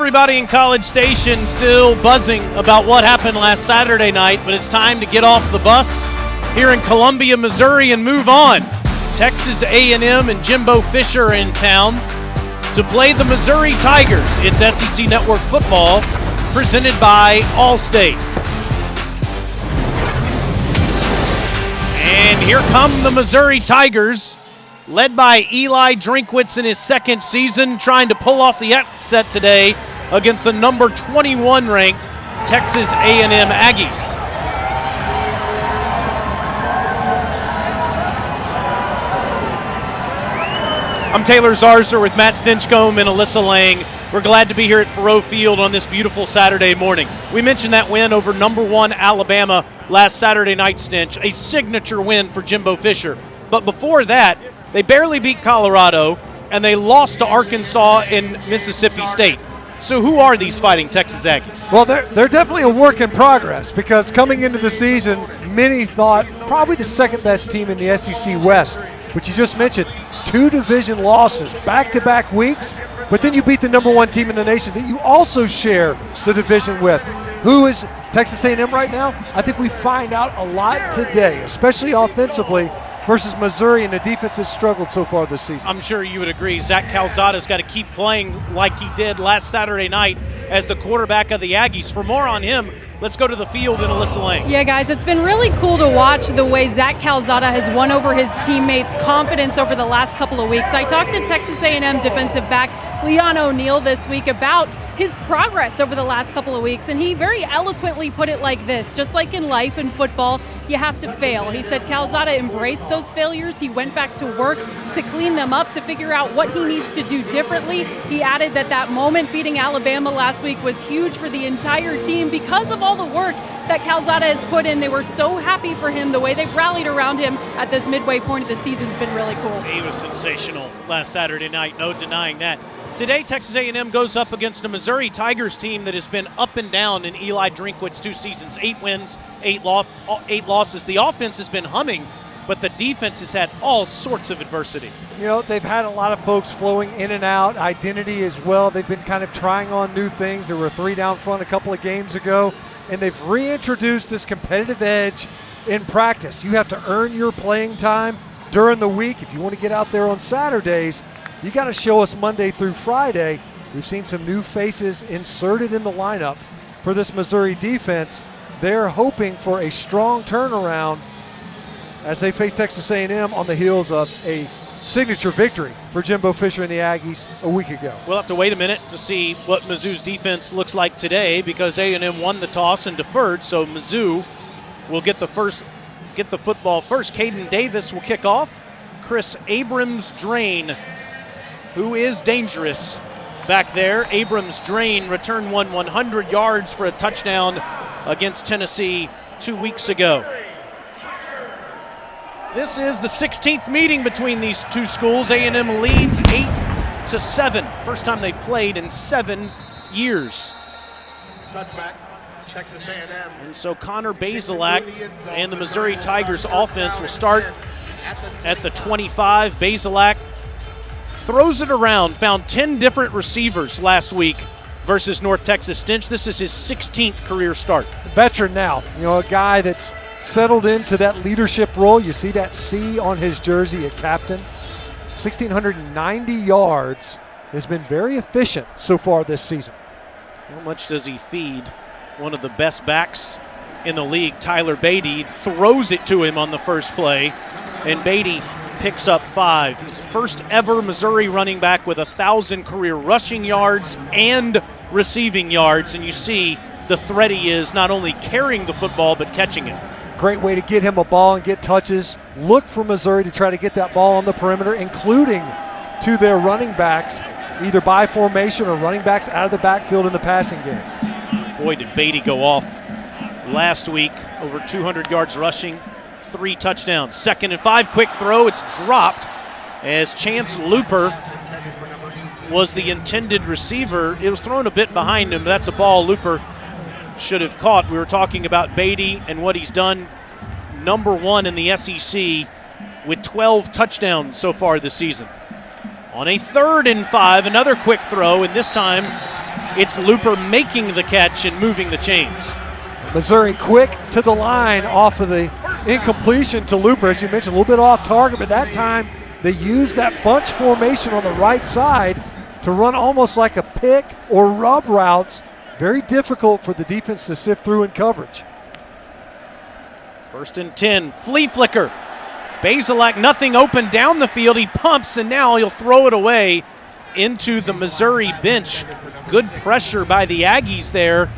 Everybody in College Station still buzzing about what happened last Saturday night, but it's time to get off the bus here in Columbia, Missouri, and move on. Texas A&M and Jimbo Fisher are in town to play the Missouri Tigers. It's SEC Network football presented by Allstate. And here come the Missouri Tigers, led by Eli Drinkwitz in his second season, trying to pull off the upset today against the number 21 ranked Texas A&M Aggies. I'm Taylor Zarzer with Matt Stinchcomb and Alyssa Lang. We're glad to be here at Faurot Field on this beautiful Saturday morning. We mentioned that win over number 1 Alabama last Saturday night, Stinch, a signature win for Jimbo Fisher. But before that, they barely beat Colorado, and they lost to Arkansas and Mississippi State. So who are these Fighting Texas Aggies? Well, they're definitely a work in progress, because coming into the season, many thought probably the second best team in the SEC West. But you just mentioned 2 division losses, back-to-back weeks, but then you beat the number 1 team in the nation that you also share the division with. Who is Texas A&M right now? I think we find out a lot today, especially offensively, versus Missouri, and the defense has struggled so far this season. I'm sure you would agree. Zach Calzada's got to keep playing like he did last Saturday night as the quarterback of the Aggies. For more on him, let's go to the field and Alyssa Lang. Yeah, guys, it's been really cool to watch the way Zach Calzada has won over his teammates' confidence over the last couple of weeks. I talked to Texas A&M defensive back Leon O'Neal this week about his progress over the last couple of weeks, and he very eloquently put it like this: just like in life and football, you have to fail. He said Calzada embraced those failures. He went back to work to clean them up, to figure out what he needs to do differently. He added that moment beating Alabama last week was huge for the entire team because of all the work that Calzada has put in. They were so happy for him. The way they've rallied around him at this midway point of the season has been really cool. He was sensational last Saturday night, no denying that. Today, Texas A&M goes up against a Missouri Tigers team that has been up and down in Eli Drinkwitz's 2 seasons, 8 wins, 8 losses. The offense has been humming, but the defense has had all sorts of adversity. You know, they've had a lot of folks flowing in and out, identity as well. They've been kind of trying on new things. There were 3 down front a couple of games ago, and they've reintroduced this competitive edge in practice. You have to earn your playing time during the week. If you want to get out there on Saturdays, you got to show us Monday through Friday. We've seen some new faces inserted in the lineup for this Missouri defense. They're hoping for a strong turnaround as they face Texas A&M on the heels of a signature victory for Jimbo Fisher and the Aggies a week ago. We'll have to wait a minute to see what Mizzou's defense looks like today, because A&M won the toss and deferred, so Mizzou will get the football first. Caden Davis will kick off. Chris Abrams-Drain, who is dangerous back there. Abrams-Drain returned 100 yards for a touchdown against Tennessee 2 weeks ago. This is the 16th meeting between these two schools. A&M leads 8-7. First time they've played in 7 years. Touchback, Texas A&M. And so Connor Bazelak and the Missouri Tigers offense will start at the 25. Bazelak throws it around, found 10 different receivers last week versus North Texas. Stinch, this is his 16th career start. Veteran now, you know, a guy that's settled into that leadership role. You see that C on his jersey at captain. 1,690 yards, has been very efficient so far this season. How much does he feed one of the best backs in the league, Tyler Beatty? Throws it to him on the first play, and Beatty picks up 5. He's the first ever Missouri running back with 1,000 career rushing yards and receiving yards, and you see the threat he is, not only carrying the football but catching it. Great way to get him a ball and get touches. Look for Missouri to try to get that ball on the perimeter, including to their running backs, either by formation or running backs out of the backfield in the passing game. Boy, did Beatty go off last week, over 200 yards rushing, 3 touchdowns. 2nd and 5, quick throw, it's dropped as Chance Looper was the intended receiver. It was thrown a bit behind him, but that's a ball Looper should have caught. We were talking about Beatty and what he's done, number 1 in the SEC with 12 touchdowns so far this season. On a 3rd and 5, another quick throw, and this time It's Looper making the catch and moving the chains. Missouri quick to the line off of the incompletion to Looper, as you mentioned, a little bit off target, but that time they used that bunch formation on the right side to run almost like a pick or rub routes. Very difficult for the defense to sift through in coverage. 1st and 10, flea flicker. Bazelak, nothing open down the field. He pumps, and now he'll throw it away into the Missouri bench. Good pressure by the Aggies there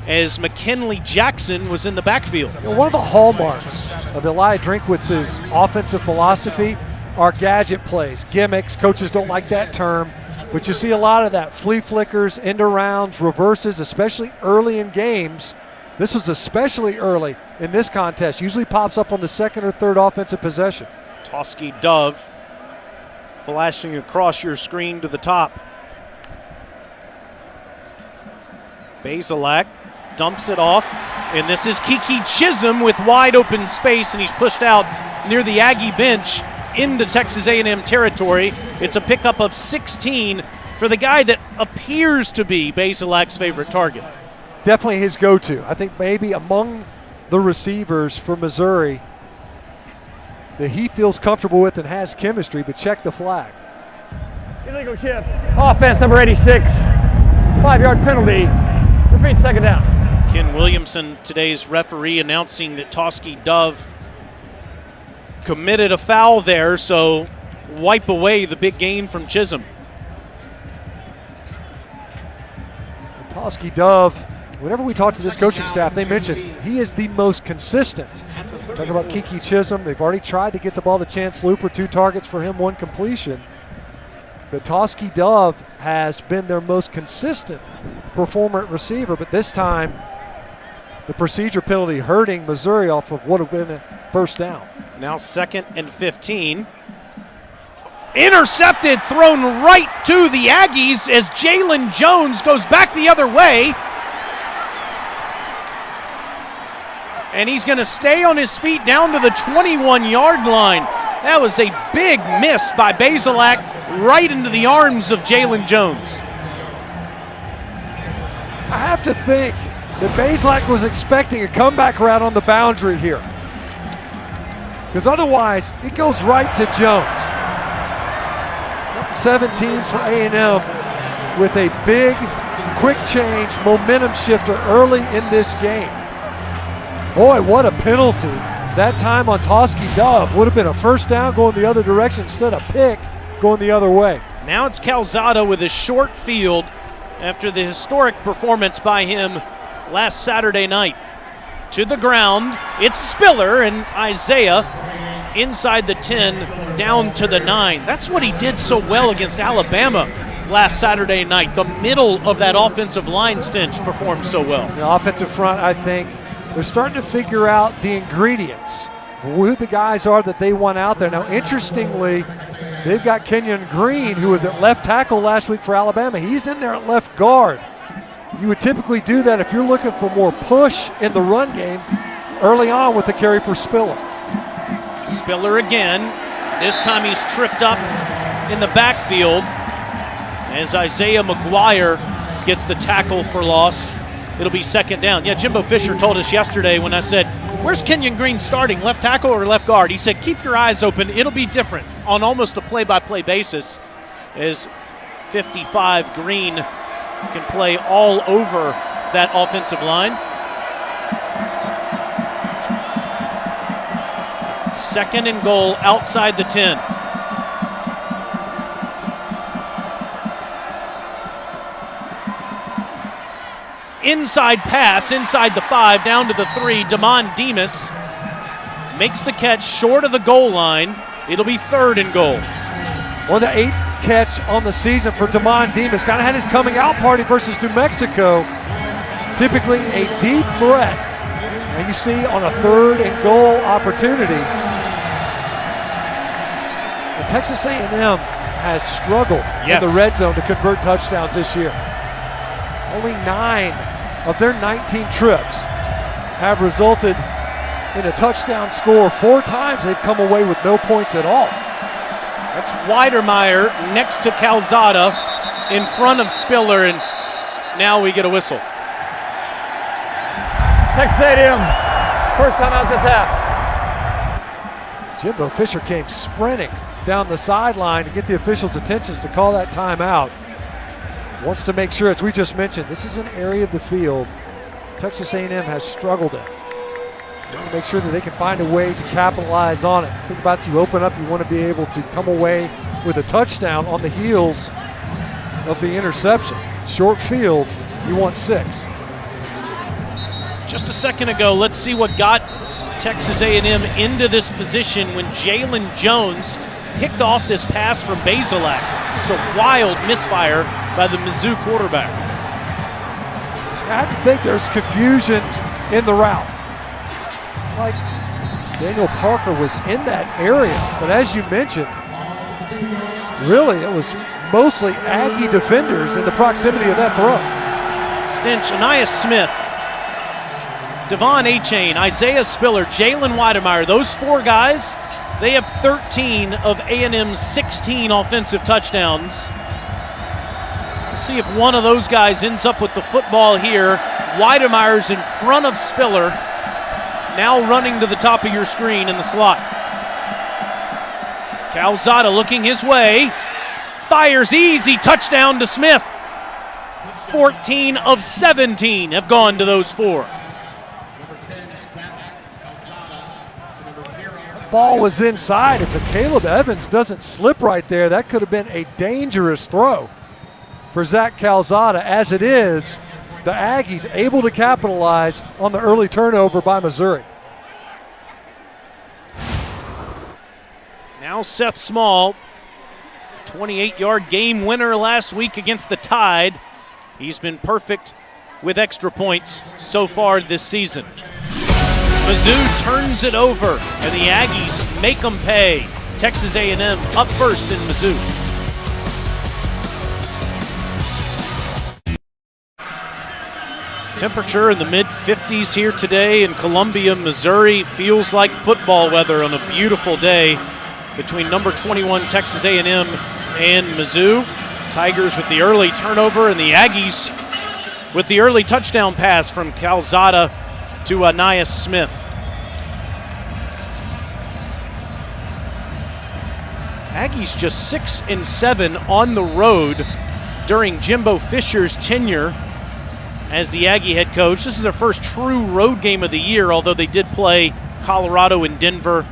as McKinley Jackson was in the backfield. You know, one of the hallmarks of Eli Drinkwitz's offensive philosophy are gadget plays, gimmicks. Coaches don't like that term, but you see a lot of that. Flea flickers, end arounds, reverses, especially early in games. This was especially early in this contest. Usually pops up on the 2nd or 3rd offensive possession. Toski Dove flashing across your screen to the top. Bazelak dumps it off, and this is Kiki Chisholm with wide open space, and he's pushed out near the Aggie bench into Texas A&M territory. It's a pickup of 16 for the guy that appears to be Bazelak's favorite target. Definitely his go-to. I think maybe among the receivers for Missouri that he feels comfortable with and has chemistry, but check the flag. Illegal shift. Offense number 86. 5-yard penalty. Repeat, 2nd down. Ken Williamson, today's referee, announcing that Toski Dove committed a foul there, so wipe away the big gain from Chisholm. Toski Dove, whenever we talk to this coaching staff, they mention he is the most consistent. Talking about Kiki Chisholm, they've already tried to get the ball to Chance Looper, 2 targets for him, 1 completion. But Toski Dove has been their most consistent performer at receiver, but this time the procedure penalty hurting Missouri off of what would have been a 1st down. Now 2nd and 15. Intercepted, thrown right to the Aggies as Jalen Jones goes back the other way. And he's going to stay on his feet down to the 21-yard line. That was a big miss by Bazelak right into the arms of Jalen Jones. I have to think that Bazelak was expecting a comeback route on the boundary here, because otherwise it goes right to Jones. 17 for A&M with a big, quick change, momentum shifter early in this game. Boy, what a penalty. That time on Toski Dove would have been a 1st down going the other direction instead of pick going the other way. Now it's Calzada with a short field after the historic performance by him last Saturday night. To the ground, it's Spiller and Isaiah inside the 10, down to the 9. That's what he did so well against Alabama last Saturday night. The middle of that offensive line stench performed so well. The offensive front, I think, they're starting to figure out the ingredients, who the guys are that they want out there. Now, interestingly, they've got Kenyon Green, who was at left tackle last week for Alabama. He's in there at left guard. You would typically do that if you're looking for more push in the run game early on with the carry for Spiller. Spiller again. This time he's tripped up in the backfield as Isaiah McGuire gets the tackle for loss. It'll be 2nd down. Yeah, Jimbo Fisher told us yesterday when I said, where's Kenyon Green starting, left tackle or left guard? He said, keep your eyes open. It'll be different on almost a play-by-play basis, as 55 Green can play all over that offensive line. 2nd and goal outside the 10. Inside pass, inside the 5, down to the 3. Damon Demas makes the catch short of the goal line. It'll be 3rd and goal. Well, the 8th catch on the season for Damon Demas. Kind of had his coming out party versus New Mexico. Typically a deep threat. And you see on a 3rd and goal opportunity, and Texas A&M has struggled in the red zone to convert touchdowns this year. Only 9 of their 19 trips have resulted in a touchdown score. 4 times they've come away with no points at all. That's Weidermeyer next to Calzada in front of Spiller, and Now we get a whistle. Texas A&M, first time out this half. Jimbo Fisher came sprinting down the sideline to get the officials' attention to call that timeout. Wants to make sure, as we just mentioned, this is an area of the field Texas A&M has struggled in. Want to make sure that they can find a way to capitalize on it. Think about, you open up, you want to be able to come away with a touchdown on the heels of the interception. Short field, you want 6. Just a second ago, let's see what got Texas A&M into this position when Jalen Jones picked off this pass from Bazelak. Just a wild misfire by the Mizzou quarterback. I have to think there's confusion in the route. Like Daniel Parker was in that area, but as you mentioned, really it was mostly Aggie defenders in the proximity of that throw. Stinch, Anais Smith, Devon Achane, Isaiah Spiller, Jalen Weidemeyer, those 4 guys, they have 13 of A&M's 16 offensive touchdowns. Let's see if one of those guys ends up with the football here. Weidemeyer's in front of Spiller, now running to the top of your screen in the slot. Calzada looking his way, fires easy, touchdown to Smith. 14 of 17 have gone to those 4. Ball was inside. If Caleb Evans doesn't slip right there, that could have been a dangerous throw for Zach Calzada. As it is, the Aggies able to capitalize on the early turnover by Missouri. Now Seth Small, 28-yard game winner last week against the Tide. He's been perfect with extra points so far this season. Mizzou turns it over, and the Aggies make them pay. Texas A&M up first in Mizzou. Temperature in the mid-50s here today in Columbia, Missouri. Feels like football weather on a beautiful day between number 21 Texas A&M and Mizzou. Tigers with the early turnover, and the Aggies with the early touchdown pass from Calzada to Anais Smith. Aggies just 6-7 on the road during Jimbo Fisher's tenure as the Aggie head coach. This is their first true road game of the year, although they did play Colorado and Denver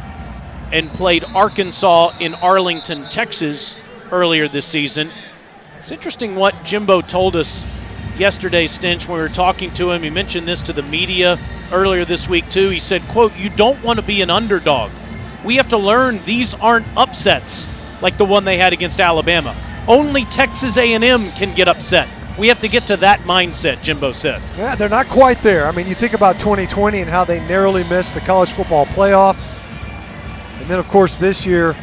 and played Arkansas in Arlington, Texas earlier this season. It's interesting what Jimbo told us yesterday, Stinch, when we were talking to him. He mentioned this to the media earlier this week too. He said, quote, "You don't want to be an underdog. We have to learn these aren't upsets like the one they had against Alabama. Only Texas A&M can get upset. We have to get to that mindset," Jimbo said. Yeah, they're not quite there. I mean, you think about 2020 and how they narrowly missed the college football playoff. And then, of course, this year,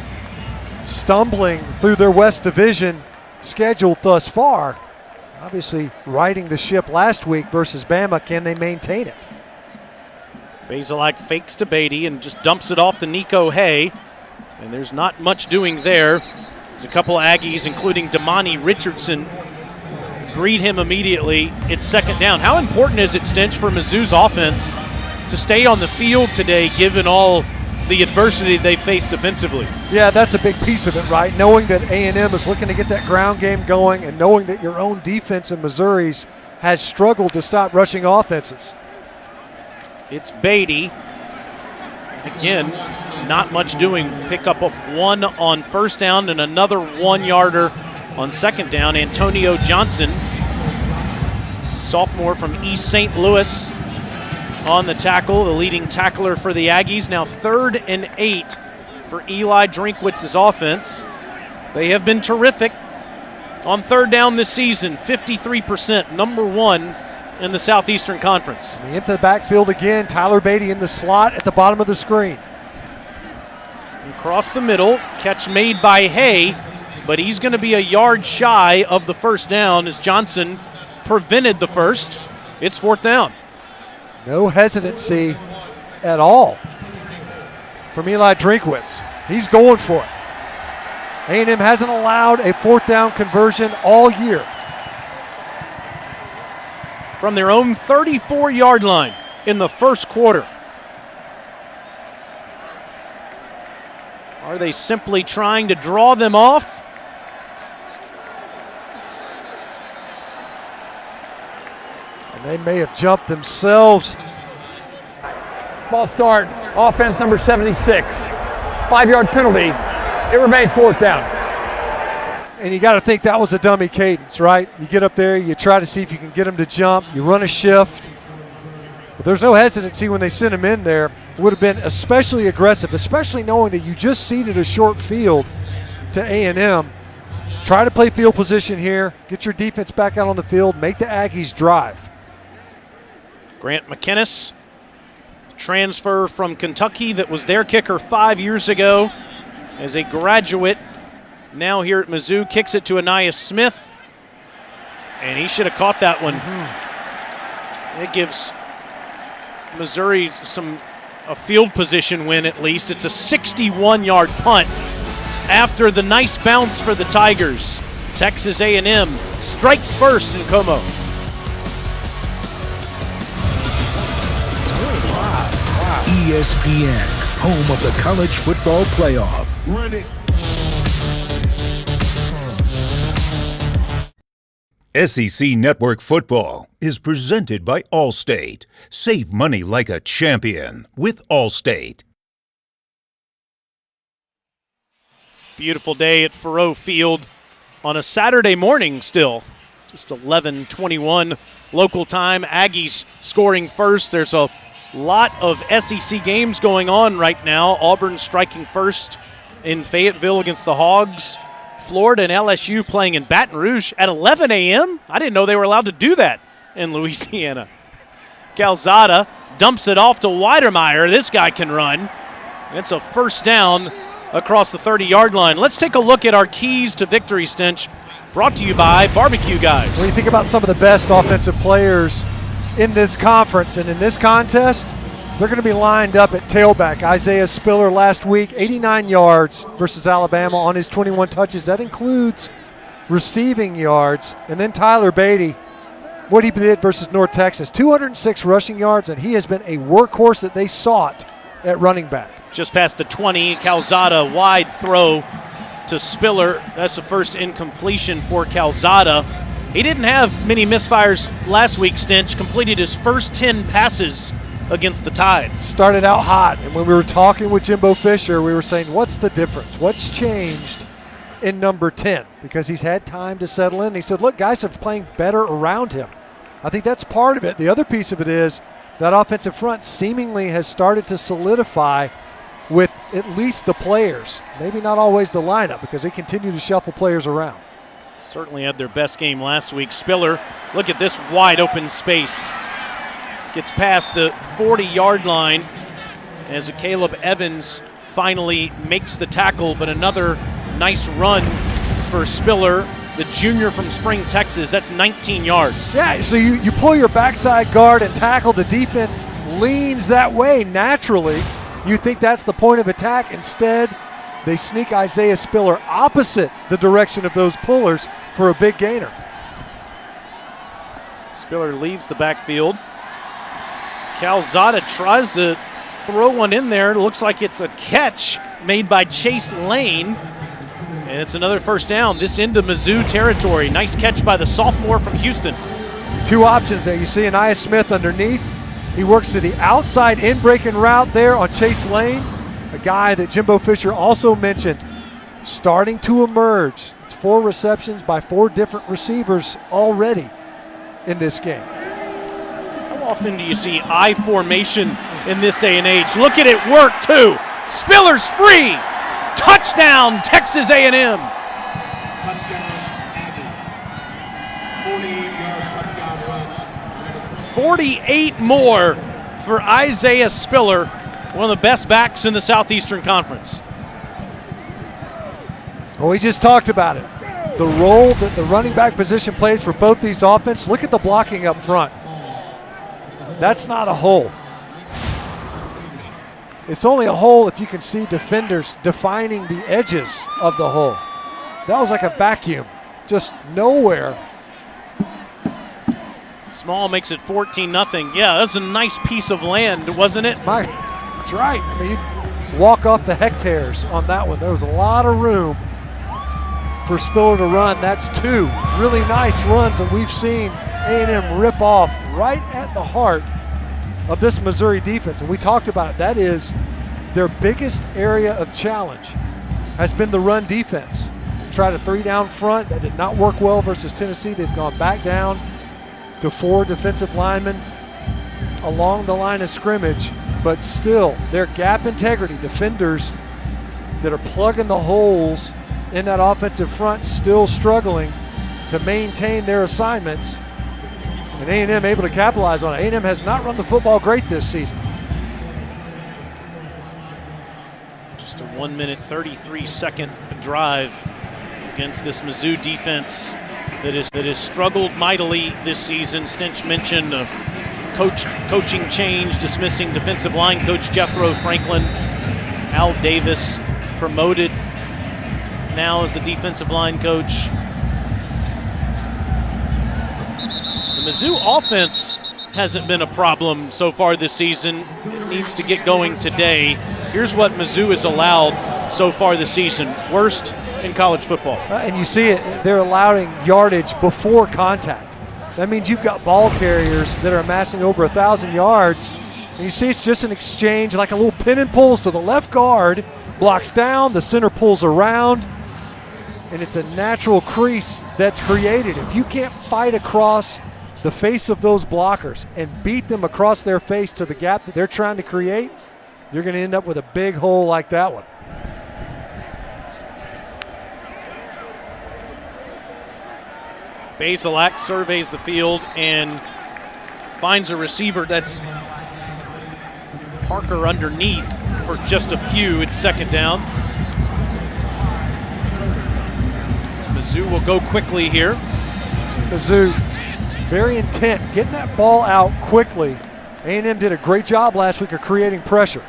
stumbling through their West Division schedule thus far. Obviously, riding the ship last week versus Bama. Can they maintain it? Bazelak fakes to Beatty and just dumps it off to Nico Hay. And there's not much doing there. There's a couple Aggies, including Damani Richardson, greet him immediately. It's second down. How important is it, Stinch, for Mizzou's offense to stay on the field today, given all the adversity they faced defensively? Yeah, that's a big piece of it, right? Knowing that A&M is looking to get that ground game going and knowing that your own defense in Missouri's has struggled to stop rushing offenses. It's Beatty. Again, not much doing. Pick up one on first down and another 1-yarder on second down. Antonio Johnson, sophomore from East St. Louis, on the tackle, the leading tackler for the Aggies. Now 3rd and 8 for Eli Drinkwitz's offense. They have been terrific on third down this season, 53%, number 1 in the Southeastern Conference. And into the backfield again, Tyler Beatty in the slot at the bottom of the screen. Across the middle, catch made by Hay, but he's going to be a yard shy of the first down as Johnson prevented the first. It's 4th down. No hesitancy at all from Eli Drinkwitz. He's going for it. A&M hasn't allowed a 4th down conversion all year. from their own 34-yard line in the first quarter. Are they simply trying to draw them off? And they may have jumped themselves. False start, offense number 76. 5-yard penalty. It remains 4th down. And you got to think that was a dummy cadence, right? You get up there, you try to see if you can get them to jump, you run a shift. But there's no hesitancy when they sent him in there. It would have been especially aggressive, especially knowing that you just ceded a short field to A&M. Try to play field position here, get your defense back out on the field, make the Aggies drive. Grant McInnes, transfer from Kentucky that was their kicker 5 years ago as a graduate. Now here at Mizzou, kicks it to Anias Smith, and he should have caught that one. It gives Missouri a field position win at least. It's a 61-yard punt after the nice bounce for the Tigers. Texas A&M strikes first in Como. ESPN, home of the college football playoff. Run it. SEC Network Football is presented by Allstate. Save money like a champion with Allstate. Beautiful day at Faurot Field on a Saturday morning still. Just 11:21 local time. Aggies scoring first. There's a lot of SEC games going on right now. Auburn striking first in Fayetteville against the Hogs. Florida and LSU playing in Baton Rouge at 11 a.m. I didn't know they were allowed to do that in Louisiana. Calzada dumps it off to Weidermeyer. This guy can run. It's a first down across the 30-yard line. Let's take a look at our keys to victory, Stench, brought to you by Barbecue Guys. When you think about some of the best offensive players in this conference and in this contest, they're going to be lined up at tailback. Isaiah Spiller last week, 89 yards versus Alabama on his 21 touches. That includes receiving yards. And then Tyler Beatty, what he did versus North Texas, 206 rushing yards, and he has been a workhorse that they sought at running back. Just past the 20, Calzada, wide throw to Spiller. That's the first incompletion for Calzada. He didn't have many misfires last week, Stench. Completed his first 10 passes against the Tide. Started out hot, and when we were talking with Jimbo Fisher, we were saying, what's the difference? What's changed in number 10? Because he's had time to settle in. He said, look, guys are playing better around him. I think that's part of it. The other piece of it is that offensive front seemingly has started to solidify with at least the players. Maybe not always the lineup, because they continue to shuffle players around. Certainly had their best game last week. Spiller, look at this wide open space. Gets past the 40-yard line as Caleb Evans finally makes the tackle, but another nice run for Spiller, the junior from Spring, Texas. That's 19 yards. Yeah, so you pull your backside guard and tackle. The defense leans that way naturally. You think that's the point of attack. Instead, they sneak Isaiah Spiller opposite the direction of those pullers for a big gainer. Spiller leaves the backfield. Calzada tries to throw one in there. It looks like it's a catch made by Chase Lane. And it's another first down. This into Mizzou territory. Nice catch by the sophomore from Houston. Two options there. You see Anias Smith underneath. He works to the outside in-breaking route there on Chase Lane, a guy that Jimbo Fisher also mentioned starting to emerge. It's 4 receptions by 4 different receivers already in this game. How often do you see I formation in this day and age? Look at it work, too. Spiller's free. Touchdown, Texas A&M. Touchdown, Aggies. 40-yard touchdown run. 48 more for Isaiah Spiller, one of the best backs in the Southeastern Conference. Well, we just talked about it. The role that the running back position plays for both these offenses. Look at the blocking up front. That's not a hole. It's only a hole if you can see defenders defining the edges of the hole. That was like a vacuum, just nowhere. Small makes it 14-0. Yeah, that was a nice piece of land, wasn't it? That's right. I mean, you walk off the hectares on that one. There was a lot of room for Spiller to run. That's two really nice runs that we've seen A&M rip off right at the heart of this Missouri defense. And we talked about it. That is their biggest area of challenge, has been the run defense. Tried a 3-down front. That did not work well versus Tennessee. They've gone back down to 4 defensive linemen along the line of scrimmage, but still their gap integrity, defenders that are plugging the holes in that offensive front, still struggling to maintain their assignments, and A&M able to capitalize on it. A&M has not run the football great this season. Just a 1-minute, 33-second drive against this Mizzou defense that has struggled mightily this season. Stinch mentioned a coaching change, dismissing defensive line coach Jethro Franklin. Al Davis promoted now as the defensive line coach. The Mizzou offense hasn't been a problem so far this season. It needs to get going today. Here's what Mizzou has allowed so far this season. Worst in college football. And you see it, they're allowing yardage before contact. That means you've got ball carriers that are amassing over 1,000 yards. And you see it's just an exchange, like a little pin and pull. So the left guard blocks down, the center pulls around, and it's a natural crease that's created. If you can't fight across the face of those blockers and beat them across their face to the gap that they're trying to create, you're going to end up with a big hole like that one. Bazelak surveys the field and finds a receiver. That's Parker underneath for just a few. It's second down. Mizzou will go quickly here. Mizzou very intent, getting that ball out quickly. A&M did a great job last week of creating pressure.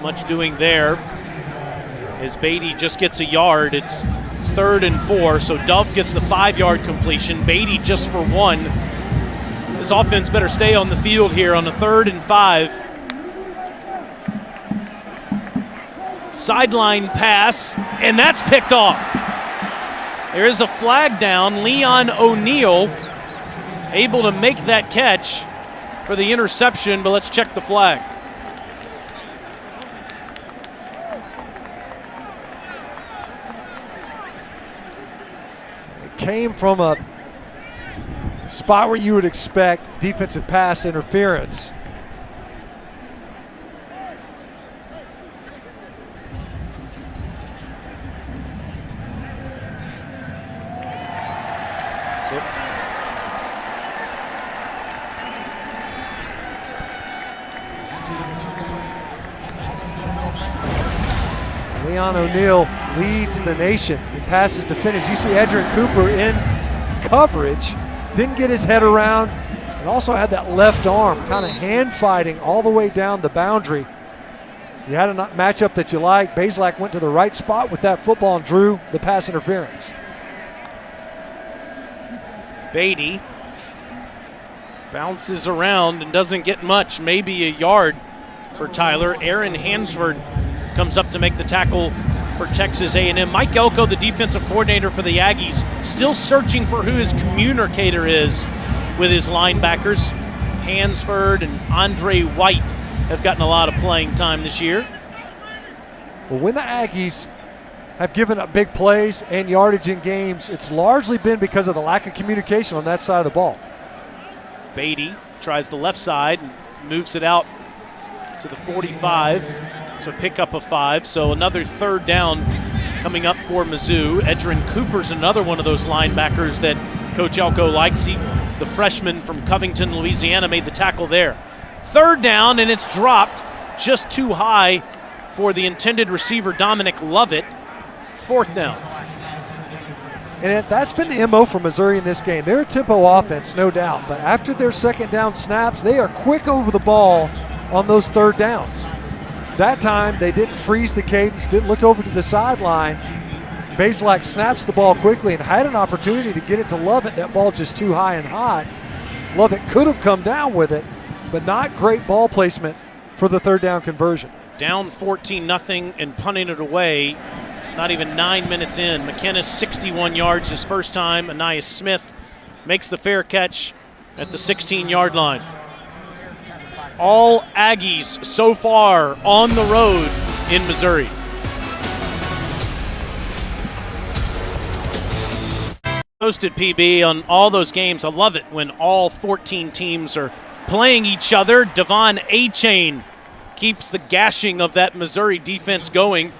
Much doing there. As Beatty just gets a yard, it's 3rd and 4, so Dove gets the 5-yard completion. Beatty just for 1. This offense better stay on the field here on the 3rd and 5. Sideline pass, and that's picked off. There is a flag down. Leon O'Neal able to make that catch for the interception, but let's check the flag. Came from a spot where you would expect defensive pass interference. Leon O'Neal leads the nation in passes to finish. You see Edrin Cooper in coverage, didn't get his head around, and also had that left arm kind of hand fighting all the way down the boundary. You had a matchup that you like. Bazelak went to the right spot with that football and drew the pass interference. Beatty bounces around and doesn't get much, maybe a yard for Tyler. Aaron Hansford comes up to make the tackle for Texas A&M. Mike Elko, the defensive coordinator for the Aggies, still searching for who his communicator is with his linebackers. Hansford and Andre White have gotten a lot of playing time this year. Well, when the Aggies have given up big plays and yardage in games, it's largely been because of the lack of communication on that side of the ball. Beatty tries the left side and moves it out to the 45. So pick up a 5. So another 3rd down coming up for Mizzou. Edrin Cooper's another one of those linebackers that Coach Elko likes. He's the freshman from Covington, Louisiana, made the tackle there. 3rd down, and it's dropped just too high for the intended receiver, Dominic Lovett. 4th down. And that's been the MO for Missouri in this game. They're a tempo offense, no doubt, but after their 2nd down snaps, they are quick over the ball on those 3rd downs. That time, they didn't freeze the cadence, didn't look over to the sideline. Bazelak snaps the ball quickly and had an opportunity to get it to Lovett. That ball just too high and hot. Lovett could have come down with it, but not great ball placement for the third down conversion. Down 14-0 and punting it away. Not even 9 minutes in. McKennis 61 yards his first time. Anais Smith makes the fair catch at the 16-yard line. All Aggies so far on the road in Missouri. Posted PB on all those games. I love it when all 14 teams are playing each other. Devon Achane keeps the gashing of that Missouri defense going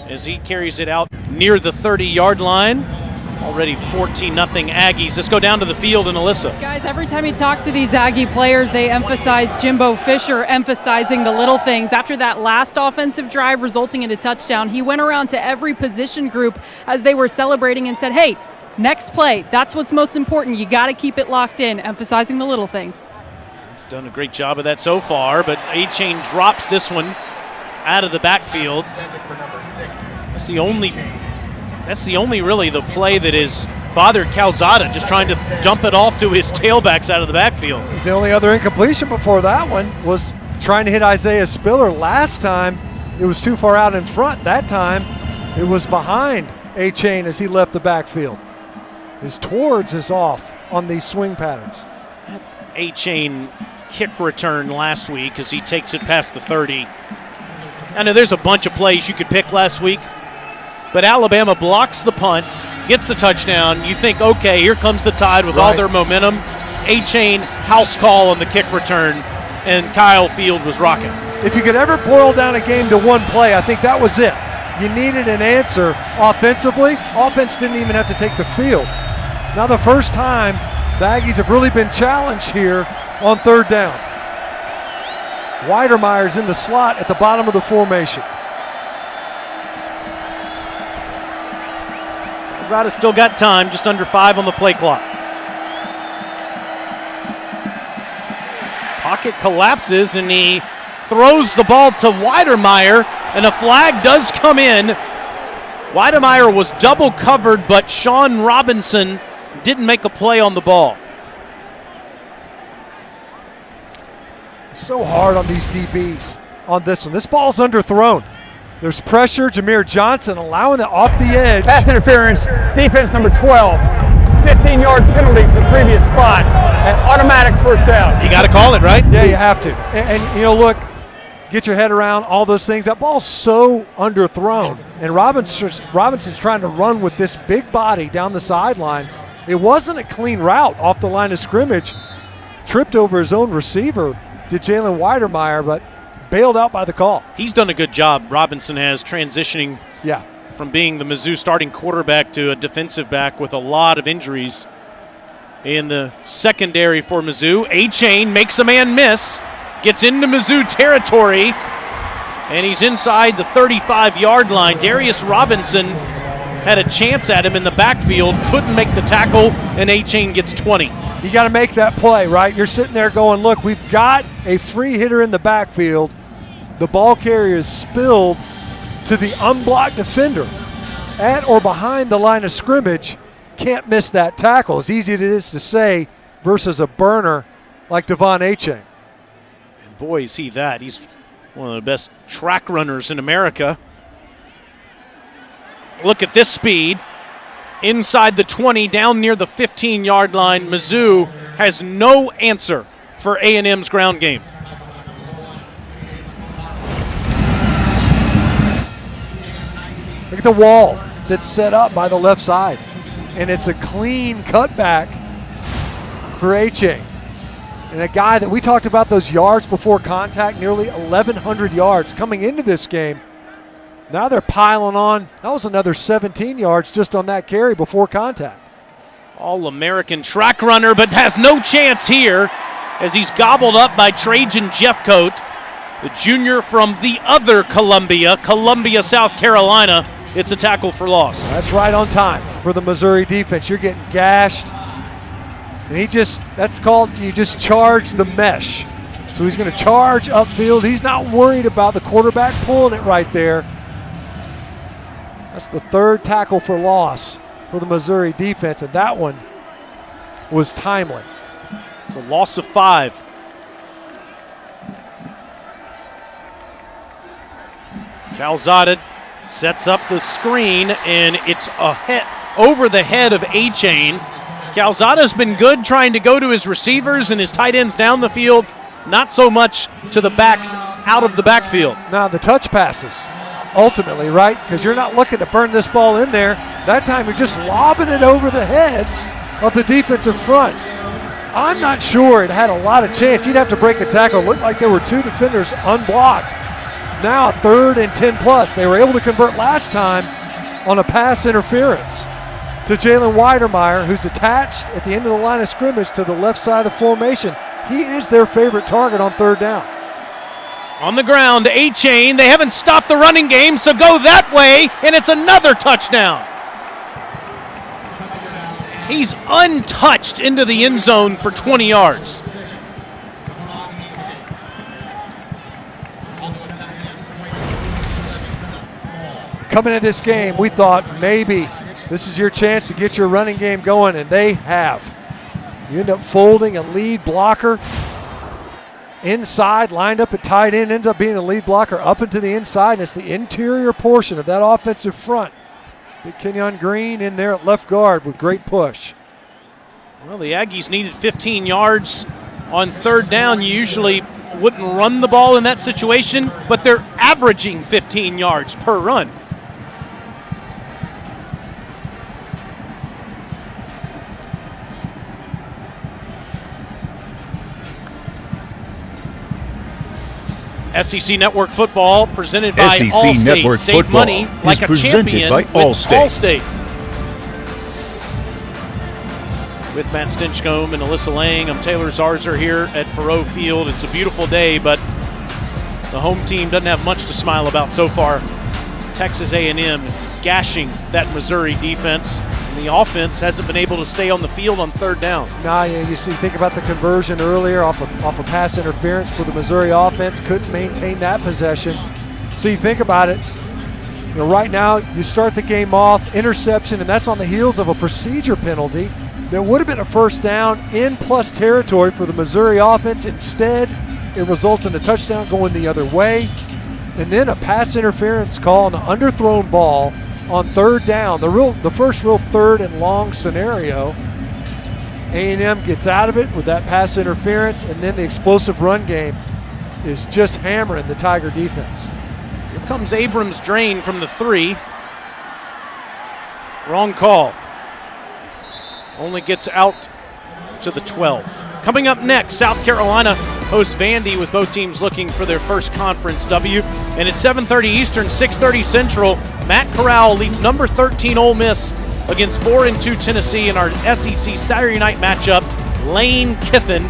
as he carries it out near the 30-yard line. Already 14-0 Aggies. Let's go down to the field and Alyssa. Guys, every time you talk to these Aggie players, they emphasize Jimbo Fisher emphasizing the little things. After that last offensive drive resulting in a touchdown, he went around to every position group as they were celebrating and said, hey, next play, that's what's most important. You got to keep it locked in, emphasizing the little things. He's done a great job of that so far, but A-Chain drops this one out of the backfield. That's the only really the play that has bothered Calzada, just trying to dump it off to his tailbacks out of the backfield. His only other incompletion before that one was trying to hit Isaiah Spiller. Last time it was too far out in front. That time it was behind A-Chain as he left the backfield. His towards is off on these swing patterns. A-Chain kick return last week as he takes it past the 30. I know there's a bunch of plays you could pick last week, but Alabama blocks the punt, gets the touchdown. You think, okay, here comes the Tide with all their momentum. A-Chain house call on the kick return, and Kyle Field was rocking. If you could ever boil down a game to one play, I think that was it. You needed an answer offensively. Offense didn't even have to take the field. Now the first time the Aggies have really been challenged here on third down. Weidermeyer's in the slot at the bottom of the formation. Calzada's still got time, just under 5 on the play clock. Pocket collapses and he throws the ball to Weidermeyer, and a flag does come in. Weidermeyer was double covered, but Sean Robinson didn't make a play on the ball. So hard on these DBs on this one. This ball's underthrown. There's pressure. Jameer Johnson allowing it off the edge. Pass interference, defense number 12. 15-yard penalty for the previous spot. Automatic first down. You got to call it, right? Yeah, you have to. And you know, look, get your head around all those things. That ball's so underthrown. And Robinson's trying to run with this big body down the sideline. It wasn't a clean route off the line of scrimmage. Tripped over his own receiver, did Jalen Weidermeyer, but bailed out by the call. He's done a good job, Robinson has, transitioning from being the Mizzou starting quarterback to a defensive back with a lot of injuries in the secondary for Mizzou. A-Chain makes a man miss, gets into Mizzou territory, and he's inside the 35-yard line. Darius Robinson had a chance at him in the backfield, couldn't make the tackle, and A-Chain gets 20. You got to make that play, right? You're sitting there going, look, we've got a free hitter in the backfield. The ball carrier is spilled to the unblocked defender at or behind the line of scrimmage. Can't miss that tackle. As easy as it is to say versus a burner like Devon Achane. And boy, is he that. He's one of the best track runners in America. Look at this speed. Inside the 20, down near the 15-yard line. Mizzou has no answer for A&M's ground game. Look at the wall that's set up by the left side. And it's a clean cutback for Achane. And a guy that we talked about those yards before contact, nearly 1,100 yards coming into this game. Now they're piling on. That was another 17 yards just on that carry before contact. All-American track runner, but has no chance here as he's gobbled up by Trajan Jeffcoat, the junior from the other Columbia, South Carolina. It's a tackle for loss. That's right on time for the Missouri defense. You're getting gashed. And you just charge the mesh. So he's going to charge upfield. He's not worried about the quarterback pulling it right there. That's the third tackle for loss for the Missouri defense, and that one was timely. It's a loss of 5. Calzada sets up the screen, and it's over the head of A-Chain. Calzada's been good trying to go to his receivers and his tight ends down the field, not so much to the backs out of the backfield. Now the touch passes, ultimately, right? Because you're not looking to burn this ball in there. That time you're just lobbing it over the heads of the defensive front. I'm not sure it had a lot of chance. You'd have to break a tackle. It looked like there were 2 defenders unblocked. Now 3rd and 10 plus. They were able to convert last time on a pass interference to Jalen Weidermeyer, who's attached at the end of the line of scrimmage to the left side of the formation. He is their favorite target on 3rd down. On the ground, A-Chain. They haven't stopped the running game, so go that way, and it's another touchdown. He's untouched into the end zone for 20 yards. Coming into this game, we thought maybe this is your chance to get your running game going, and they have. You end up folding a lead blocker inside, lined up at tight end, ends up being a lead blocker up into the inside, and it's the interior portion of that offensive front. Big Kenyon Green in there at left guard with great push. Well, the Aggies needed 15 yards on 3rd down. You usually wouldn't run the ball in that situation, but they're averaging 15 yards per run. SEC Network Football presented by SEC Allstate. Network Save Football money like is a presented champion by with Allstate. With Matt Stinchcomb and Alyssa Lang, I'm Taylor Zarzer here at Faurot Field. It's a beautiful day, but the home team doesn't have much to smile about so far. Texas A&M gashing that Missouri defense, and the offense hasn't been able to stay on the field on 3rd down. Now, you see, think about the conversion earlier off a pass interference for the Missouri offense. Couldn't maintain that possession. So you think about it. Right now, you start the game off, interception, and that's on the heels of a procedure penalty. There would have been a 1st down in plus territory for the Missouri offense. Instead, it results in a touchdown going the other way. And then a pass interference call on an underthrown ball on 3rd down, the first real 3rd and long scenario. A&M gets out of it with that pass interference, and then the explosive run game is just hammering the Tiger defense. Here comes Abrams Drain from the 3. Wrong call. Only gets out to the 12. Coming up next, South Carolina hosts Vandy with both teams looking for their first conference W. And at 7:30 Eastern, 6:30 Central, Matt Corral leads number 13 Ole Miss against 4-2 Tennessee in our SEC Saturday night matchup. Lane Kiffin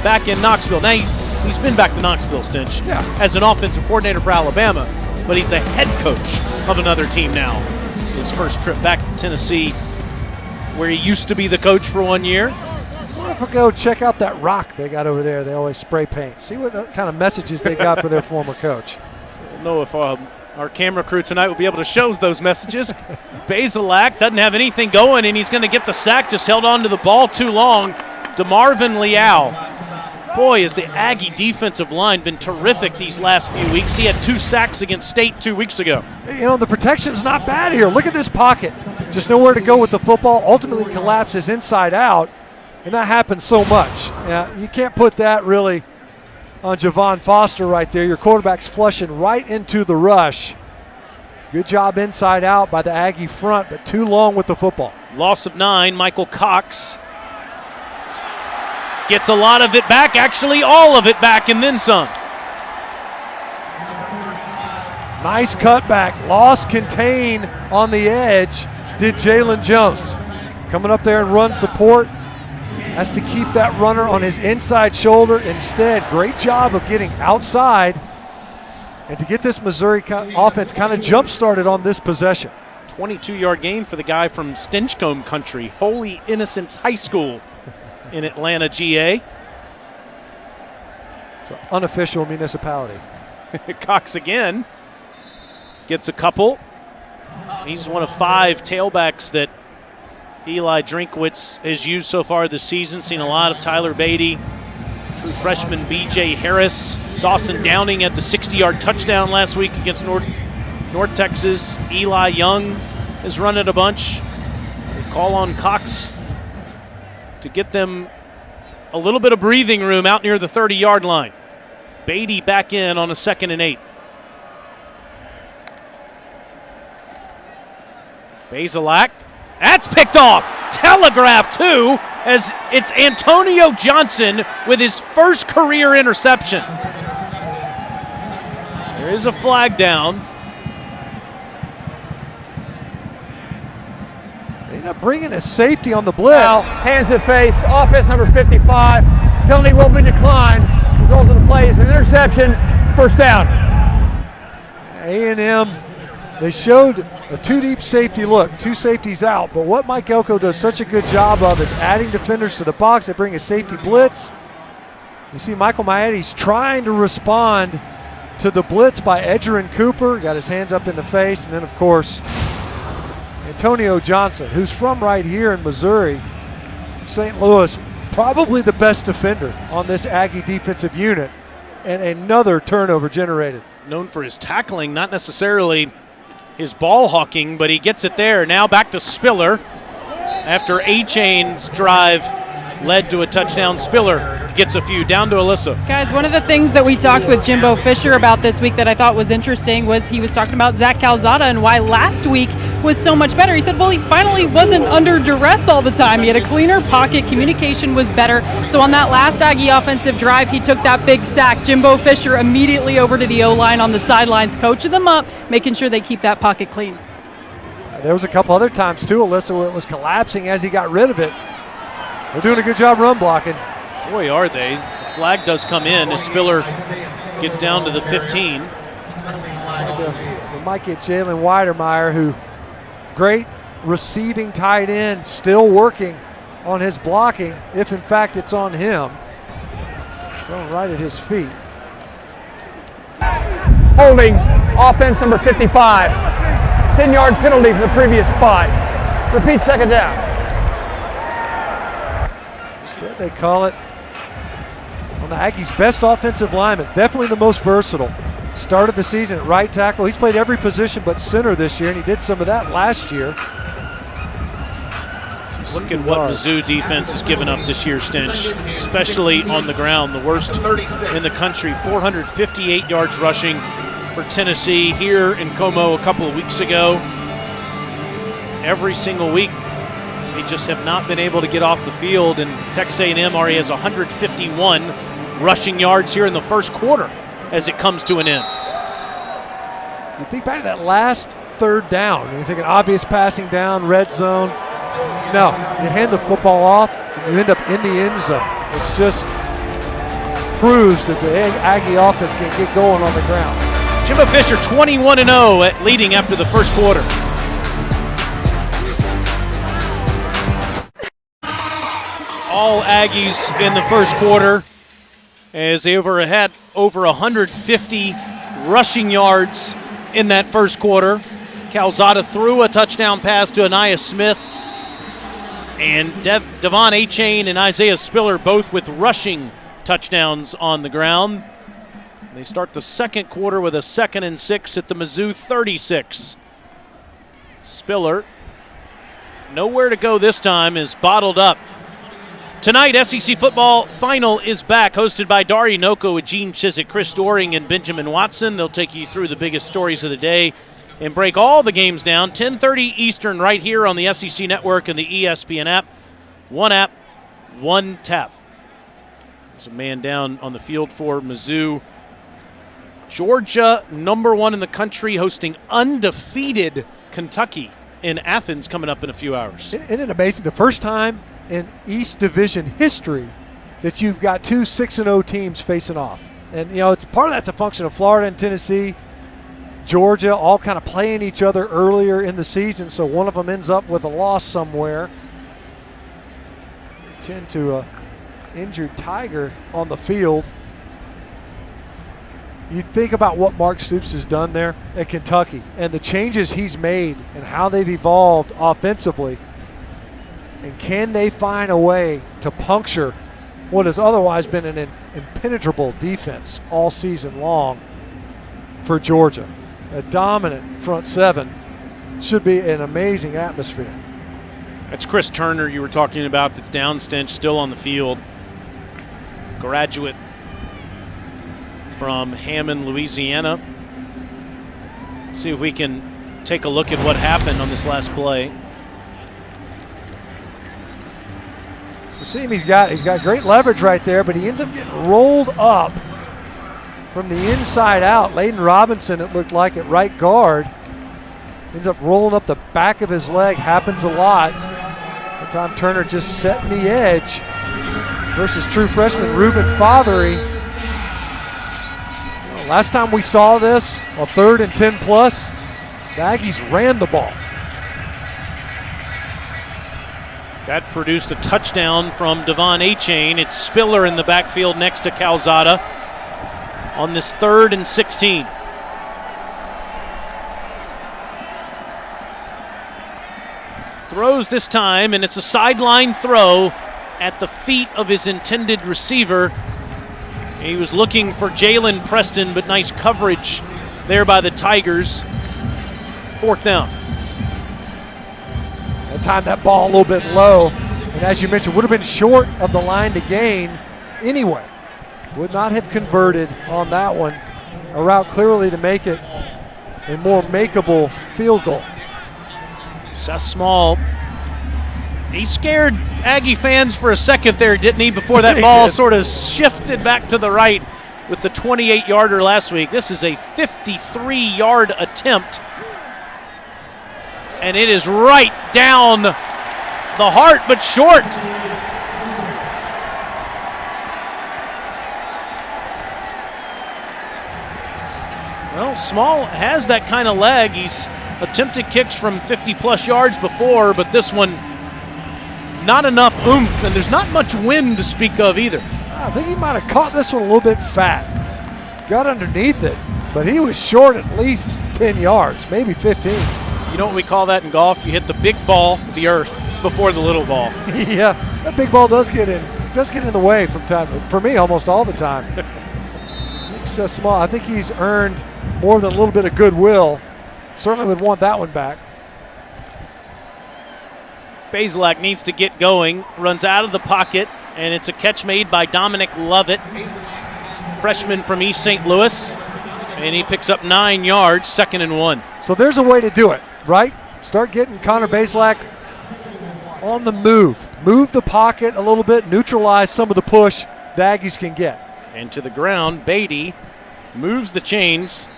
back in Knoxville. Now, he's been back to Knoxville, Stinch, as an offensive coordinator for Alabama, but he's the head coach of another team now. His first trip back to Tennessee, where he used to be the coach for 1 year. What if we go check out that rock they got over there? They always spray paint. See what kind of messages they got for their former coach. I don't know if our camera crew tonight will be able to show those messages. Bazelak doesn't have anything going, and he's going to get the sack. Just held on to the ball too long. DeMarvin Leal. Boy, has the Aggie defensive line been terrific these last few weeks. He had 2 sacks against State 2 weeks ago. The protection's not bad here. Look at this pocket. Just nowhere to go with the football. Ultimately collapses inside out, and that happens so much. You can't put that really on Javon Foster right there. Your quarterback's flushing right into the rush. Good job inside out by the Aggie front, but too long with the football. Loss of 9. Michael Cox gets a lot of it back, actually all of it back, and then some. Nice cutback. Loss contain on the edge did Jalen Jones. Coming up there and run support. Has to keep that runner on his inside shoulder instead. Great job of getting outside and to get this Missouri offense kind of jump-started on this possession. 22-yard gain for the guy from Stinchcomb country, Holy Innocents High School in Atlanta, GA. It's an unofficial municipality. Cox again gets a couple. He's one of 5 tailbacks that Eli Drinkwitz has used so far this season. Seen a lot of Tyler Beatty, true freshman B.J. Harris, Dawson Downing at the 60-yard touchdown last week against North Texas. Eli Young has run it a bunch. They call on Cox to get them a little bit of breathing room out near the 30-yard line. Beatty back in on a 2nd and 8. Bazelak, that's picked off. Telegraph too, as it's Antonio Johnson with his first career interception. There is a flag down. They end up bringing a safety on the blitz. Now, hands at face, offense number 55. Penalty will be declined. Result of the play is an interception, first down. A&M, they showed a 2-deep safety look, 2 safeties out, but what Mike Elko does such a good job of is adding defenders to the box. They bring a safety blitz. You see Michael Maiettes trying to respond to the blitz by Edgerrin Cooper, got his hands up in the face, and then of course Antonio Johnson, who's from right here in Missouri, St. Louis, probably the best defender on this Aggie defensive unit, and another turnover generated. Known for his tackling, not necessarily his ball hawking, but he gets it there. Now back to Spiller. After A-Chain's drive led to a touchdown, Spiller gets a few. Down to Alyssa. Guys, one of the things that we talked with Jimbo Fisher about this week that I thought was interesting was he was talking about Zach Calzada and why last week was so much better. He said, well, he finally wasn't under duress all the time. He had a cleaner pocket. Communication was better. So on that last Aggie offensive drive, he took that big sack. Jimbo Fisher immediately over to the O-line on the sidelines, coaching them up, making sure they keep that pocket clean. There was a couple other times too, Alyssa, where it was collapsing as he got rid of it. They're doing a good job run blocking. Boy, are they. The flag does come in as Spiller gets down to the 15. They might get Jalen Weidermeyer, who great receiving tight end, still working on his blocking, if in fact it's on him. Thrown right at his feet. Holding, offense number 55. 10-yard penalty from the previous spot. Repeat, second down. Instead they call it on the Aggies' best offensive lineman, definitely the most versatile. Started the season at right tackle. He's played every position but center this year, and he did some of that last year. Look at what Mizzou defense has given up this year, Stench, especially on the ground. The worst in the country, 458 yards rushing for Tennessee here in Como a couple of weeks ago. Every single week, they just have not been able to get off the field, and Texas A&M already has 151 rushing yards here in the first quarter as it comes to an end. You think back to that last third down. You're thinking obvious passing down, red zone. No, you hand the football off, and you end up in the end zone. It just proves that the Aggie offense can get going on the ground. Jimbo Fisher 21-0 at leading after the first quarter. All Aggies in the first quarter as they had over 150 rushing yards in that first quarter. Calzada threw a touchdown pass to Aniyah Smith, and Devon A-Chain and Isaiah Spiller both with rushing touchdowns on the ground. They start the second quarter with a 2nd and 6 at the Mizzou 36. Spiller, nowhere to go this time, is bottled up. Tonight, SEC football final is back, hosted by Dari Noko with Gene Chizik, Chris Doring, and Benjamin Watson. They'll take you through the biggest stories of the day and break all the games down. 10:30 Eastern right here on the SEC Network and the ESPN app. One app, one tap. There's a man down on the field for Mizzou. Georgia, #1 in the country, hosting undefeated Kentucky in Athens coming up in a few hours. Isn't it amazing? The first time in East Division history that you've got 2 6-0 teams facing off. And, you know, it's part of that's a function of Florida and Tennessee, Georgia, all kind of playing each other earlier in the season, so one of them ends up with a loss somewhere. Tend to injured Tiger on the field. You think about what Mark Stoops has done there at Kentucky and the changes he's made and how they've evolved offensively. And can they find a way to puncture what has otherwise been an impenetrable defense all season long for Georgia? A dominant front seven should be an amazing atmosphere. That's Chris Turner you were talking about, that's down stench, still on the field. Graduate from Hammond, Louisiana. Let's see if we can take a look at what happened on this last play. So see him, he's got great leverage right there, but he ends up getting rolled up from the inside out. Layden Robinson, it looked like, at right guard. Ends up rolling up the back of his leg. Happens a lot. That time Turner just setting the edge versus true freshman Reuben Fothery. Last time we saw this, a 3rd and 10 plus, the Aggies ran the ball. That produced a touchdown from Devon Achane. It's Spiller in the backfield next to Calzada on this 3rd and 16. Throws this time, and it's a sideline throw at the feet of his intended receiver. He was looking for Jalen Preston, but nice coverage there by the Tigers. 4th down. That time that ball a little bit low, and as you mentioned, would have been short of the line to gain anyway. Would not have converted on that one. A route clearly to make it a more makeable field goal. Seth Small, he scared Aggie fans for a second there, didn't he, before that ball sort of shifted back to the right with the 28-yarder last week. This is a 53-yard attempt, and it is right down the heart, but short. Well, Small has that kind of leg. He's attempted kicks from 50-plus yards before, but this one, not enough oomph, and there's not much wind to speak of either. I think he might have caught this one a little bit fat. Got underneath it, but he was short at least 10 yards, maybe 15. You know what we call that in golf? You hit the big ball, the earth, before the little ball. Yeah, that big ball does get in the way from time, for me almost all the time. Seth Small, I think he's earned more than a little bit of goodwill. Certainly would want that one back. Bazelak needs to get going, runs out of the pocket, and it's a catch made by Dominic Lovett, freshman from East St. Louis, and he picks up 9 yards, 2nd and 1. So there's a way to do it, right? Start getting Connor Bazelak on the move. Move the pocket a little bit, neutralize some of the push the Aggies can get. And to the ground, Beatty moves the chains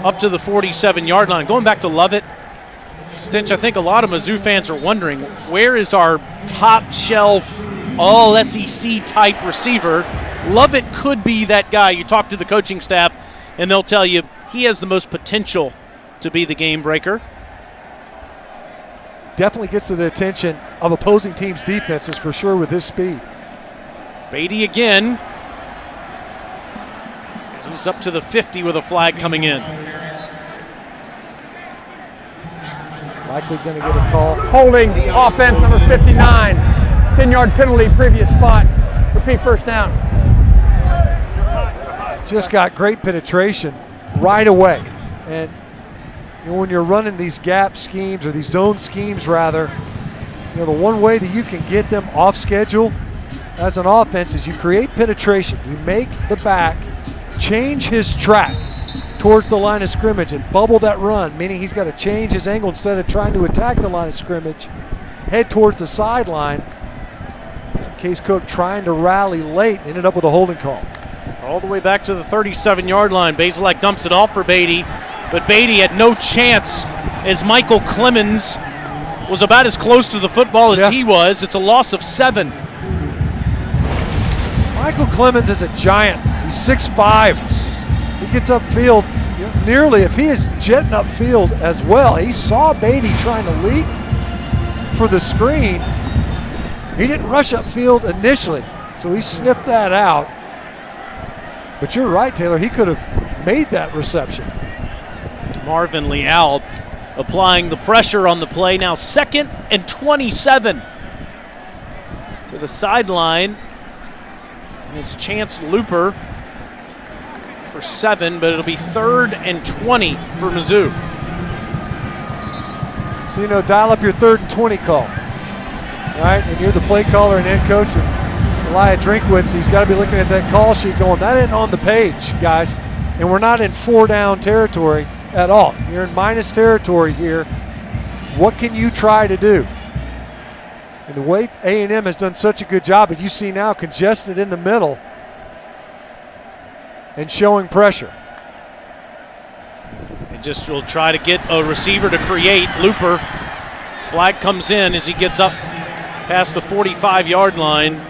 up to the 47-yard line. Going back to Lovett, Stinch, I think a lot of Mizzou fans are wondering, where is our top shelf, all SEC type receiver? Lovett could be that guy. You talk to the coaching staff, and they'll tell you he has the most potential to be the game breaker. Definitely gets to the attention of opposing teams' defenses for sure with his speed. Beatty again. He's up to the 50 with a flag coming in. Likely going to get a call. Holding, offense number 59. 10-yard penalty, previous spot. Repeat, 1st down. Just got great penetration right away. And when you're running these gap schemes, or these zone schemes rather, the one way that you can get them off schedule as an offense is you create penetration. You make the back change his track towards the line of scrimmage and bubble that run, meaning he's got to change his angle instead of trying to attack the line of scrimmage, head towards the sideline. Case Cook trying to rally late, ended up with a holding call. All the way back to the 37-yard line. Bazelak dumps it off for Beatty, but Beatty had no chance as Michael Clemens was about as close to the football as he was. It's a loss of 7. Michael Clemens is a giant. He's 6'5". He gets upfield nearly, if he is jetting upfield as well. He saw Beatty trying to leak for the screen. He didn't rush upfield initially, so he sniffed that out. But you're right, Taylor. He could have made that reception. Marvin Leal applying the pressure on the play. Now 2nd and 27 to the sideline. And it's Chance Looper for 7, but it'll be 3rd and 20 for Mizzou. So, you know, dial up your 3rd and 20 call, right? And you're the play caller and head coach. And Elijah Drinkwitz, he's got to be looking at that call sheet going, that ain't on the page, guys. And we're not in 4-down territory at all. You're in minus territory here. What can you try to do? And the way A&M has done such a good job, as you see now, congested in the middle and showing pressure. They just will try to get a receiver to create. Looper, flag comes in as he gets up past the 45-yard line.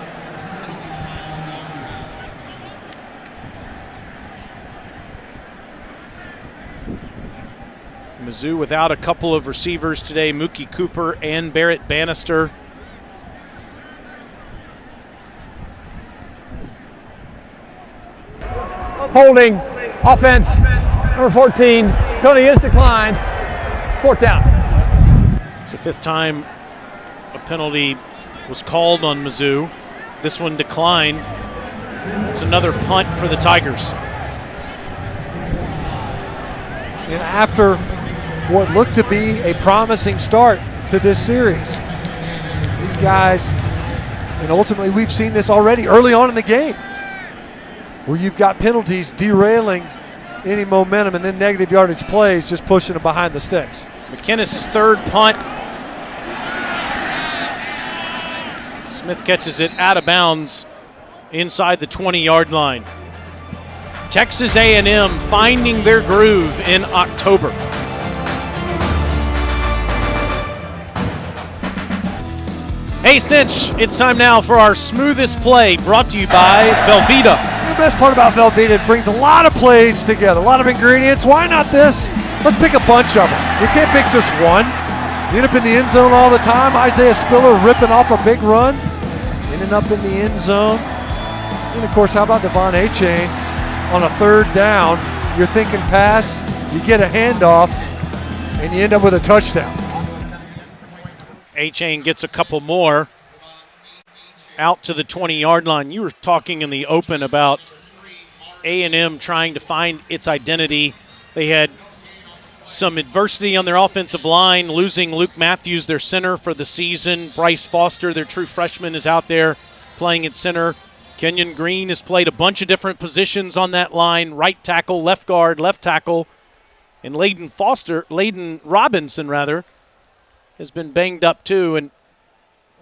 Mizzou without a couple of receivers today, Mookie Cooper and Barrett Bannister. Holding, offense, number 14. Penalty is declined. 4th down. It's the 5th time a penalty was called on Mizzou. This one declined. It's another punt for the Tigers. And after what looked to be a promising start to this series, these guys, and ultimately we've seen this already early on in the game, where you've got penalties derailing any momentum and then negative yardage plays just pushing them behind the sticks. McInnes' 3rd punt. Smith catches it out of bounds inside the 20-yard line. Texas A&M finding their groove in October. Hey Stinch, it's time now for our smoothest play, brought to you by Velveeta. The best part about Velveeta, it brings a lot of plays together, a lot of ingredients. Why not this? Let's pick a bunch of them. You can't pick just one. You end up in the end zone all the time. Isaiah Spiller ripping off a big run, ending up in the end zone. And of course, how about Devon A-Chain on a 3rd down? You're thinking pass, you get a handoff, and you end up with a touchdown. A-Chain gets a couple more out to the 20-yard line. You were talking in the open about A&M trying to find its identity. They had some adversity on their offensive line, losing Luke Matthews, their center for the season. Bryce Foster, their true freshman, is out there playing at center. Kenyon Green has played a bunch of different positions on that line, right tackle, left guard, left tackle. And Layden Robinson, has been banged up too. And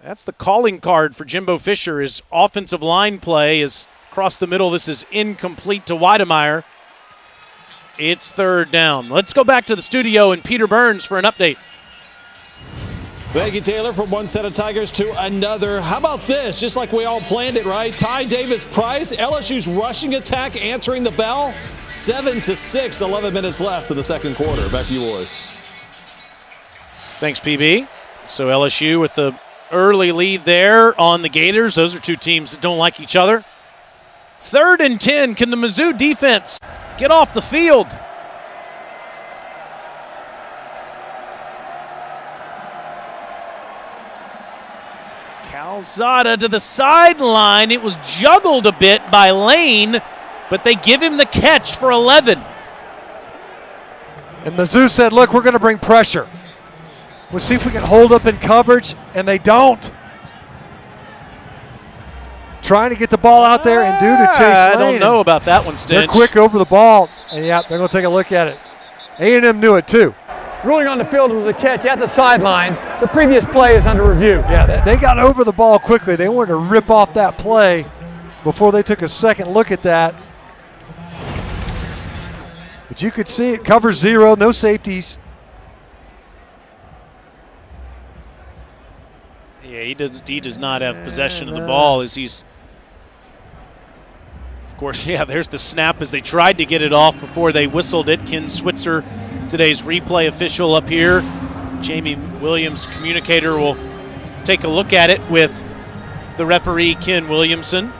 that's the calling card for Jimbo Fisher. His offensive line play is across the middle. This is incomplete to Weidemeyer. It's 3rd down. Let's go back to the studio and Peter Burns for an update. Thank you, Taylor. From one set of Tigers to another. How about this? Just like we all planned it, right? Ty Davis Price, LSU's rushing attack answering the bell. 7-6, 11 minutes left in the 2nd quarter. Back to you, boys. Thanks, PB. So LSU with the early lead there on the Gators. Those are two teams that don't like each other. 3rd and 10. Can the Mizzou defense get off the field? Calzada to the sideline. It was juggled a bit by Lane, but they give him the catch for 11. And Mizzou said, look, we're going to bring pressure. We'll see if we can hold up in coverage, and they don't. Trying to get the ball out there and due to Chase Lane. I don't know about that one, Stinch. They're quick over the ball, and yeah, they're going to take a look at it. A&M knew it too. Ruling on the field was a catch at the sideline. The previous play is under review. Yeah, they got over the ball quickly. They wanted to rip off that play before they took a second look at that. But you could see it, cover 0, no safeties. Yeah, he does not have possession of the ball as he's, of course, yeah, there's the snap as they tried to get it off before they whistled it. Ken Switzer, today's replay official up here. Jamie Williams, communicator, will take a look at it with the referee, Ken Williamson.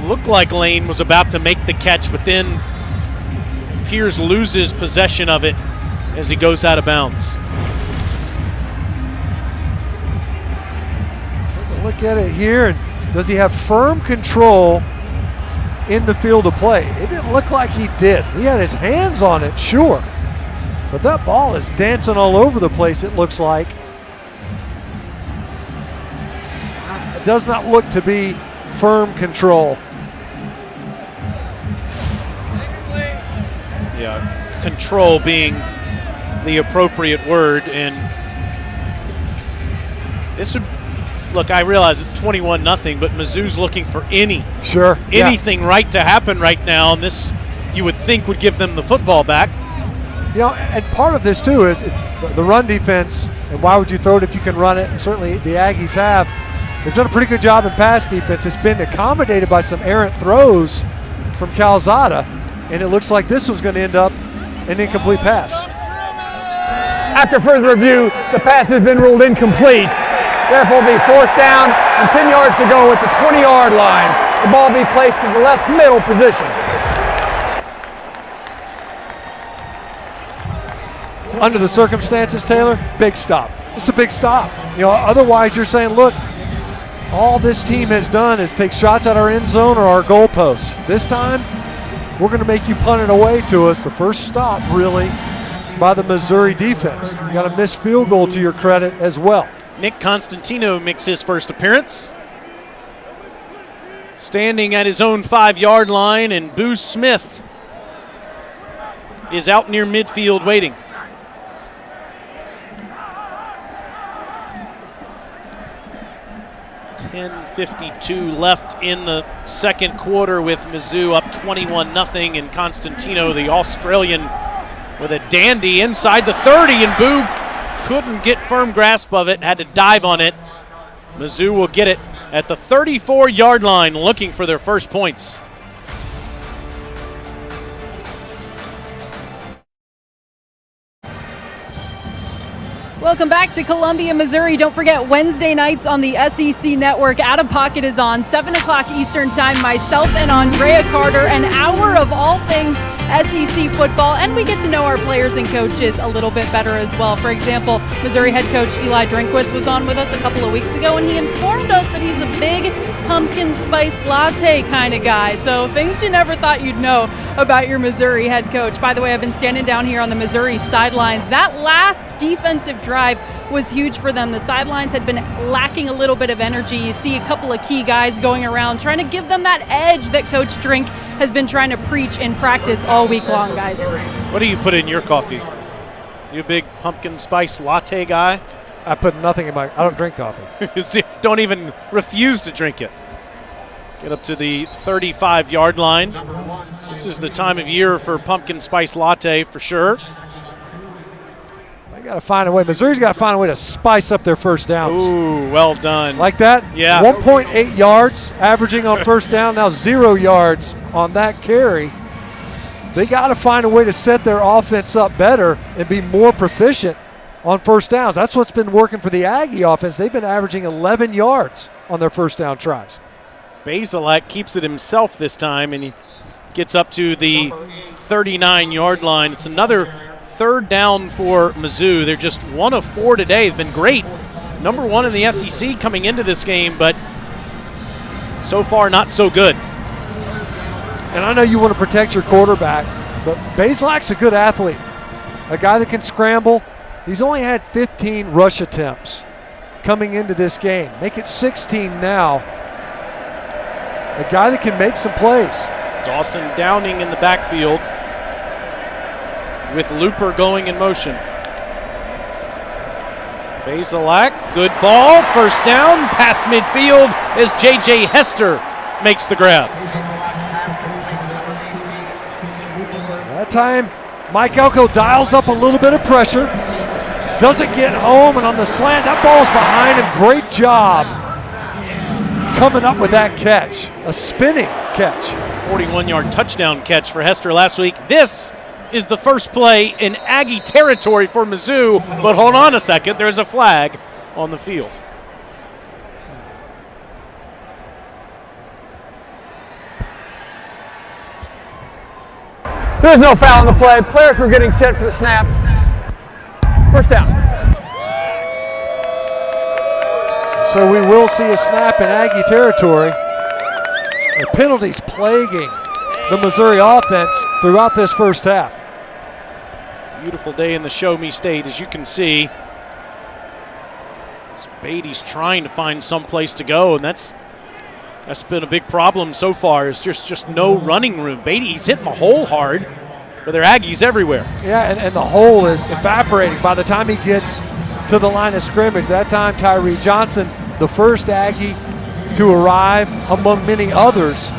Looked like Lane was about to make the catch, but then Pierce loses possession of it as he goes out of bounds. Take a look at it here. And does he have firm control in the field of play? It didn't look like he did. He had his hands on it, sure. But that ball is dancing all over the place, it looks like. It does not look to be firm control. Yeah, control being the appropriate word. And this would, look, I realize it's 21-0, but Mizzou's looking for anything right to happen right now, and this you would think would give them the football back. You know, and part of this too is the run defense, and why would you throw it if you can run it? And certainly the Aggies have. They've done a pretty good job in pass defense. It's been accommodated by some errant throws from Calzada, and it looks like this was going to end up an incomplete pass. After further review, the pass has been ruled incomplete. Therefore, it'll be 4th down and 10 yards to go at the 20-yard line. The ball will be placed in the left middle position. Under the circumstances, Taylor, big stop. It's a big stop. You know, otherwise you're saying, look, all this team has done is take shots at our end zone or our goalposts. This time, we're going to make you punt it away to us. The first stop, really, by the Missouri defense. You got a missed field goal to your credit as well. Nick Constantino makes his first appearance. Standing at his own 5-yard line, and Boo Smith is out near midfield waiting. .52 left in the second quarter with Mizzou up 21-0, and Constantino, the Australian, with a dandy inside the 30, and Boo couldn't get firm grasp of it, had to dive on it. Mizzou will get it at the 34-yard line, looking for their first points. Welcome back to Columbia, Missouri. Don't forget, Wednesday nights on the SEC Network, Out of Pocket is on, 7 o'clock Eastern Time. Myself and Andrea Carter, an hour of all things SEC football, and we get to know our players and coaches a little bit better as well. For example, Missouri head coach Eli Drinkwitz was on with us a couple of weeks ago, and he informed us that he's a big pumpkin spice latte kind of guy. So things you never thought you'd know about your Missouri head coach. By the way, I've been standing down here on the Missouri sidelines. That last defensive drive was huge for them. The sidelines had been lacking a little bit of energy. You see a couple of key guys going around trying to give them that edge that Coach Drink has been trying to preach in practice all week long, guys. What do you put in your coffee? You a big pumpkin spice latte guy? I put nothing in my, I don't drink coffee. Don't even refuse to drink it. Get up to the 35-yard line. This is the time of year for pumpkin spice latte for sure. They got to find a way. Missouri's got to find a way to spice up their first downs. Ooh, well done. Like that? Yeah. 1.8 yards averaging on first down, now 0 yards on that carry. They got to find a way to set their offense up better and be more proficient on first downs. That's what's been working for the Aggie offense. They've been averaging 11 yards on their first down tries. Bazelak keeps it himself this time, and he gets up to the 39-yard line. It's another third down for Mizzou. They're just 1 of 4 today. They've been great. Number 1 in the SEC coming into this game, but so far not so good. And I know you want to protect your quarterback, but Bazelak's a good athlete, a guy that can scramble. He's only had 15 rush attempts coming into this game. Make it 16 now. A guy that can make some plays. Dawson Downing in the backfield with Looper going in motion. Bazelak, good ball, first down, past midfield as J.J. Hester makes the grab. That time, Mike Elko dials up a little bit of pressure, doesn't get home, and on the slant, that ball's behind him. Great job coming up with that catch, a spinning catch. 41-yard touchdown catch for Hester last week. This is the first play in Aggie territory for Mizzou, but hold on a second, there's a flag on the field. There was no foul on the play. Players were getting set for the snap. First down. So we will see a snap in Aggie territory. The penalties plaguing the Missouri offense throughout this first half. Beautiful day in the Show Me State, as you can see. Beatty's trying to find some place to go, and that's been a big problem so far. Is just no running room. Beatty's hitting the hole hard, but there are Aggies everywhere. Yeah, and the hole is evaporating by the time he gets to the line of scrimmage. That time, Tyree Johnson, the first Aggie to arrive among many others.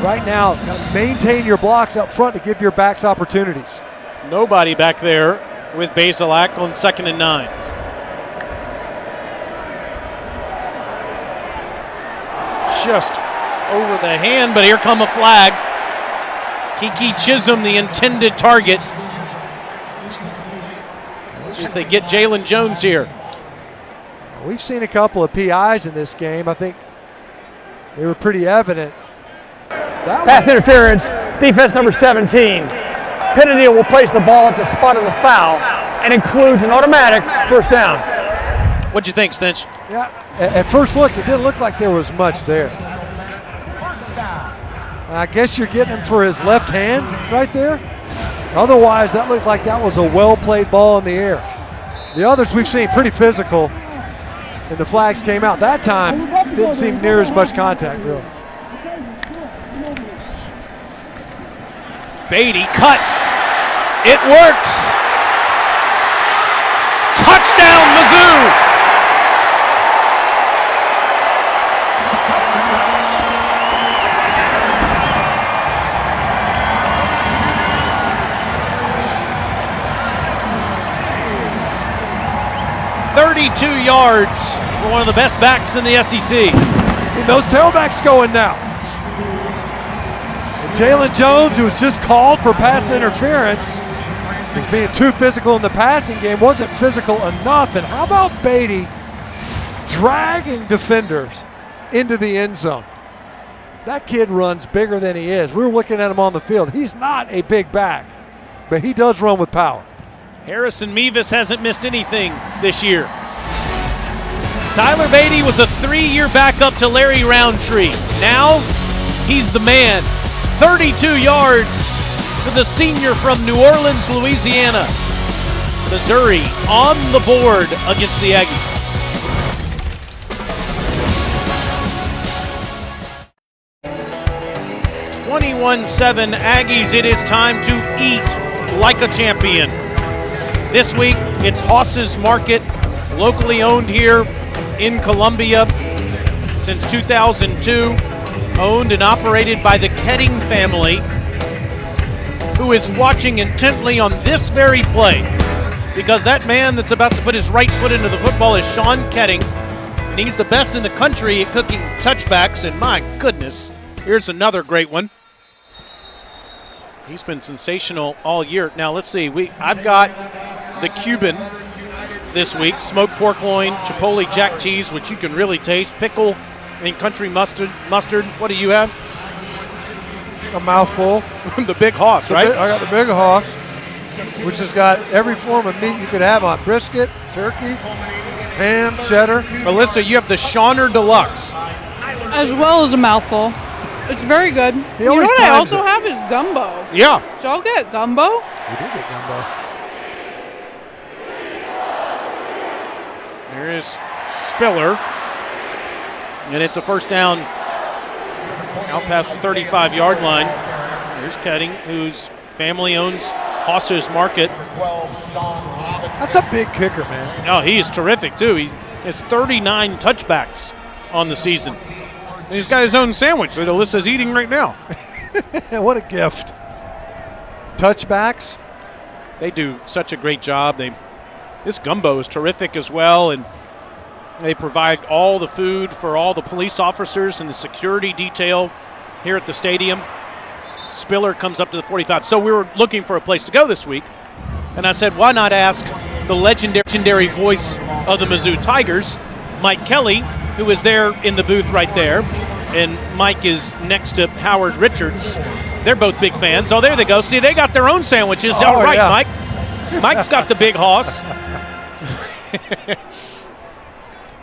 Right now, maintain your blocks up front to give your backs opportunities. Nobody back there with Basilak on 2nd and 9. Just over the hand, but here come a flag. Kiki Chisholm, the intended target. Let's see if they get Jalen Jones here. We've seen a couple of PIs in this game. I think they were pretty evident. Pass interference, defense number 17. Penadil will place the ball at the spot of the foul and includes an automatic first down. What'd you think, Stinch? Yeah, at first look, it didn't look like there was much there. I guess you're getting him for his left hand right there. Otherwise, that looked like that was a well-played ball in the air. The others we've seen pretty physical, and the flags came out. That time, didn't seem near as much contact, really. Beatty cuts. It works. Touchdown, Mizzou. .32 yards for one of the best backs in the SEC. And those tailbacks going now. Jalen Jones, who was just called for pass interference, was being too physical in the passing game, wasn't physical enough. And how about Beatty dragging defenders into the end zone? That kid runs bigger than he is. We were looking at him on the field. He's not a big back, but he does run with power. Harrison Mevis hasn't missed anything this year. Tyler Beatty was a 3-year backup to Larry Roundtree. Now, he's the man. 32 yards for the senior from New Orleans, Louisiana. Missouri on the board against the Aggies. (21-7) Aggies, it is time to eat like a champion. This week, it's Haas's Market, locally owned here in Columbia since 2002. Owned and operated by the Ketting family, who is watching intently on this very play, because that man that's about to put his right foot into the football is Sean Ketting, and he's the best in the country at cooking touchbacks, and my goodness, here's another great one. He's been sensational all year. Now let's see, I've got the Cuban this week, smoked pork loin, chipotle jack cheese, which you can really taste, pickle, and country mustard. What do you have? A mouthful. The Big Hoss, right? I got the Big Hoss, which has got every form of meat you could have on brisket, turkey, ham, cheddar. Alyssa, you have the Shawner Deluxe. As well as a mouthful. It's very good. You know what I also have is gumbo. Yeah. Did y'all get gumbo? We did get gumbo. Here is Spiller. And it's a first down out past the 35-yard line. Here's Ketting, whose family owns Haas's Market. That's a big kicker, man. Oh, he is terrific, too. He has 39 touchbacks on the season. And he's got his own sandwich that Alyssa's eating right now. What a gift. Touchbacks. They do such a great job. This gumbo is terrific as well, and they provide all the food for all the police officers and the security detail here at the stadium. Spiller comes up to the 45. So we were looking for a place to go this week, and I said, why not ask the legendary voice of the Mizzou Tigers, Mike Kelly, who is there in the booth right there. And Mike is next to Howard Richards, They're both big fans. Oh, there they go. See, they got their own sandwiches. Oh, All right, yeah. Mike. Mike's got the big hoss.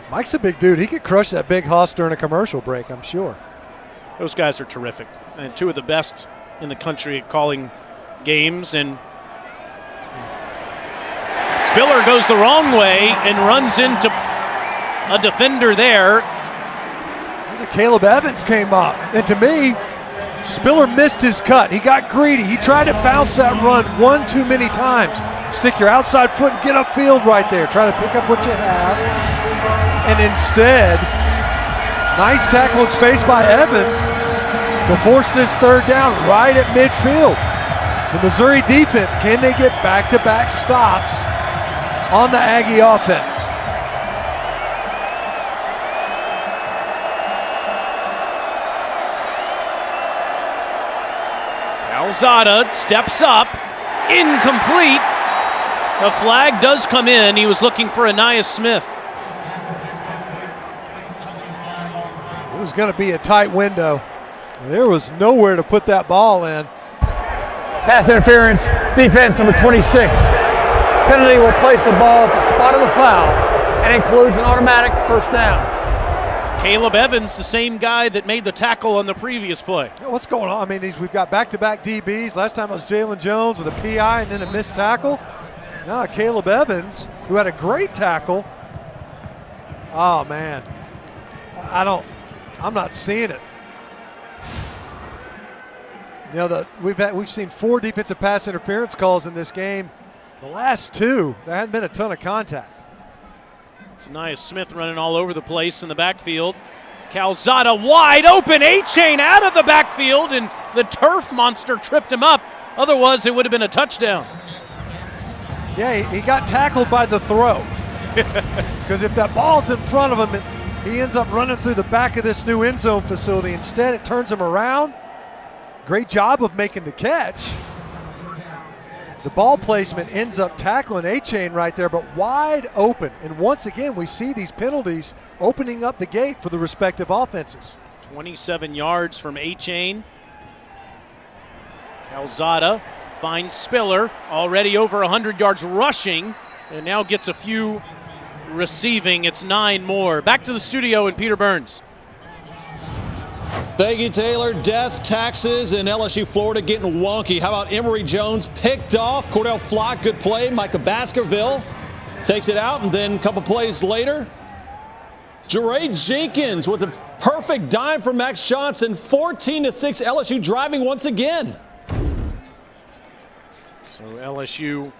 Mike's a big dude. He could crush that big hoss during a commercial break, I'm sure. Those guys are terrific, and two of the best in the country at calling games. And Spiller goes the wrong way and runs into a defender there. Caleb Evans came up, and to me, Spiller missed his cut. He got greedy. He tried to bounce that run one too many times. Stick your outside foot and get upfield right there. Try to pick up what you have. And instead, nice tackle in space by Evans to force this third down right at midfield. The Missouri defense, can they get back-to-back stops on the Aggie offense? Calzada steps up, incomplete. The flag does come in. He was looking for Anais Smith. It was going to be a tight window. There was nowhere to put that ball in. Pass interference, defense number 26. Penalty will place the ball at the spot of the foul and includes an automatic first down. Caleb Evans, the same guy that made the tackle on the previous play. What's going on? I mean, we've got back-to-back DBs. Last time it was Jalen Jones with a PI and then a missed tackle. Now Caleb Evans, who had a great tackle. Oh man, I'm not seeing it. You know, we've seen 4 defensive pass interference calls in this game. The last 2, there hadn't been a ton of contact. It's Anais Smith running all over the place in the backfield. Calzada wide open, A-Chain out of the backfield, and the turf monster tripped him up. Otherwise, it would have been a touchdown. Yeah, he got tackled by the throw. Because if that ball's in front of him, he ends up running through the back of this new end zone facility. Instead, it turns him around. Great job of making the catch. The ball placement ends up tackling A-Chain right there, but wide open. And once again, we see these penalties opening up the gate for the respective offenses. 27 yards from A-Chain. Calzada finds Spiller, already over 100 yards rushing, and now gets a few receiving. It's 9 more. Back to the studio in Peter Burns. Thank you, Taylor. Death, taxes, and LSU Florida getting wonky. How about Emory Jones picked off? Cordell Flock, good play. Micah Baskerville takes it out, and then a couple plays later, Jeray Jenkins with a perfect dime for Max Johnson. 14-6, LSU driving once again. So LSU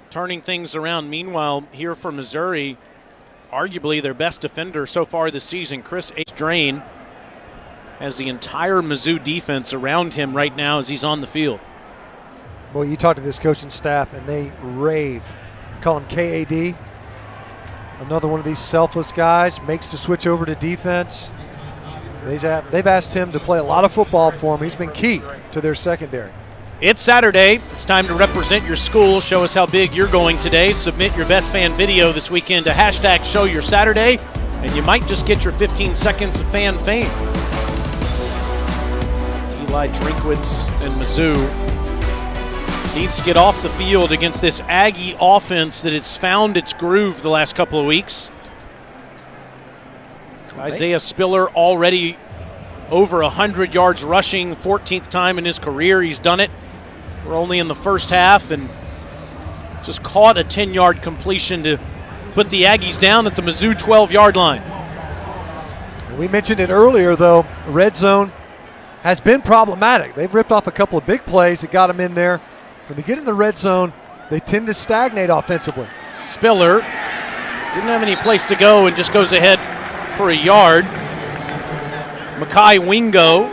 turning things around. Meanwhile, here for Missouri, arguably their best defender so far this season, Chris Drain, has the entire Mizzou defense around him right now as he's on the field. Well, you talk to this coaching staff, and they rave. Call him KAD. Another one of these selfless guys, makes the switch over to defense. They've asked him to play a lot of football for them. He's been key to their secondary. It's Saturday. It's time to represent your school. Show us how big you're going today. Submit your best fan video this weekend to #ShowYourSaturday, and you might just get your 15 seconds of fan fame. Eli Drinkwitz and Mizzou needs to get off the field against this Aggie offense that has found its groove the last couple of weeks. Isaiah Spiller already over 100 yards rushing, 14th time in his career he's done it. We're only in the first half and just caught a 10-yard completion to put the Aggies down at the Mizzou 12-yard line. We mentioned it earlier, though. Red zone has been problematic. They've ripped off a couple of big plays that got them in there. When they get in the red zone, they tend to stagnate offensively. Spiller didn't have any place to go and just goes ahead for a yard. Makai Wingo.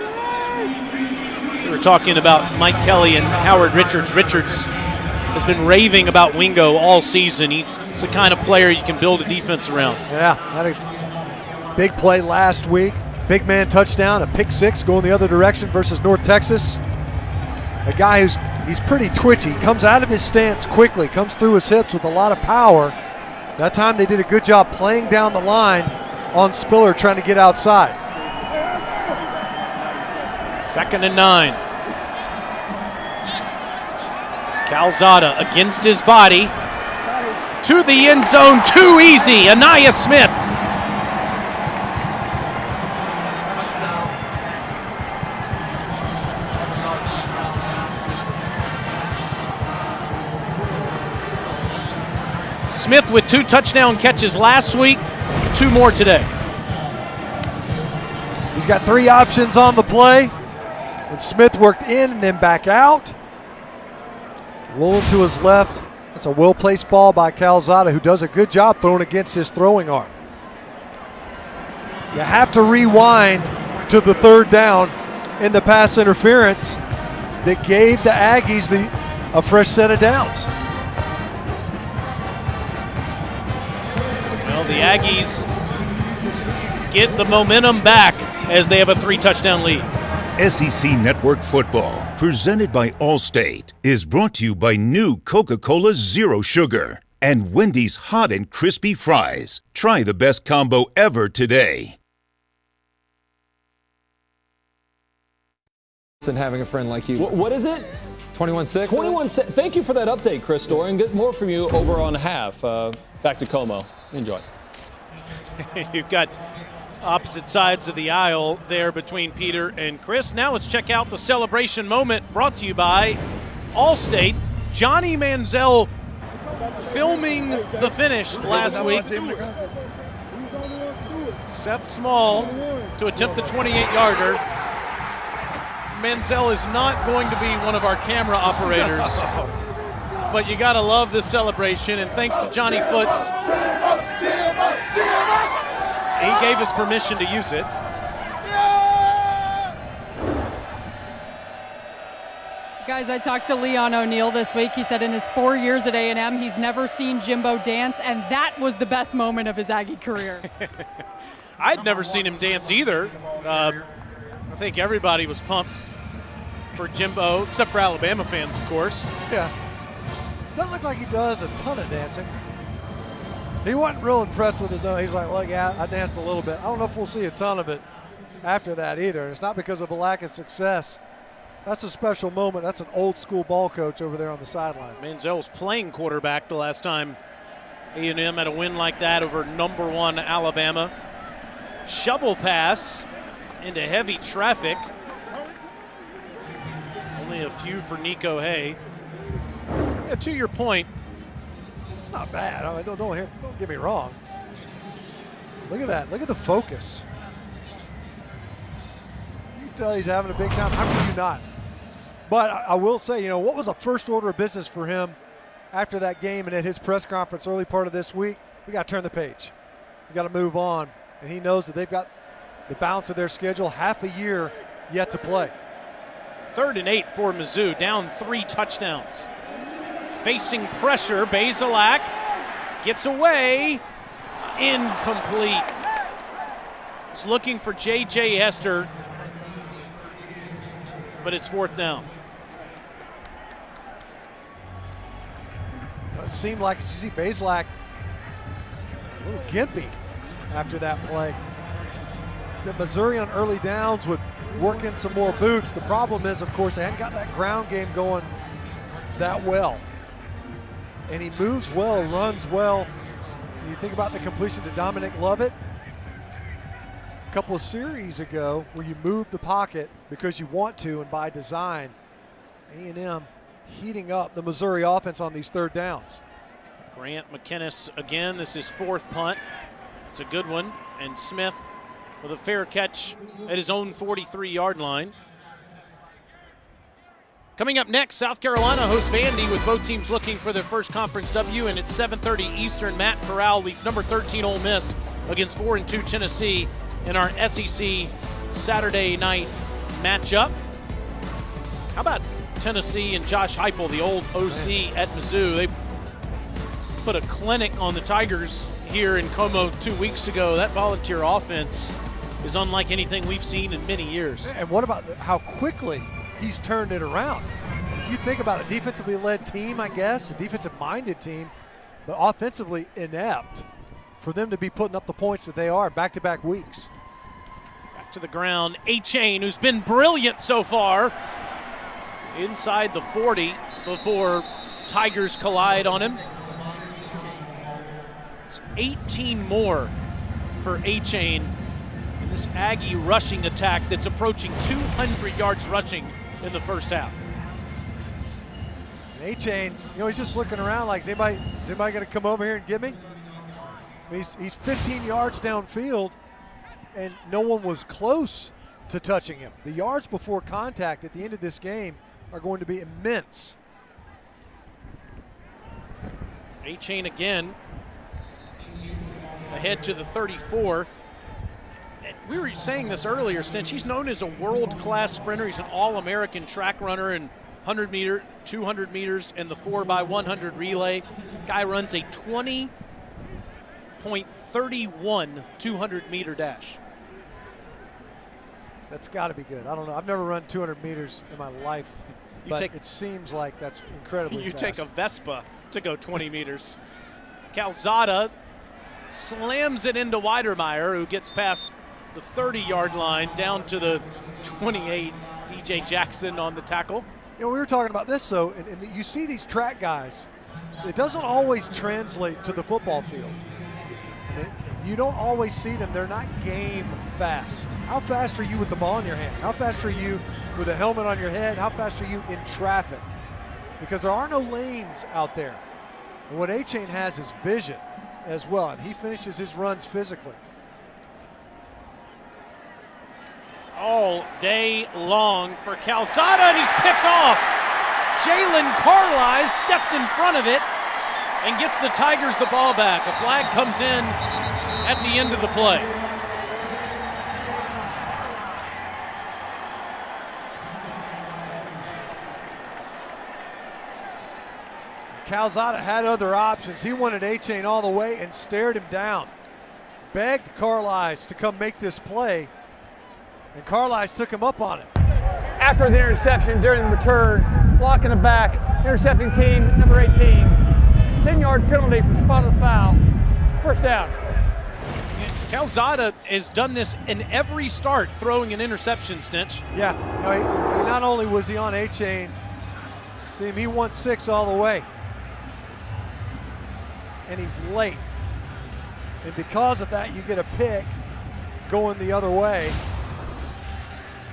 We were talking about Mike Kelly and Howard Richards. Richards has been raving about Wingo all season. He's the kind of player you can build a defense around. Yeah, had a big play last week. Big man touchdown, a pick six going the other direction versus North Texas. A guy he's pretty twitchy, comes out of his stance quickly, comes through his hips with a lot of power. That time they did a good job playing down the line on Spiller trying to get outside. 2nd and 9. Calzada against his body. To the end zone, too easy. Anaya Smith. Smith with 2 touchdown catches last week, 2 more today. He's got 3 options on the play. And Smith worked in and then back out. Rolling to his left. That's a well-placed ball by Calzada, who does a good job throwing against his throwing arm. You have to rewind to the 3rd down in the pass interference that gave the Aggies a fresh set of downs. Well, the Aggies get the momentum back as they have a 3-touchdown lead. SEC Network Football, presented by Allstate, is brought to you by new Coca-Cola Zero Sugar and Wendy's Hot and Crispy Fries. Try the best combo ever today. And having a friend like you. What is it? 21-6. 21-6. Thank you for that update, Chris Doran. Get more from you over on half. Back to Como. Enjoy. You've got opposite sides of the aisle there between Peter and Chris. Now let's check out the celebration moment brought to you by Allstate. Johnny Manziel filming the finish last week. Seth Small to attempt the 28-yarder. Manziel is not going to be one of our camera operators, but you got to love this celebration, and thanks to Johnny Foots, he gave us permission to use it. Guys, I talked to Leon O'Neal this week. He said in his 4 years at A&M, he's never seen Jimbo dance, and that was the best moment of his Aggie career. I'd never seen him dance either. I think everybody was pumped for Jimbo, except for Alabama fans, of course. Yeah. Doesn't look like he does a ton of dancing. He wasn't real impressed with his own. He's like, look, yeah, I danced a little bit. I don't know if we'll see a ton of it after that either. It's not because of a lack of success. That's a special moment. That's an old school ball coach over there on the sideline. Manziel was playing quarterback the last time A&M had a win like that over #1 Alabama. Shovel pass into heavy traffic. Only a few for Nico Hay. Yeah, to your point, it's not bad. I mean, don't get me wrong. Look at that. Look at the focus. You can tell he's having a big time. How can you not? But I will say, what was the first order of business for him after that game and at his press conference early part of this week? We got to turn the page. We got to move on. And he knows that they've got the balance of their schedule, half a year yet to play. 3rd and 8 for Mizzou, down 3 touchdowns. Facing pressure, Bazelak gets away, incomplete. He's looking for J.J. Hester, but it's 4th down. It seemed like, you see Bazelak a little gimpy after that play. The Missouri on early downs would work in some more boots. The problem is, of course, they hadn't got that ground game going that well. And he moves well, runs well. You think about the completion to Dominic Lovett a couple of series ago where you move the pocket because you want to and by design. A&M heating up the Missouri offense on these 3rd downs. Grant McInnes again. This is 4th punt. It's a good one. And Smith with a fair catch at his own 43-yard line. Coming up next, South Carolina hosts Vandy with both teams looking for their first conference W, and it's 7:30 Eastern. Matt Corral leads number 13 Ole Miss against 4-2 Tennessee in our SEC Saturday night matchup. How about Tennessee and Josh Heupel, the old OC at Mizzou? They put a clinic on the Tigers here in Como 2 weeks ago. That volunteer offense is unlike anything we've seen in many years. And what about how quickly he's turned it around? You think about a defensively led team, I guess, a defensive-minded team, but offensively inept for them to be putting up the points that they are back-to-back weeks. Back to the ground, A-Chain, who's been brilliant so far, inside the 40 before Tigers collide on him. It's 18 more for A-Chain in this Aggie rushing attack that's approaching 200 yards rushing in the first half. And A-Chain, he's just looking around like, is anybody going to come over here and get me? I mean, he's 15 yards downfield, and no one was close to touching him. The yards before contact at the end of this game are going to be immense. A-Chain again, ahead to the 34. We were saying this earlier, Stench. He's known as a world-class sprinter. He's an all-American track runner in 100 meter, 200 meters, and the 4x100 relay. Guy runs a 20.31 200-meter dash. That's got to be good. I don't know. I've never run 200 meters in my life, but it seems like that's incredibly fast. You take a Vespa to go 20 meters. Calzada slams it into Weidermeyer, who gets past the 30-yard line down to the 28. DJ Jackson on the tackle. We were talking about this, though, and you see these track guys. It doesn't always translate to the football field. You don't always see them. They're not game fast. How fast are you with the ball in your hands? How fast are you with a helmet on your head? How fast are you in traffic? Because there are no lanes out there. And what A-Chain has is vision as well, and he finishes his runs physically. All day long for Calzada, and he's picked off. Jalen Carlisle stepped in front of it and gets the Tigers the ball back. A flag comes in at the end of the play. Calzada had other options. He wanted A-Chain all the way and stared him down. Begged Carlisle to come make this play, and Carlisle took him up on it. After the interception during the return, blocking the back, intercepting team number 18. 10-yard penalty for spot of the foul. First down. Calzada has done this in every start, throwing an interception, Stench. Yeah, he not only was he on A-Chain, see him, he won 6 all the way. And he's late. And because of that, you get a pick going the other way.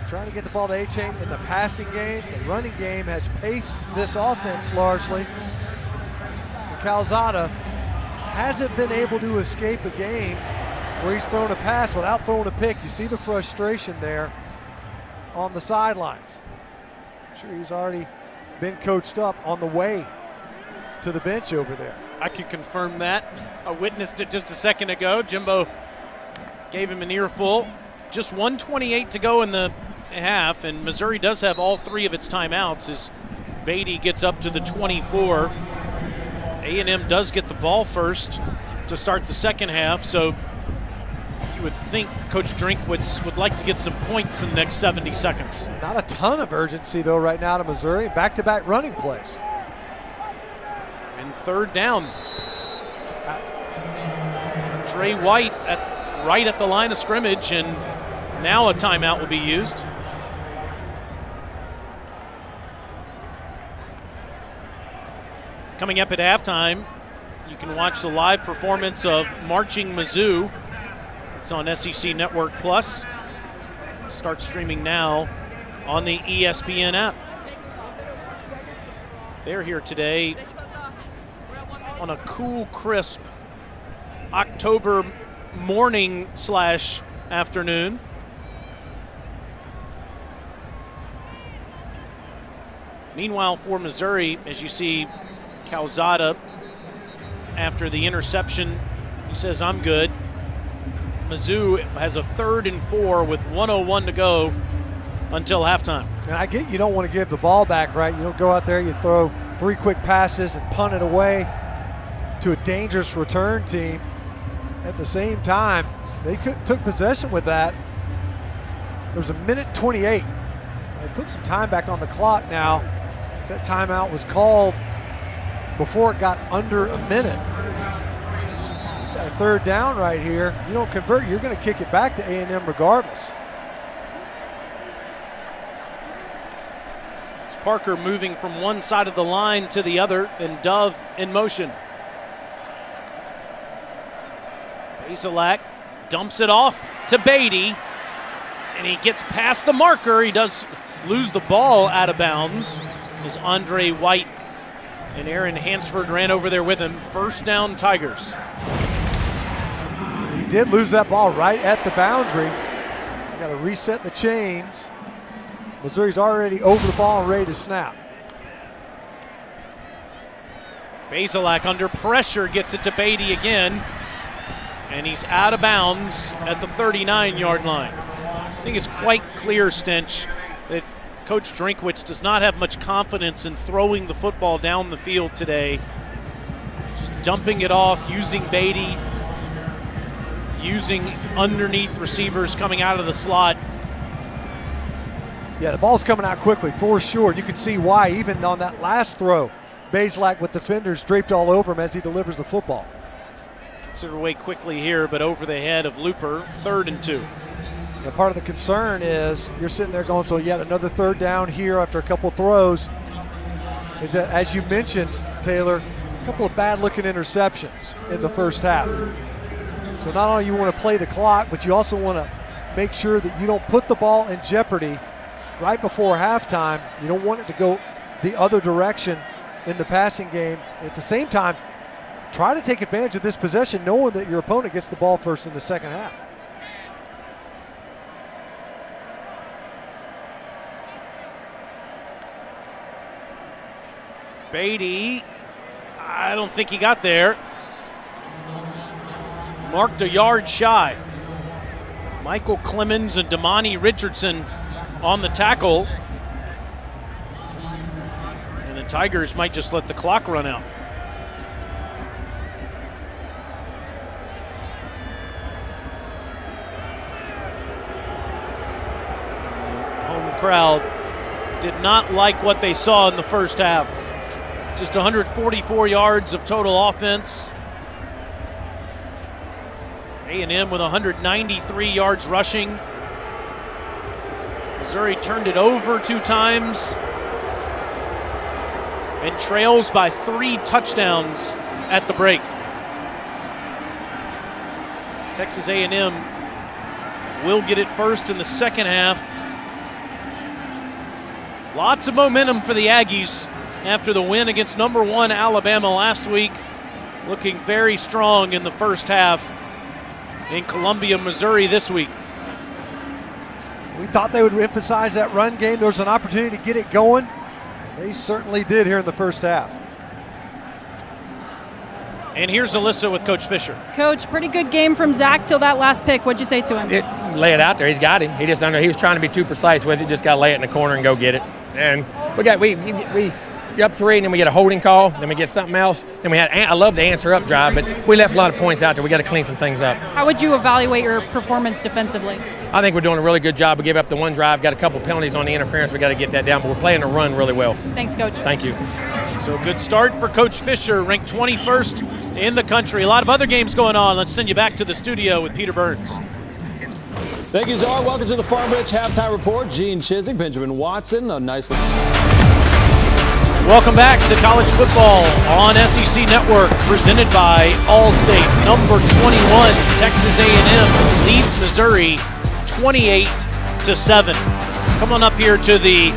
Trying to get the ball to A-Chain in the passing game. The running game has paced this offense largely. Calzada hasn't been able to escape a game where he's thrown a pass without throwing a pick. You see the frustration there on the sidelines. I'm sure he's already been coached up on the way to the bench over there. I can confirm that. I witnessed it just a second ago. Jimbo gave him an earful. Just 1:28 to go in the half, and Missouri does have all 3 of its timeouts as Beatty gets up to the 24. A&M does get the ball first to start the second half, so you would think Coach Drinkwitz would like to get some points in the next 70 seconds. Not a ton of urgency, though, right now to Missouri. Back-to-back running plays. And third down. Trey White right at the line of scrimmage, and now a timeout will be used. Coming up at halftime, you can watch the live performance of Marching Mizzou. It's on SEC Network Plus. Start streaming now on the ESPN app. They're here today on a cool, crisp October morning / afternoon. Meanwhile, for Missouri, as you see Calzada, after the interception, he says, "I'm good." Mizzou has a 3rd and 4 with 1:01 to go until halftime. And I get you don't want to give the ball back, right? You don't go out there, you throw 3 quick passes and punt it away to a dangerous return team. At the same time, they took possession with that. There was a 1:28. They put some time back on the clock now. That timeout was called before it got under a minute. Got a 3rd down right here. You don't convert, you're going to kick it back to A&M regardless. It's Parker moving from one side of the line to the other, and Dove in motion. Bazelak dumps it off to Beatty, and he gets past the marker. He does lose the ball out of bounds as Andre White and Aaron Hansford ran over there with him. First down, Tigers. He did lose that ball right at the boundary. Got to reset the chains. Missouri's already over the ball and ready to snap. Bazelak under pressure gets it to Beatty again, and he's out of bounds at the 39-yard line. I think it's quite clear, Stench, that Coach Drinkwitz does not have much confidence in throwing the football down the field today. Just dumping it off, using Beatty, using underneath receivers coming out of the slot. Yeah, the ball's coming out quickly for sure. You can see why even on that last throw, Bazelak with defenders draped all over him as he delivers the football. Consider away quickly here, but over the head of Looper, 3rd and 2. Now, part of the concern is you're sitting there going, so yet another third down here after a couple throws. Is that, as you mentioned, Taylor, a couple of bad-looking interceptions in the first half. So not only you want to play the clock, but you also want to make sure that you don't put the ball in jeopardy right before halftime. You don't want it to go the other direction in the passing game. At the same time, try to take advantage of this possession knowing that your opponent gets the ball first in the second half. Beatty, I don't think he got there. Marked a yard shy. Michael Clemens and Damani Richardson on the tackle. And the Tigers might just let the clock run out. The home crowd did not like what they saw in the first half. Just 144 yards of total offense. A&M with 193 yards rushing. Missouri turned it over 2 times and trails by 3 touchdowns at the break. Texas A&M will get it first in the second half. Lots of momentum for the Aggies after the win against number 1 Alabama last week. Looking very strong in the first half in Columbia, Missouri this week. We thought they would emphasize that run game. There was an opportunity to get it going. They certainly did here in the first half. And here's Alyssa with Coach Fisher. Coach, pretty good game from Zach till that last pick. What'd you say to him? Lay it out there. He's got him. He just he was trying to be too precise with it. Just got to lay it in the corner and go get it. And we up 3, and then we get a holding call, then we get something else. Then I love the answer up drive, but we left a lot of points out there. We got to clean some things up. How would you evaluate your performance defensively? I think we're doing a really good job. We gave up the one drive, got a couple penalties on the interference. We got to get that down, but we're playing the run really well. Thanks, Coach. Thank you. So good start for Coach Fisher, ranked 21st in the country. A lot of other games going on. Let's send you back to the studio with Peter Burns. Thank you, Czar. Welcome to the Farm Ridge Halftime Report. Gene Chizik, Benjamin Watson, a nice look. Welcome back to college football on SEC Network, presented by Allstate. Number 21, Texas A&M leads Missouri 28-7. Come on up here to the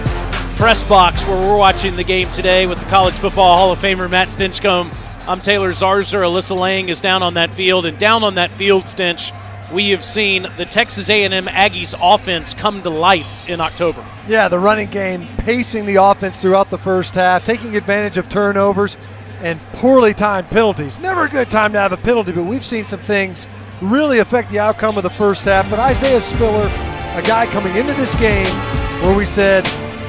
press box where we're watching the game today with the College Football Hall of Famer Matt Stinchcomb. I'm Taylor Zarzer. Alyssa Lang is down on that field, and down on that field, Stinch, we have seen the Texas A&M Aggies offense come to life in October. Yeah, the running game pacing the offense throughout the first half, taking advantage of turnovers and poorly timed penalties. Never a good time to have a penalty, but we've seen some things really affect the outcome of the first half. But Isaiah Spiller, a guy coming into this game where we said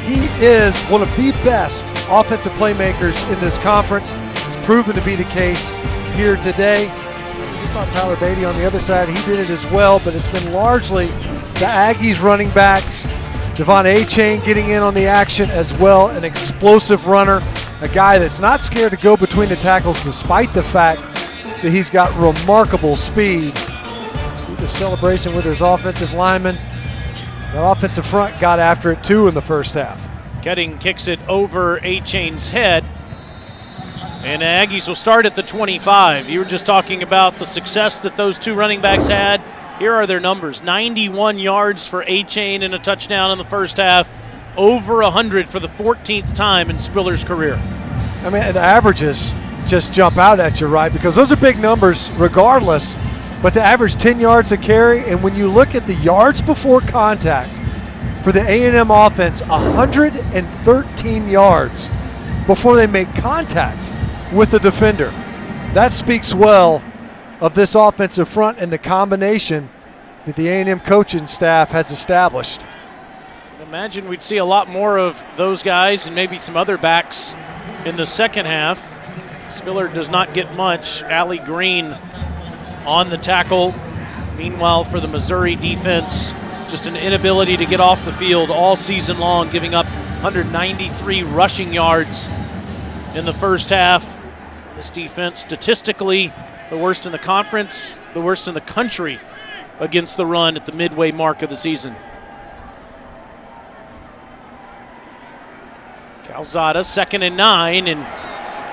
he is one of the best offensive playmakers in this conference, has proven to be the case here today. About Tyler Beatty on the other side, he did it as well, but it's been largely the Aggies running backs. Devon Achane getting in on the action as well, an explosive runner, a guy that's not scared to go between the tackles despite the fact that he's got remarkable speed. See the celebration with his offensive lineman. That offensive front got after it too in the first half. Ketting kicks it over A-Chain's head. And the Aggies will start at the 25. You were just talking about the success that those two running backs had. Here are their numbers. 91 yards for A-Chain and a touchdown in the first half. Over 100 for the 14th time in Spiller's career. I mean, the averages just jump out at you, right? Because those are big numbers regardless. But to average 10 yards a carry, and when you look at the yards before contact for the A&M offense, 113 yards before they make contact with the defender. That speaks well of this offensive front and the combination that the A&M coaching staff has established. Imagine we'd see a lot more of those guys and maybe some other backs in the second half. Spiller does not get much. Allie Green on the tackle. Meanwhile, for the Missouri defense, just an inability to get off the field all season long, giving up 193 rushing yards in the first half. This defense, statistically, the worst in the conference, the worst in the country against the run at the midway mark of the season. Calzada, 2nd and 9, and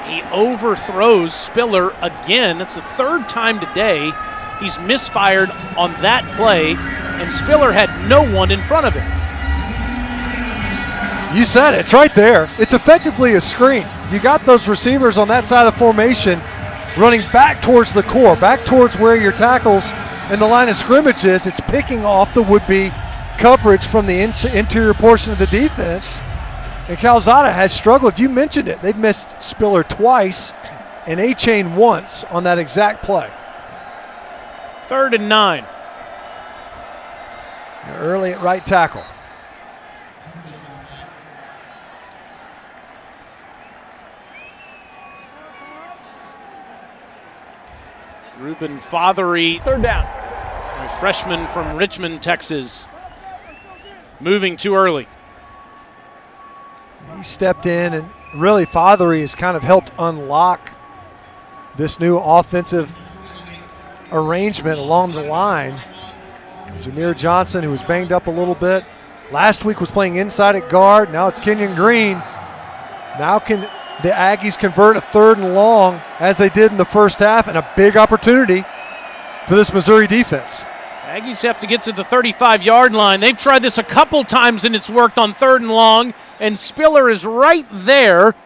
he overthrows Spiller again. That's the third time today he's misfired on that play, and Spiller had no one in front of him. You said it. It's right there. It's effectively a screen. You got those receivers on that side of the formation running back towards the core, back towards where your tackles and the line of scrimmage is. It's picking off the would-be coverage from the interior portion of the defense. And Calzada has struggled. You mentioned it. They've missed Spiller twice and A-Chain once on that exact play. 3rd and 9. Early at right tackle. Ruben Fothery, 3rd down. a freshman from Richmond, Texas, moving too early. He stepped in, and really Fothery has kind of helped unlock this new offensive arrangement along the line. Jameer Johnson, who was banged up a little bit, last week was playing inside at guard. Now it's Kenyon Green. Now can the Aggies convert a 3rd and long as they did in the first half, and a big opportunity for this Missouri defense. Aggies have to get to the 35-yard line. They've tried this a couple times, and it's worked on 3rd and long, and Spiller is right there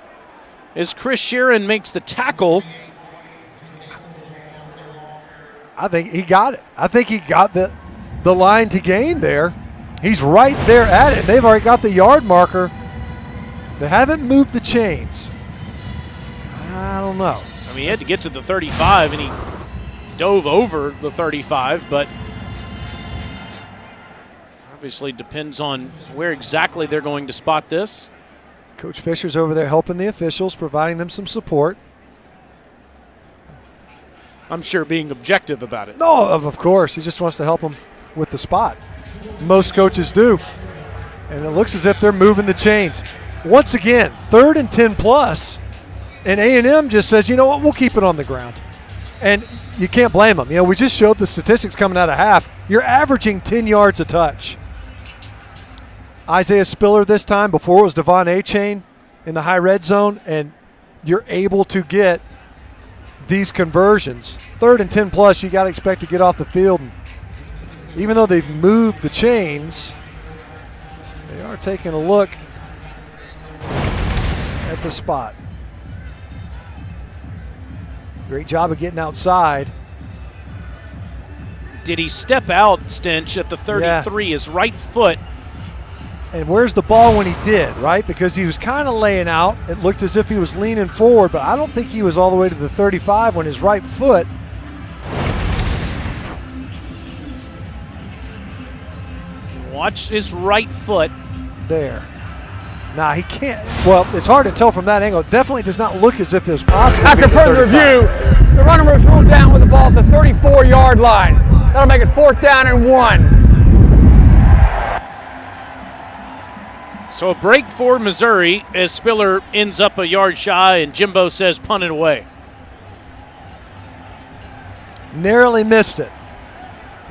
as Chris Sheeran makes the tackle. I think he got it. I think he got the line to gain there. He's right there at it. They've already got the yard marker. They haven't moved the chains. I don't know. I mean, he had to get to the 35, and he dove over the 35, but obviously depends on where exactly they're going to spot this. Coach Fisher's over there helping the officials, providing them some support. I'm sure being objective about it. No, of course. He just wants to help them with the spot. Most coaches do. And it looks as if they're moving the chains. Once again, 3rd and 10 plus, and A&M just says, you know what, we'll keep it on the ground. And you can't blame them. You know, we just showed the statistics coming out of half. You're averaging 10 yards a touch. Isaiah Spiller this time, before it was Devon A-Chain in the high red zone, and you're able to get these conversions. 3rd and 10 plus, you got to expect to get off the field. And even though they've moved the chains, they are taking a look at the spot. Great job of getting outside. Did he step out, Stinch, at the 33, his right foot? And where's the ball when he did, right? Because he was kind of laying out. It looked as if he was leaning forward, but I don't think he was all the way to the 35 when his right foot. Watch his right foot. There. Nah, he can't. Well, it's hard to tell from that angle. It definitely does not look as if it was possible. After further review, the runner was ruled down with the ball at the 34-yard line. That'll make it 4th down and 1. So a break for Missouri as Spiller ends up a yard shy, and Jimbo says punt it away. Narrowly missed it.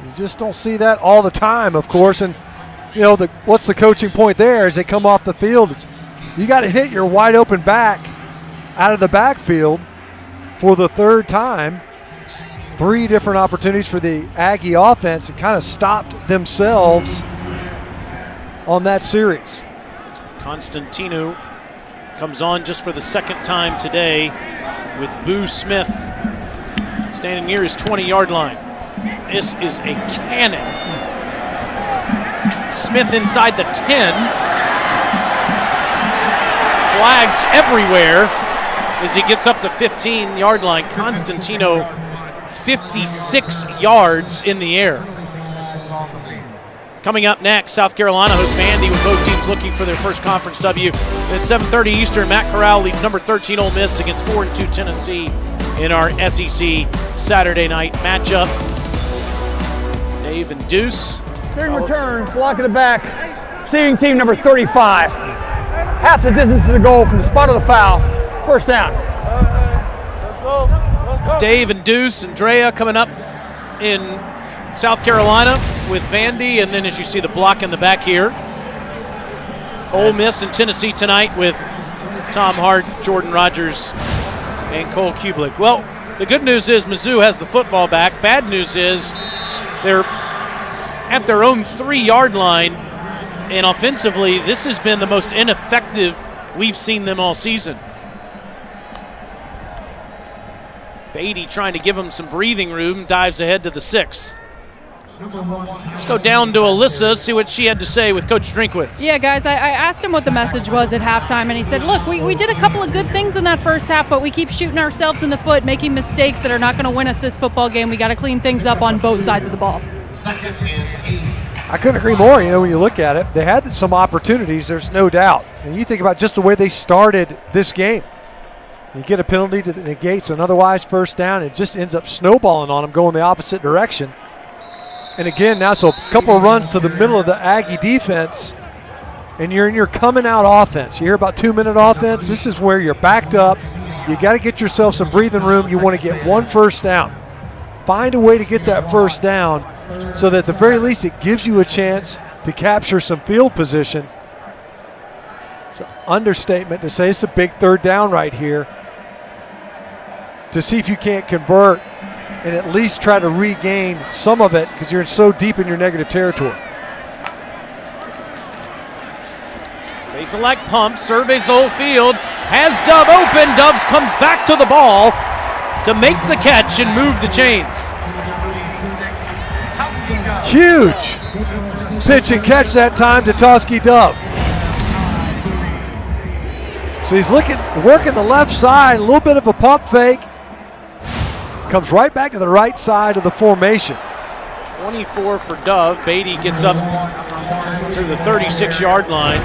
You just don't see that all the time, of course. And, you know, what's the coaching point there as they come off the field? It's You got to hit your wide open back out of the backfield for the third time. 3 different opportunities for the Aggie offense and kind of stopped themselves on that series. Constantino comes on just for the second time today with Boo Smith standing near his 20-yard line. This is a cannon. Smith inside the 10. Flags everywhere as he gets up to 15-yard line. Constantino 56 yards in the air. Coming up next, South Carolina hosts Vandy with both teams looking for their first conference W. At 7:30 Eastern, Matt Corral leads number 13 Ole Miss against 4-2 Tennessee in our SEC Saturday night matchup. Dave and Deuce. During return, block in the back, receiving team number 35. Half the distance to the goal from the spot of the foul. First down. Dave and Deuce and Drea coming up in South Carolina with Vandy, and then as you see the block in the back here, Ole Miss and Tennessee tonight with Tom Hart, Jordan Rogers, and Cole Kublik. Well, the good news is Mizzou has the football back. Bad news is they're at their own 3-yard line, and offensively, this has been the most ineffective we've seen them all season. Beatty trying to give him some breathing room, dives ahead to the 6. Let's go down to Alyssa, see what she had to say with Coach Drinkwitz. Yeah, guys, I asked him what the message was at halftime, and he said, look, we did a couple of good things in that first half, but we keep shooting ourselves in the foot, making mistakes that are not going to win us this football game. We got to clean things up on both sides of the ball. I couldn't agree more. When you look at it, they had some opportunities, there's no doubt. And you think about just the way they started this game. You get a penalty that negates an otherwise first down. It just ends up snowballing on them, going the opposite direction. And again, now so a couple of runs to the middle of the Aggie defense, and you're in your coming out offense. You hear about 2-minute offense. This is where you're backed up. You got to get yourself some breathing room. You want to get 1 first down. Find a way to get that first down so that at the very least it gives you a chance to capture some field position. It's an understatement to say it's a big third down right here, to see if you can't convert and at least try to regain some of it because you're so deep in your negative territory. Basilak pumps, surveys the whole field, has Dove open. Doves comes back to the ball to make the catch and move the chains. Huge pitch and catch that time to Tusky Dove. So he's working the left side, a little bit of a pump fake. Comes right back to the right side of the formation. 24 for Dove. Beatty gets up to the 36-yard line.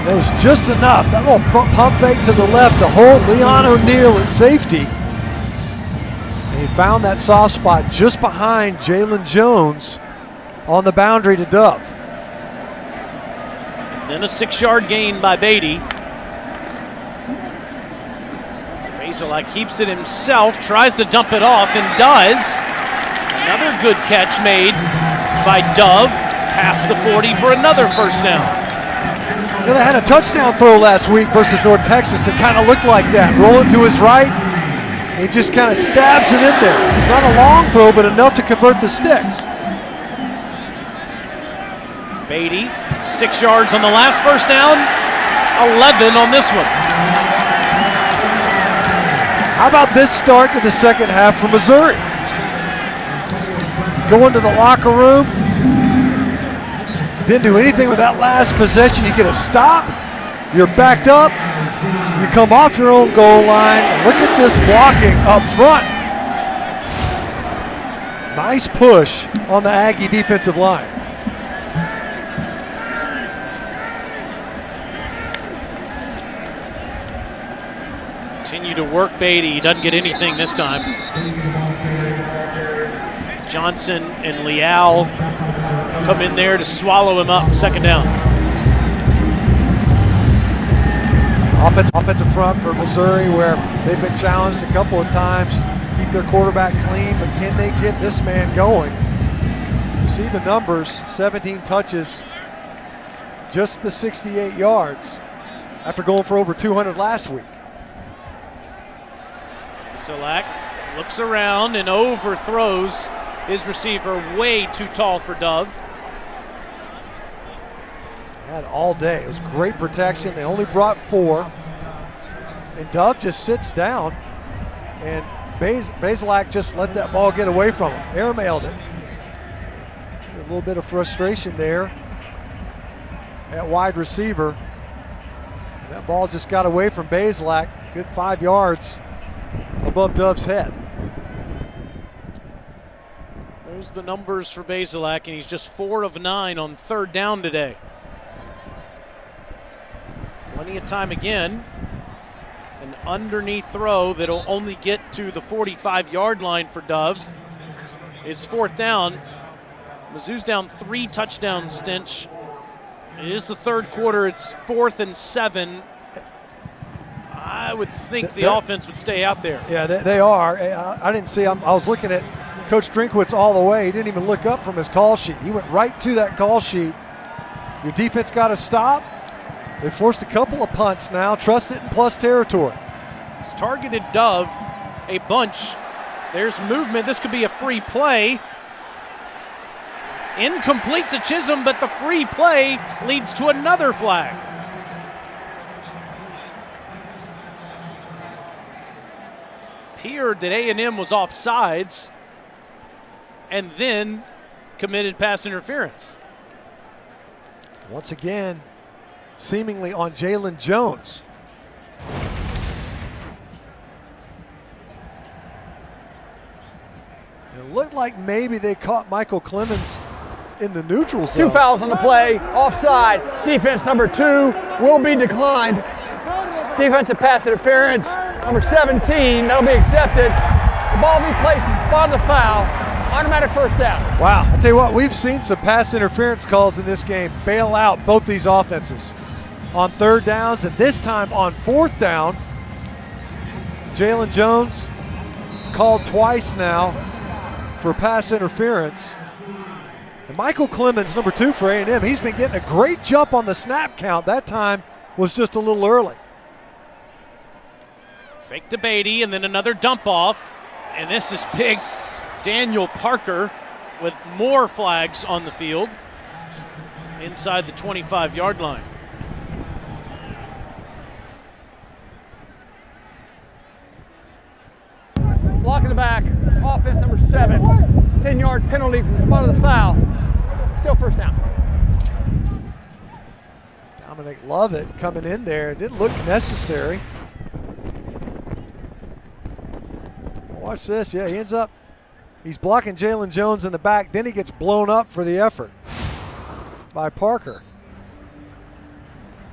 That was just enough. That little pump fake to the left to hold Leon O'Neal at safety. And he found that soft spot just behind Jalen Jones on the boundary to Dove. And then a 6-yard gain by Beatty. Basilak keeps it himself, tries to dump it off, and does. Another good catch made by Dove, past the 40 for another first down. They had a touchdown throw last week versus North Texas that kind of looked like that. Rolling to his right, he just kind of stabs it in there. It's not a long throw, but enough to convert the sticks. Beatty, 6 yards on the last first down, 11 on this one. How about this start to the second half for Missouri? Go into the locker room. Didn't do anything with that last possession. You get a stop. You're backed up. You come off your own goal line. Look at this blocking up front. Nice push on the Aggie defensive line. Continue to work Beatty. He doesn't get anything this time. Johnson and Leal come in there to swallow him up. Second down. Offensive front for Missouri, where they've been challenged a couple of times to keep their quarterback clean, but can they get this man going? You see the numbers, 17 touches, just the 68 yards after going for over 200 last week. Selak looks around and overthrows his receiver, way too tall for Dove. Had all day. It was great protection. They only brought 4. And Dove just sits down, and Bazelak just let that ball get away from him. Airmailed it. A little bit of frustration there at wide receiver. And that ball just got away from Bazelak. Good 5 yards above Dove's head. There's the numbers for Bazelak, and he's just 4 of 9 on 3rd down today. Plenty of time again. An underneath throw that'll only get to the 45-yard line for Dove. It's 4th down. Mizzou's down 3 touchdown stench. It is the 3rd quarter. It's 4th and 7. I would think the offense would stay out there. Yeah, they are. I didn't see. I was looking at Coach Drinkwitz all the way. He didn't even look up from his call sheet. He went right to that call sheet. Your defense got to stop. They forced a couple of punts now. Trust it in plus territory. He's targeted Dove a bunch. There's movement. This could be a free play. It's incomplete to Chisholm, but the free play leads to another flag. Appeared that A&M was offsides and then committed pass interference. Once again, seemingly on Jalen Jones. It looked like maybe they caught Michael Clemens in the neutral zone. 2 fouls on the play, offside. Defense number 2 will be declined. Defensive pass interference, number 17, that'll be accepted. The ball will be placed in the spot of the foul. Automatic 1st down. Wow, I tell you what, we've seen some pass interference calls in this game bail out both these offenses on 3rd downs, and this time on 4th down. Jalen Jones called twice now for pass interference. And Michael Clemens, number 2 for A&M, he's been getting a great jump on the snap count. That time was just a little early. Fake to Beatty, and then another dump off. And this is big. Daniel Parker with more flags on the field inside the 25-yard line. Block in the back, offense number 7. 10-yard penalty for the spot of the foul. Still 1st down. Dominic Lovett coming in there. It didn't look necessary. Watch this. Yeah, he ends up, he's blocking Jalen Jones in the back. Then he gets blown up for the effort by Parker.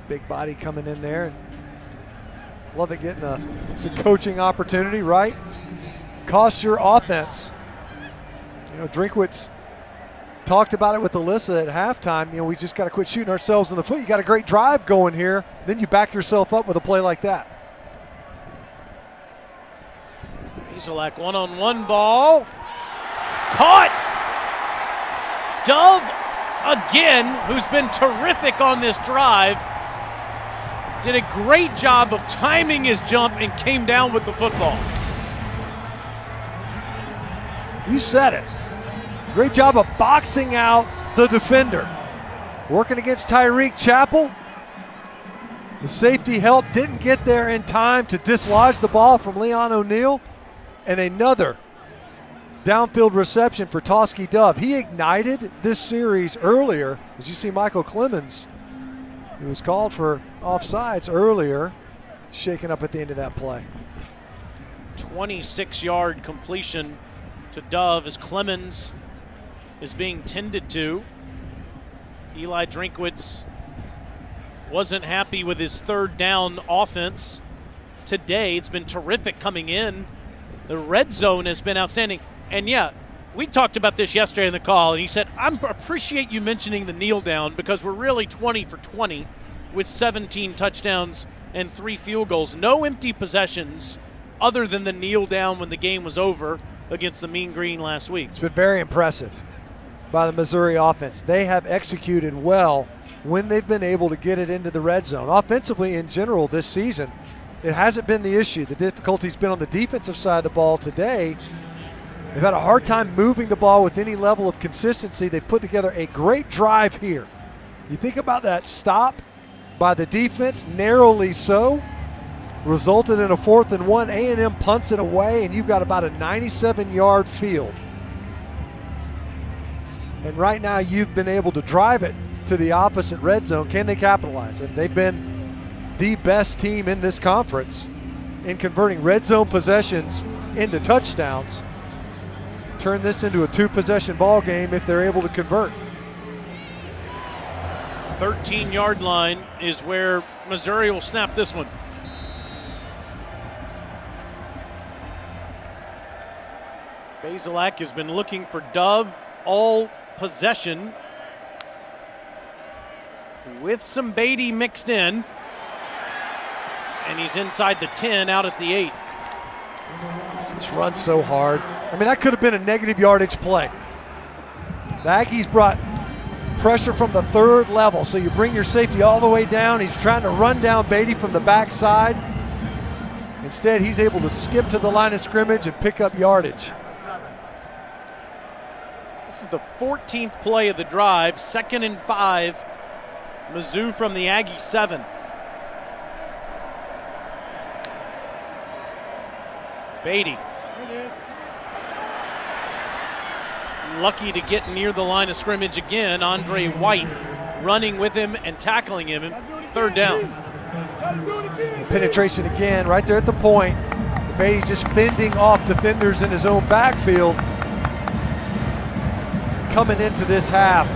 Big body coming in there. Lovett getting it's a coaching opportunity, right? Cost your offense. You know, Drinkwitz talked about it with Alyssa at halftime. You know, we just got to quit shooting ourselves in the foot. You got a great drive going here. Then you back yourself up with a play like that. Bazelak one-on-one ball. Caught. Dove again, who's been terrific on this drive, did a great job of timing his jump and came down with the football. You said it. Great job of boxing out the defender. Working against Tyreek Chappell. The safety help didn't get there in time to dislodge the ball from Leon O'Neal. And another downfield reception for Toski Dove. He ignited this series earlier. As you see Michael Clemens, he was called for offsides earlier, shaken up at the end of that play. 26-yard completion to Dove as Clemens is being tended to. Eli Drinkwitz wasn't happy with his 3rd down offense today. It's been terrific coming in. The red zone has been outstanding. And yeah, we talked about this yesterday in the call, and he said, I appreciate you mentioning the kneel down because we're really 20 for 20 with 17 touchdowns and 3 field goals. No empty possessions other than the kneel down when the game was over against the Mean Green last week. It's been very impressive. by the Missouri offense. They have executed well when they've been able to get it into the red zone. Offensively in general this season, it hasn't been the issue. The difficulty's been on the defensive side of the ball today. They've had a hard time moving the ball with any level of consistency. They've put together a great drive here. You think about that stop by the defense, narrowly so, resulted in a 4th and 1. A&M punts it away, and you've got about a 97-yard field. And right now you've been able to drive it to the opposite red zone. Can they capitalize? And they've been the best team in this conference in converting red zone possessions into touchdowns. Turn this into a 2-possession ball game if they're able to convert. 13-yard line is where Missouri will snap this one. Bazelak has been looking for Dove all possession with some Beatty mixed in. And he's inside the 10, out at the 8. Just runs so hard. I mean, that could have been a negative yardage play. The Aggies brought pressure from the 3rd level, so you bring your safety all the way down. He's trying to run down Beatty from the backside. Instead, he's able to skip to the line of scrimmage and pick up yardage. This is the 14th play of the drive, 2nd and 5. Mizzou from the Aggie 7. Beatty. Lucky to get near the line of scrimmage again. Andre White running with him and tackling him. 3rd down. Penetration again right there at the point. Beatty just fending off defenders in his own backfield. Coming into this half,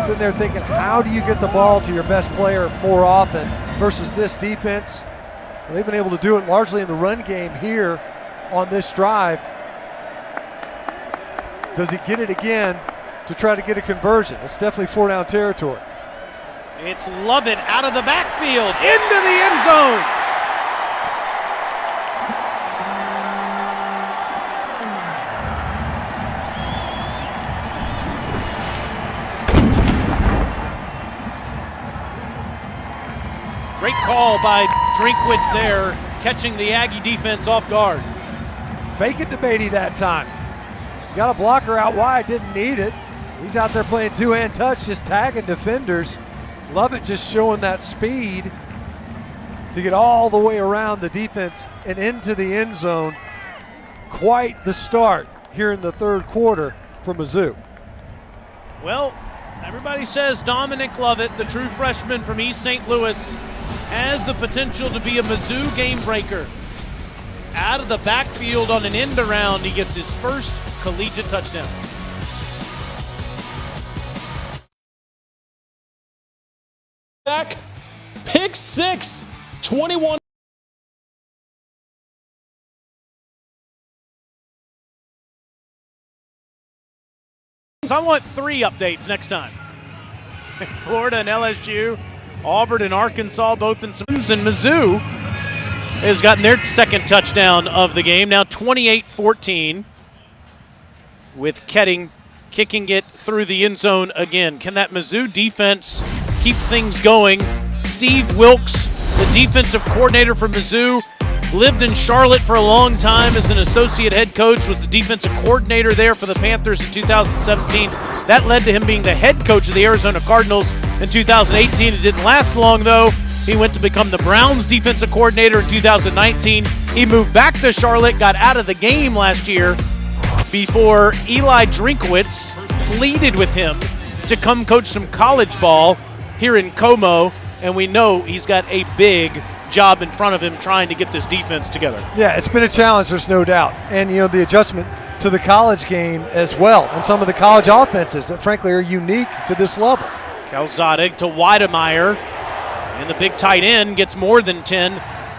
sitting there thinking, how do you get the ball to your best player more often versus this defense? Well, they've been able to do it largely in the run game here on this drive. Does he get it again to try to get a conversion? It's definitely 4-down territory. It's Lovett out of the backfield, into the end zone. Great call by Drinkwitz there, catching the Aggie defense off guard. Fake it to Beatty that time. Got a blocker out wide, didn't need it. He's out there playing 2-hand touch, just tagging defenders. Lovett just showing that speed to get all the way around the defense and into the end zone. Quite the start here in the 3rd quarter for Mizzou. Well, everybody says Dominic Lovett, the true freshman from East St. Louis, has the potential to be a Mizzou game breaker. Out of the backfield on an end around, he gets his first collegiate touchdown. Back, pick 6, 21. I want 3 updates next time. Florida and LSU, Auburn and Arkansas, both in some. And Mizzou has gotten their 2nd touchdown of the game, now 28-14, with Ketting kicking it through the end zone again. Can that Mizzou defense keep things going? Steve Wilkes, the defensive coordinator for Mizzou, lived in Charlotte for a long time as an associate head coach, was the defensive coordinator there for the Panthers in 2017. That led to him being the head coach of the Arizona Cardinals in 2018. It didn't last long, though. He went to become the Browns defensive coordinator in 2019. He moved back to Charlotte, got out of the game last year before Eli Drinkwitz pleaded with him to come coach some college ball here in Como, and we know he's got a big job in front of him trying to get this defense together. Yeah, it's been a challenge, there's no doubt. And, you know, the adjustment to the college game as well, and some of the college offenses that, frankly, are unique to this level. Calzada to Weidemeyer, and the big tight end gets more than 10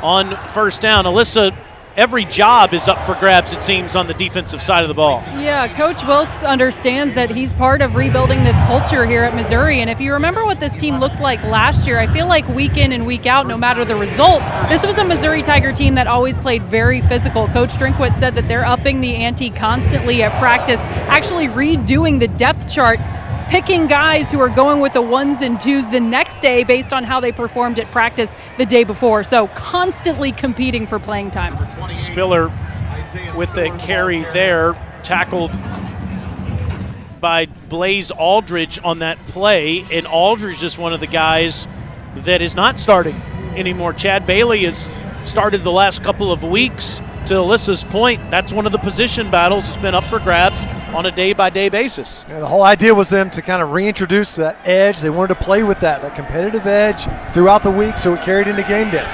on 1st down. Alyssa every job is up for grabs, it seems, on the defensive side of the ball. Yeah, Coach Wilkes understands that he's part of rebuilding this culture here at Missouri. And if you remember what this team looked like last year, I feel like week in and week out, no matter the result, this was a Missouri Tiger team that always played very physical. Coach Drinkwitz said that they're upping the ante constantly at practice, actually redoing the depth chart, picking guys who are going with the 1s and 2s the next day based on how they performed at practice the day before. So constantly competing for playing time. Spiller with the carry there, tackled by Blaze Aldridge on that play, and Aldridge is one of the guys that is not starting anymore. Chad Bailey has started the last couple of weeks. To Alyssa's point, that's one of the position battles that's been up for grabs on a day-by-day basis. Yeah, the whole idea was them to kind of reintroduce that edge. They wanted to play with that competitive edge throughout the week, so it carried into game day.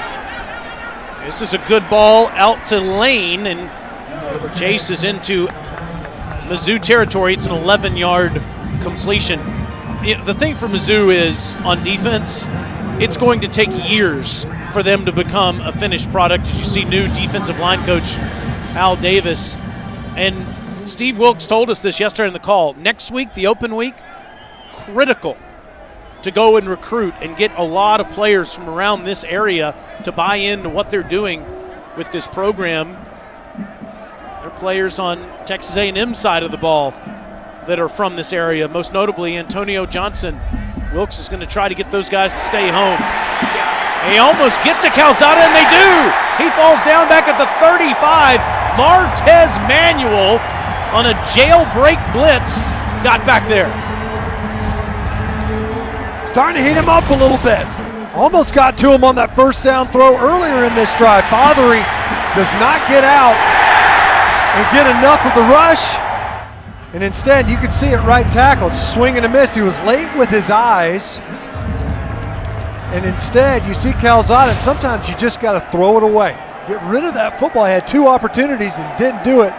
This is a good ball out to Lane, and Chase is into Mizzou territory. It's an 11-yard completion. The thing for Mizzou is, on defense, it's going to take years for them to become a finished product, as you see new defensive line coach Al Davis. And Steve Wilkes told us this yesterday in the call. Next week, the open week, critical to go and recruit and get a lot of players from around this area to buy into what they're doing with this program. There are players on Texas A&M side of the ball that are from this area, most notably Antonio Johnson. Wilkes is going to try to get those guys to stay home. They almost get to Calzada, and they do. He falls down back at the 35. Martez Manuel on a jailbreak blitz got back there. Starting to heat him up a little bit. Almost got to him on that first down throw earlier in this drive. Bothery does not get out and get enough of the rush. And instead, you can see it right tackle, just swing and a miss. He was late with his eyes. And instead, you see Calzada, and sometimes you just got to throw it away. Get rid of that football. He had 2 opportunities and didn't do it.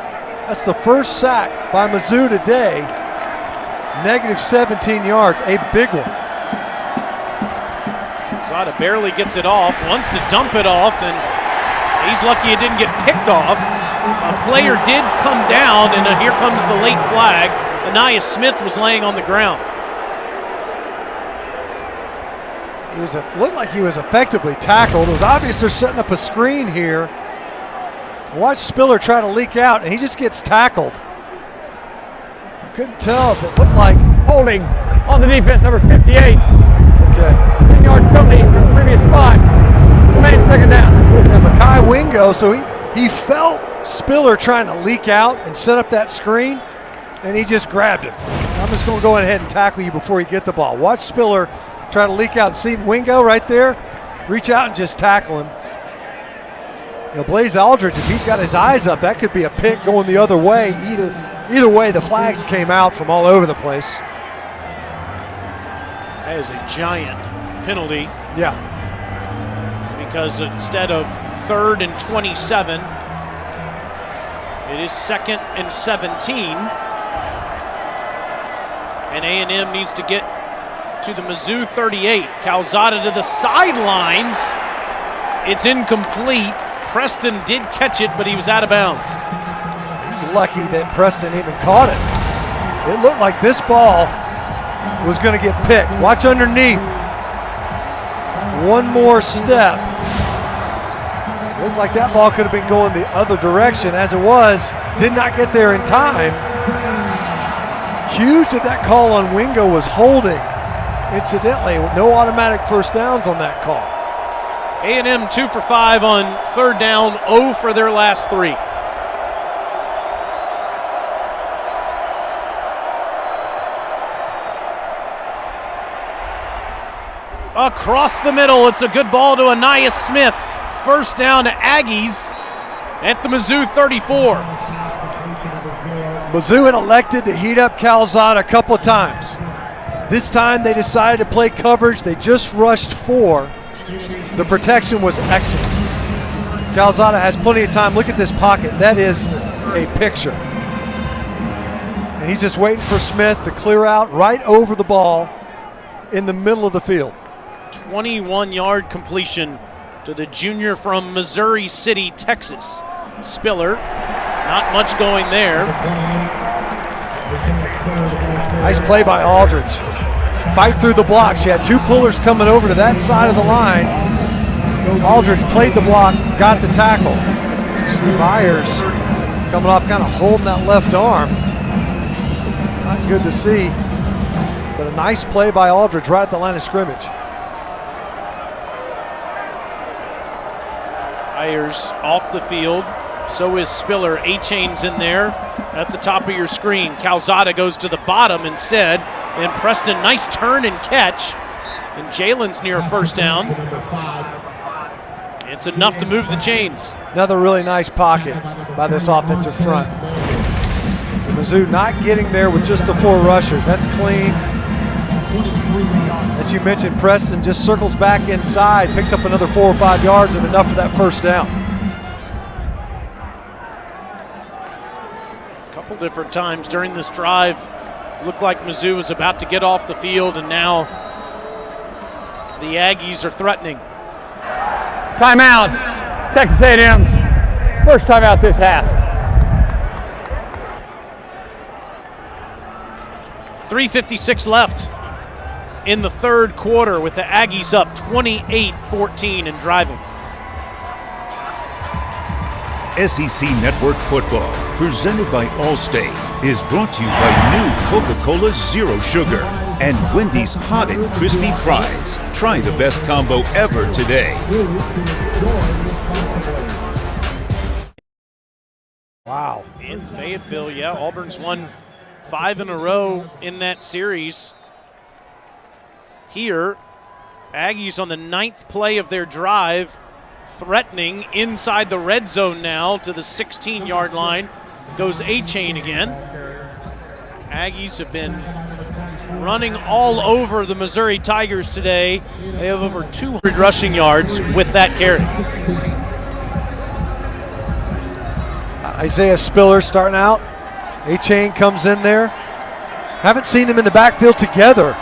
That's the first sack by Mizzou today. Negative 17 yards, a big one. Calzada barely gets it off, wants to dump it off, and he's lucky it didn't get picked off. A player did come down, and here comes the late flag. Anaya Smith was laying on the ground. Looked like he was effectively tackled. It was obvious they're setting up a screen here. Watch Spiller try to leak out, and he just gets tackled. Couldn't tell if it looked like Holding on the defense, number 58. Okay. 10-yard penalty from the previous spot. Remains second down. And Mekhi Wingo, so he felt Spiller trying to leak out and set up that screen, and he just grabbed him. I'm just going to go ahead and tackle you before you get the ball. Watch Spiller try to leak out and see Wingo right there. Reach out and just tackle him. You know, Blaze Aldridge, if he's got his eyes up, that could be a pick going the other way. Either way, the flags came out from all over the place. That is a giant penalty. Yeah. Because instead of 3rd and 27, it is 2nd and 17. And A&M needs to get to the Mizzou 38. Calzada to the sidelines. It's incomplete. Preston did catch it, but he was out of bounds. He's lucky that Preston even caught it. It looked like this ball was going to get picked. Watch underneath. One more step. Looked like that ball could have been going the other direction. As it was, did not get there in time. Huge that that call on Wingo was holding. Incidentally, no automatic first downs on that call. A&M 2 for 5 on 3rd down, 0 for their last 3. Across the middle, it's a good ball to Anaya Smith. First down to Aggies at the Mizzou 34. Mizzou had elected to heat up Calzada a couple of times. This time they decided to play coverage. They just rushed 4. The protection was excellent. Calzada has plenty of time. Look at this pocket. That is a picture. And he's just waiting for Smith to clear out right over the ball in the middle of the field. 21-yard completion to the junior from Missouri City, Texas. Spiller, not much going there. Nice play by Aldridge. Fight through the block. She had two pullers coming over to that side of the line. Aldridge played the block, got the tackle. You see Myers coming off, kind of holding that left arm. Not good to see, but a nice play by Aldridge right at the line of scrimmage. Myers off the field. So is Spiller. A-Chain's in there at the top of your screen. Calzada goes to the bottom instead. And Preston, nice turn and catch. And Jalen's near a first down. It's enough to move the chains. Another really nice pocket by this offensive front. Mizzou not getting there with just the 4 rushers. That's clean. As you mentioned, Preston just circles back inside, picks up another 4 or 5 yards and enough for that first down. A couple different times during this drive, looked like Mizzou was about to get off the field, and now the Aggies are threatening. Timeout, Texas A&M. First timeout this half. 3:56 left in the third quarter with the Aggies up 28-14 and driving. SEC Network Football, presented by Allstate, is brought to you by new Coca-Cola Zero Sugar and Wendy's Hot and Crispy Fries. Try the best combo ever today. Wow. In Fayetteville, yeah, Auburn's won 5 in a row in that series. Here, Aggies on the 9th play of their drive, threatening inside the red zone now to the 16-yard line. Goes A-Chain again. Aggies have been running all over the Missouri Tigers today. They have over 200 rushing yards with that carry. Isaiah Spiller starting out. A-Chain comes in there. Haven't seen them in the backfield together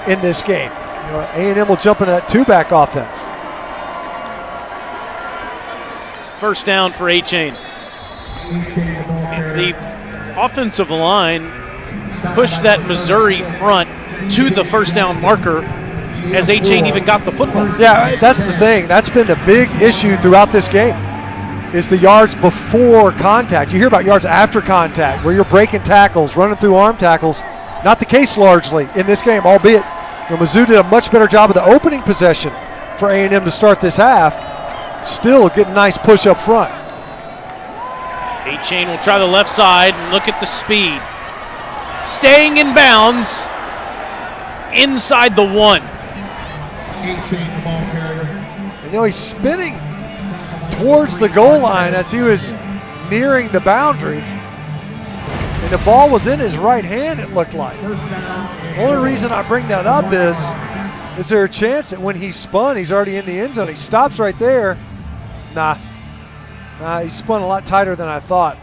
in this game. You know, A&M will jump into that 2-back offense. First down for A-Chain. The offensive line pushed that Missouri front to the first down marker as A-Chain even got the football. Yeah, that's the thing. That's been a big issue throughout this game, is the yards before contact. You hear about yards after contact, where you're breaking tackles, running through arm tackles. Not the case largely in this game, albeit Mizzou did a much better job of the opening possession for A&M to start this half. Still getting a nice push up front. A-Chain will try the left side and look at the speed. Staying in bounds inside the 1. You know, he's spinning towards the goal line as he was nearing the boundary. And the ball was in his right hand, it looked like. The only reason I bring that up is there a chance that when he spun, he's already in the end zone? He stops right there. Nah, he spun a lot tighter than I thought.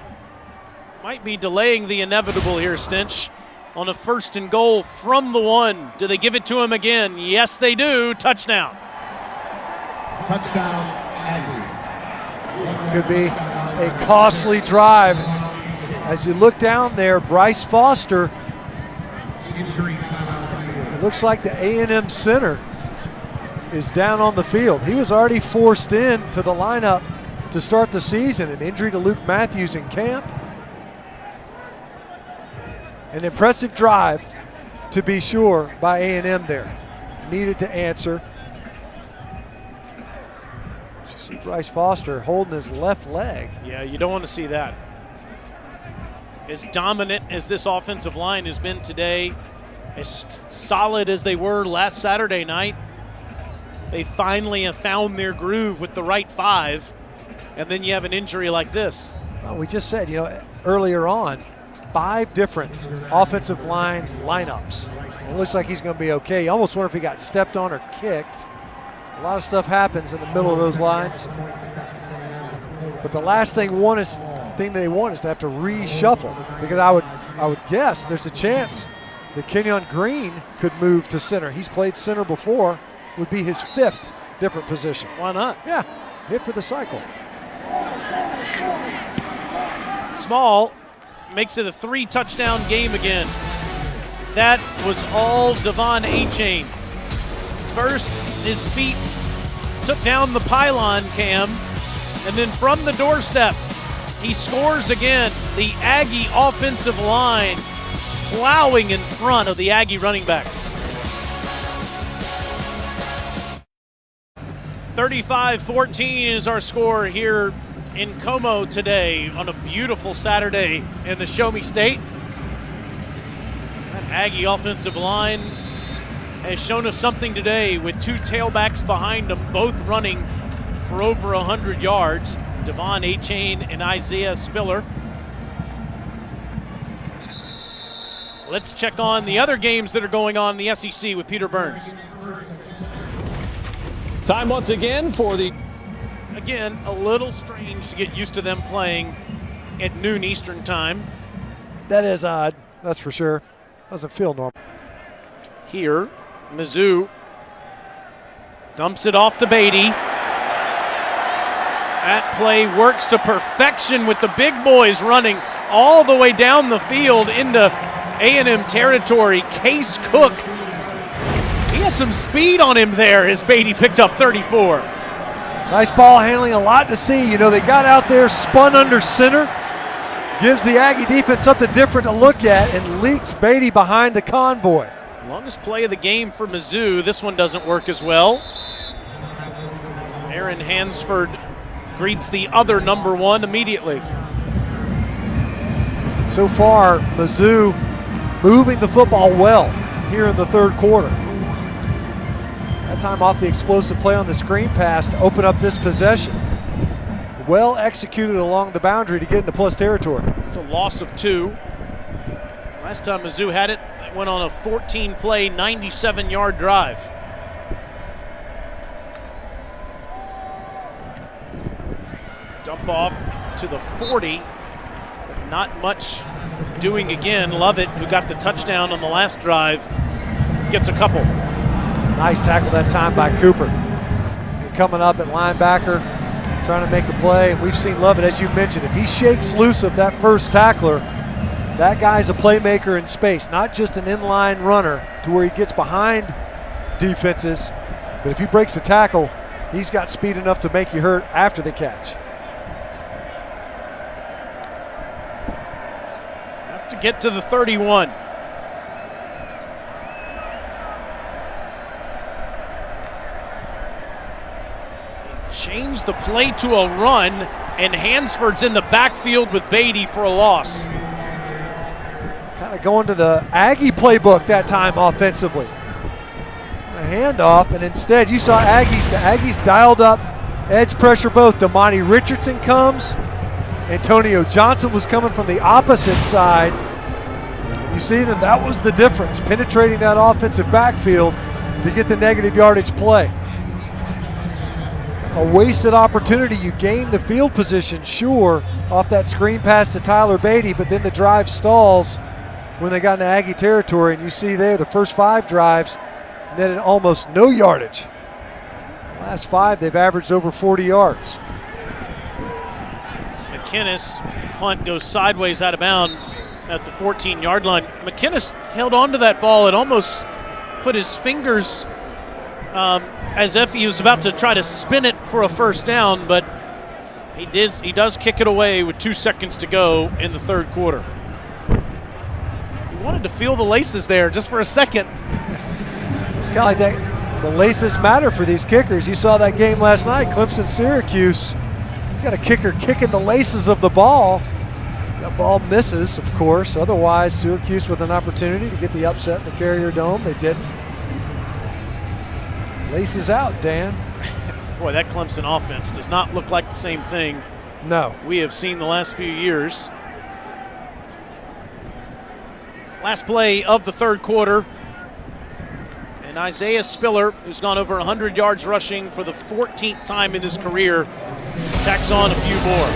Might be delaying the inevitable here, Stinch. On a 1st and goal from the 1. Do they give it to him again? Yes, they do. Touchdown. Touchdown, Aggies. Could be a costly drive. As you look down there, Bryce Foster, it looks like the A&M center is down on the field. He was already forced in to the lineup to start the season. An injury to Luke Matthews in camp. An impressive drive, to be sure, by A&M there. Needed to answer. You see Bryce Foster holding his left leg. Yeah, you don't want to see that. As dominant as this offensive line has been today, as solid as they were last Saturday night, they finally have found their groove with the right 5, and then you have an injury like this. Well, we just said, earlier on, 5 different offensive line lineups. It looks like he's going to be okay. You almost wonder if he got stepped on or kicked. A lot of stuff happens in the middle of those lines. But the last thing they want is to have to reshuffle, because I would guess there's a chance that Kenyon Green could move to center. He's played center before. Would be his 5th different position. Why not? Yeah, hit for the cycle. Small makes it a 3-touchdown game again. That was all Devon Achane. First, his feet took down the pylon, Cam, and then from the doorstep, he scores again. The Aggie offensive line plowing in front of the Aggie running backs. 35-14 is our score here in Como today on a beautiful Saturday in the Show Me State. That Aggie offensive line has shown us something today with 2 tailbacks behind them, both running for over 100 yards. Devon Achane and Isaiah Spiller. Let's check on the other games that are going on in the SEC with Peter Burns. Time once again for the... Again, a little strange to get used to them playing at noon Eastern time. That is odd, that's for sure. Doesn't feel normal. Here, Mizzou dumps it off to Beatty. That play works to perfection with the big boys running all the way down the field into A&M territory. Case Cook, he had some speed on him there as Beatty picked up 34. Nice ball handling, a lot to see. You know, they got out there, spun under center, gives the Aggie defense something different to look at, and leaks Beatty behind the convoy. Longest play of the game for Mizzou. This one doesn't work as well. Aaron Hansford greets the other number 1 immediately. So far, Mizzou moving the football well here in the third quarter. That time off the explosive play on the screen pass to open up this possession. Well executed along the boundary to get into plus territory. It's a loss of 2. Last time Mizzou had it, they went on a 14-play, 97-yard drive. Dump off to the 40. Not much doing again. Lovett, who got the touchdown on the last drive, gets a couple. Nice tackle that time by Cooper. And coming up at linebacker, trying to make a play. We've seen Lovett, as you mentioned, if he shakes loose of that first tackler, that guy's a playmaker in space, not just an inline runner to where he gets behind defenses, but if he breaks the tackle, he's got speed enough to make you hurt after the catch. Have to get to the 31. Change the play to a run, and Hansford's in the backfield with Beatty for a loss. Kind of going to the Aggie playbook that time offensively. A handoff, and instead you saw the Aggies dialed up edge pressure both. Damani Richardson comes. Antonio Johnson was coming from the opposite side. You see that was the difference, penetrating that offensive backfield to get the negative yardage play. A wasted opportunity. You gained the field position, sure, off that screen pass to Tyler Beatty, but then the drive stalls when they got into Aggie territory, and you see there the first 5 drives netted almost no yardage. The last 5, they've averaged over 40 yards. McInnes punt goes sideways out of bounds at the 14-yard line. McInnes held on to that ball and almost put his fingers as if he was about to try to spin it for a first down, but he does kick it away with 2 seconds to go in the third quarter. He wanted to feel the laces there just for a second. It's kind of like that. The laces matter for these kickers. You saw that game last night, Clemson-Syracuse. You got a kicker kicking the laces of the ball. That ball misses, of course. Otherwise, Syracuse with an opportunity to get the upset in the Carrier Dome. They didn't. Laces out, Dan. Boy, that Clemson offense does not look like the same thing No. we have seen the last few years. Last play of the third quarter. And Isaiah Spiller, who's gone over 100 yards rushing for the 14th time in his career, tacks on a few more.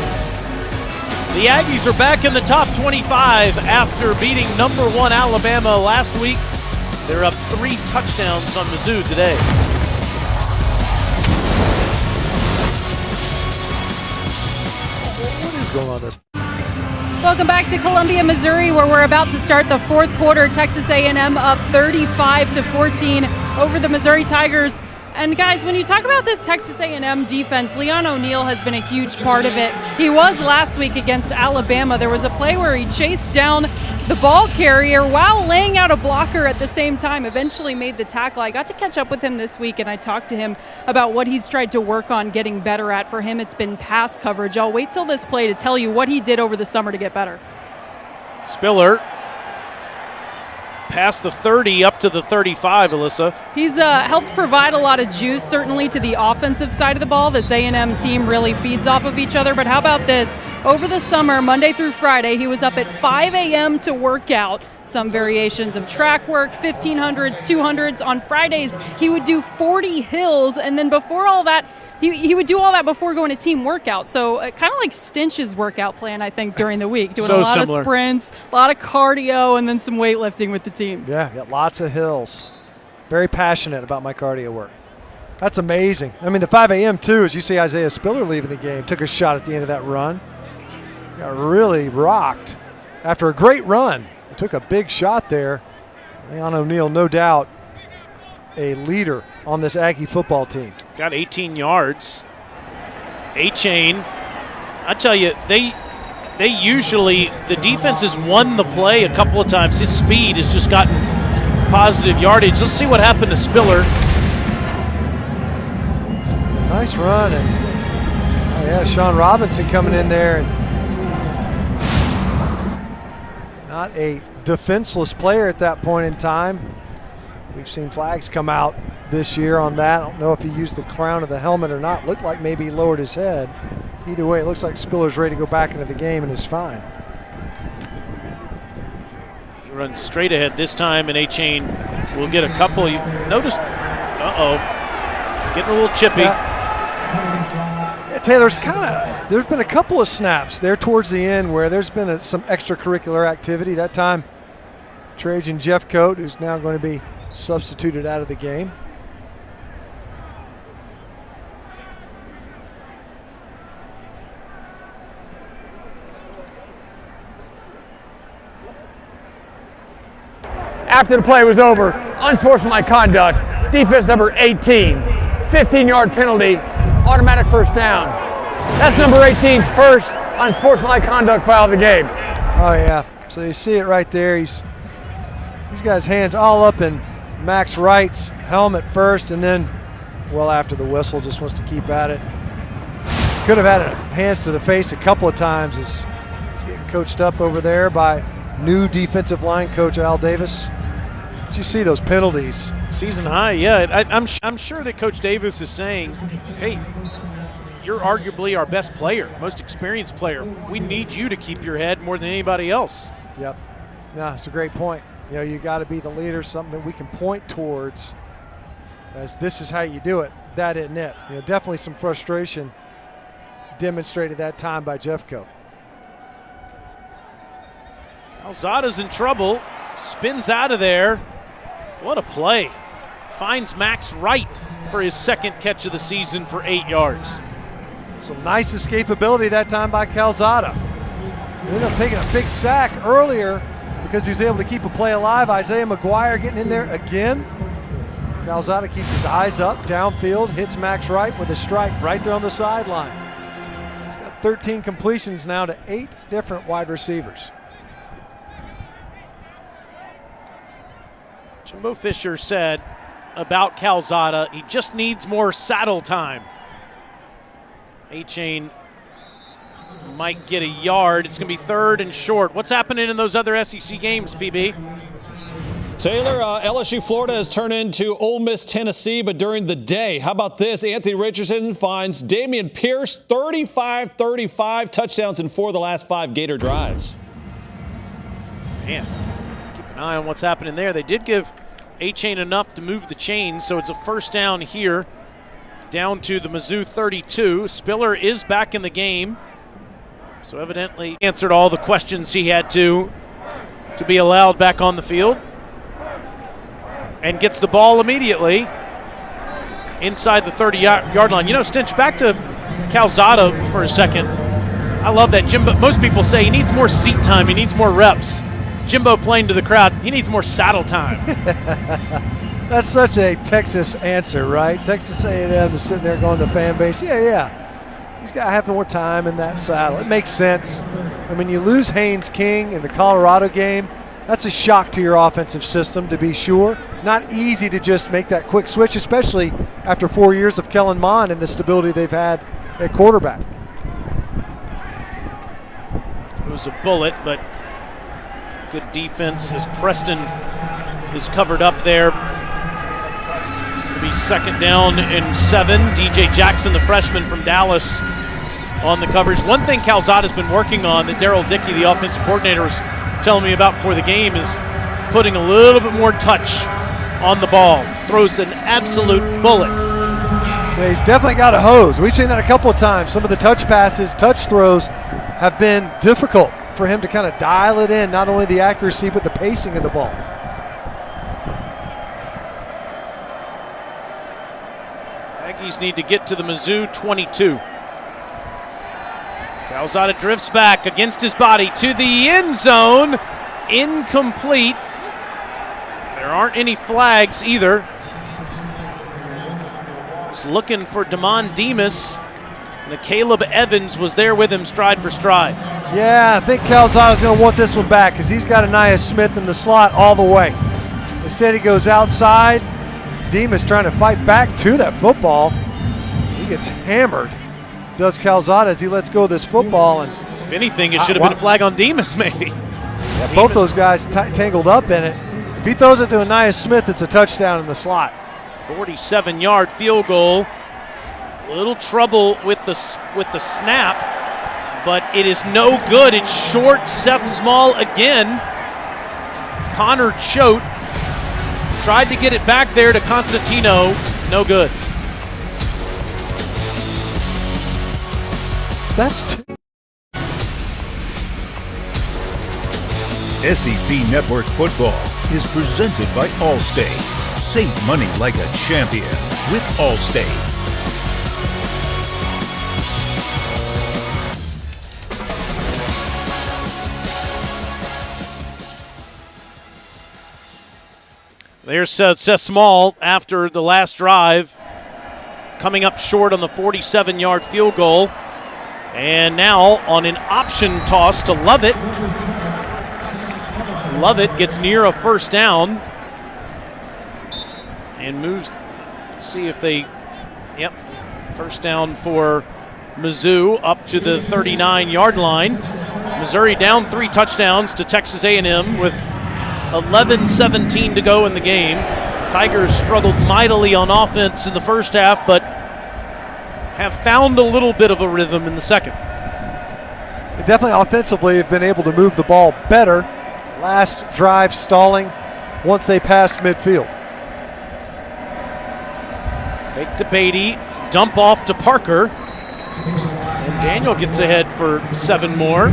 The Aggies are back in the top 25 after beating number 1 Alabama last week. They're up 3 touchdowns on Mizzou today. What is going on this? Welcome back to Columbia, Missouri, where we're about to start the fourth quarter. Texas A&M up 35-14 over the Missouri Tigers. And guys, when you talk about this Texas A&M defense, Leon O'Neal has been a huge part of it. He was last week against Alabama. There was a play where he chased down the ball carrier while laying out a blocker at the same time, eventually made the tackle. I got to catch up with him this week, and I talked to him about what he's tried to work on getting better at. For him, it's been pass coverage. I'll wait till this play to tell you what he did over the summer to get better. Spiller past the 30 up to the 35, Alyssa. He's helped provide a lot of juice, certainly, to the offensive side of the ball. This A&M team really feeds off of each other. But how about this? Over the summer, Monday through Friday, he was up at 5 a.m. to work out. Some variations of track work, 1500s, 200s. On Fridays, he would do 40 hills. And then before all that, he would do all that before going to team workout. So kind of like Stinch's workout plan, I think, during the week. Doing So a lot similar. of sprints, a lot of cardio, and then some weightlifting with the team. Yeah, got lots of hills. Very passionate about my cardio work. That's amazing. I mean, the 5 a.m. too, as you see Isaiah Spiller leaving the game, took a shot at the end of that run. Got really rocked after a great run. He took a big shot there. Leon O'Neal, no doubt, a leader on this Aggie football team. Got 18 yards. A-Chain, I tell you, they usually, the defense has won the play a couple of times. His speed has just gotten positive yardage. Let's see what happened to Spiller. Nice run, and oh yeah, Sean Robinson coming in there, and not a defenseless player at that point in time. We've seen flags come out this year on that. I don't know if he used the crown of the helmet or not. Looked like maybe he lowered his head. Either way, it looks like Spiller's ready to go back into the game and is fine. He runs straight ahead this time, and A-Chain will get a couple. You noticed, getting a little chippy. Yeah, Taylor's there's been a couple of snaps there towards the end where there's been some extracurricular activity. That time, Trajan Jeffcoat, who's now going to be substituted out of the game. After the play was over, unsportsmanlike conduct, defense number 18, 15-yard penalty, automatic first down. That's number 18's first unsportsmanlike conduct foul of the game. Oh yeah, so you see it right there. He's got his hands all up in Max Wright's helmet first, and then well after the whistle, just wants to keep at it. Could have had hands to the face a couple of times as he's getting coached up over there by new defensive line coach Al Davis. Did you see those penalties? Season high, yeah. I'm sure that Coach Davis is saying, hey, you're arguably our best player, most experienced player. We need you to keep your head more than anybody else. Yep. No, it's a great point. You know, you got to be the leader, something that we can point towards as this is how you do it. That isn't it. You know, definitely some frustration demonstrated that time by Jeffcoat. Calzada's in trouble, spins out of there. What a play. Finds Max Wright for his second catch of the season for 8 yards. Some nice escapability that time by Calzada. He ended up taking a big sack earlier because he was able to keep a play alive. Isaiah McGuire getting in there again. Calzada keeps his eyes up, downfield, hits Max Wright with a strike right there on the sideline. He's got 13 completions now to 8 different wide receivers. Jimbo Fisher said about Calzada, he just needs more saddle time. A-Chain might get a yard. It's going to be third and short. What's happening in those other SEC games, PB? Taylor, LSU Florida has turned into Ole Miss Tennessee, but during the day, how about this? Anthony Richardson finds Damian Pierce 35-35 touchdowns in 4 of the last 5 Gator drives. Man, keep an eye on what's happening there. They did give A-Chain enough to move the chain, so it's a first down here down to the Mizzou 32. Spiller is back in the game, so evidently answered all the questions he had to be allowed back on the field. And gets the ball immediately inside the 30-yard line. You know, Stinch, back to Calzada for a second. I love that. Jimbo, most people say he needs more seat time, he needs more reps. Jimbo playing to the crowd, he needs more saddle time. That's such a Texas answer, right? Texas A&M is sitting there going to the fan base, yeah. He's got to have more time in that saddle. It makes sense. I mean, you lose Haynes King in the Colorado game. That's a shock to your offensive system, to be sure. Not easy to just make that quick switch, especially after 4 years of Kellen Mond and the stability they've had at quarterback. It was a bullet, but good defense as Preston is covered up there. It'll be 2nd down and 7. DJ Jackson, the freshman from Dallas, on the coverage. One thing Calzada's been working on that Daryl Dickey, the offensive coordinator, was telling me about before the game is putting a little bit more touch on the ball. Throws an absolute bullet. Yeah, he's definitely got a hose. We've seen that a couple of times. Some of the touch passes, touch throws have been difficult for him to kind of dial it in, not only the accuracy but the pacing of the ball. Aggies need to get to the Mizzou 22. Calzada drifts back against his body to the end zone. Incomplete. There aren't any flags either. He's looking for Damon Demas. And Caleb Evans was there with him stride for stride. Yeah, I think Calzada's going to want this one back because he's got Aniyah Smith in the slot all the way. Instead he goes outside. Demas trying to fight back to that football. He gets hammered. Does Calzada as he lets go of this football. And if anything, it should have been a flag on Demas maybe. Yeah, both those guys tangled up in it. If he throws it to Aniyah Smith, it's a touchdown in the slot. 47-yard field goal. A little trouble with the snap, but it is no good. It's short. Seth Small again. Connor Choate tried to get it back there to Constantino. No good. That's SEC Network Football is presented by Allstate. Save money like a champion with Allstate. There's Seth Small after the last drive, coming up short on the 47-yard field goal. And now on an option toss to Lovett. Lovett gets near a first down and moves. See if they, first down for Mizzou up to the 39-yard line. Missouri down 3 touchdowns to Texas A&M with 11:17 to go in the game. Tigers struggled mightily on offense in the first half, but have found a little bit of a rhythm in the second. They definitely offensively have been able to move the ball better. Last drive stalling once they passed midfield. Fake to Beatty, dump off to Parker. And Daniel gets ahead for 7 more.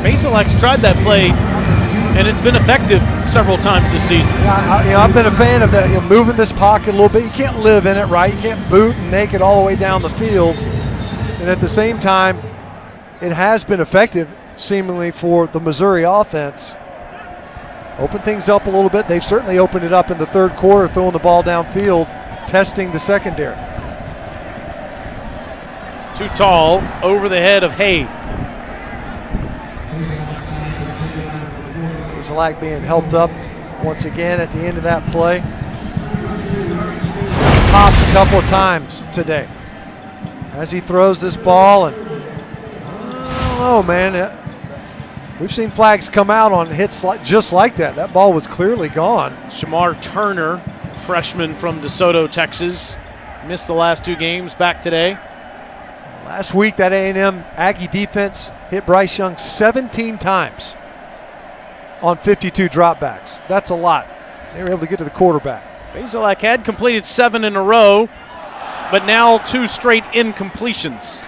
Basilak's tried that play, and it's been effective several times this season. Yeah, I've been a fan of that. Moving this pocket a little bit. You can't live in it, right? You can't boot and naked all the way down the field. And at the same time, it has been effective, seemingly, for the Missouri offense. Open things up a little bit. They've certainly opened it up in the third quarter, throwing the ball downfield, testing the secondary. Too tall, over the head of Hay. Basilak being helped up once again at the end of that play. Popped a couple of times today as he throws this ball, and I don't know, man. We've seen flags come out on hits just like that. That ball was clearly gone. Shamar Turner, freshman from DeSoto, Texas, missed the last 2 games, back today. Last week, that A&M Aggie defense hit Bryce Young 17 times on 52 dropbacks. That's a lot. They were able to get to the quarterback. Basilak had completed 7 in a row, but now 2 straight incompletions.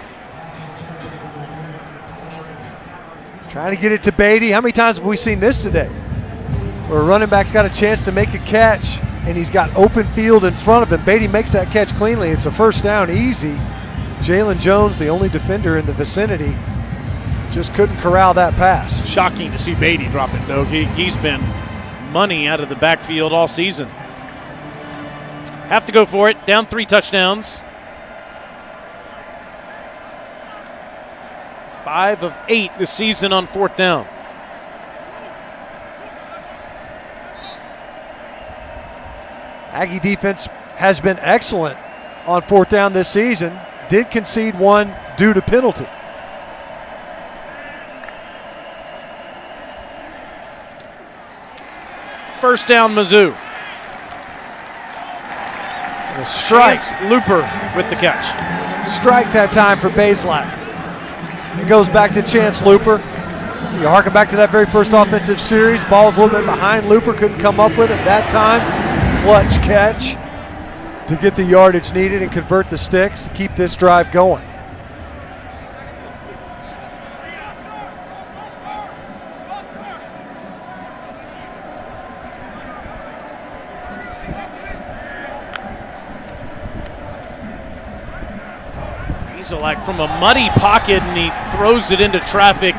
Trying to get it to Beatty. How many times have we seen this today? Where a running back's got a chance to make a catch, and he's got open field in front of him. Beatty makes that catch cleanly. It's a first down, easy. Jalen Jones, the only defender in the vicinity, Just couldn't corral that pass. Shocking to see Beatty drop it, though. He's been money out of the backfield all season. Have to go for it. Down 3 touchdowns. 5 of 8 this season on 4th down. Aggie defense has been excellent on 4th down this season. Did concede 1 due to penalty. First down, Mizzou. And a strike. Chance Looper with the catch. Strike that time for Bazelak. It goes back to Chance Looper. You harken back to that very first offensive series. Ball's a little bit behind Looper, couldn't come up with it that time. Clutch catch to get the yardage needed and convert the sticks to keep this drive going. Like from a muddy pocket, and he throws it into traffic.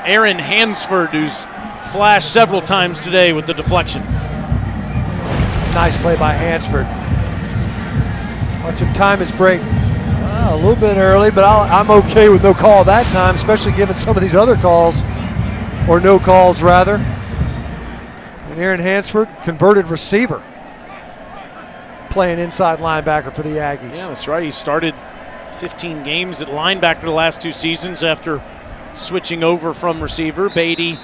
Aaron Hansford, who's flashed several times today with the deflection. Nice play by Hansford. Watch him time his break a little bit early, but I'm okay with no call that time, especially given some of these other calls, or no calls rather. And Aaron Hansford, converted receiver, playing inside linebacker for the Aggies. Yeah, that's right. He started 15 games at linebacker the last 2 seasons after switching over from receiver. Beatty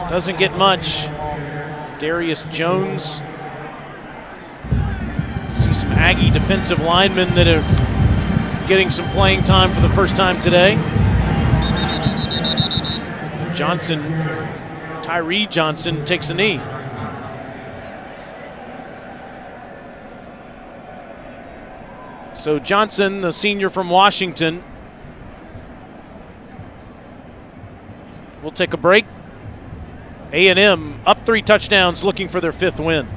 doesn't get much. Darius Jones. See some Aggie defensive linemen that are getting some playing time for the first time today. Tyree Johnson takes a knee. So Johnson, the senior from Washington, will take a break. A&M up 3 touchdowns, looking for their 5th win.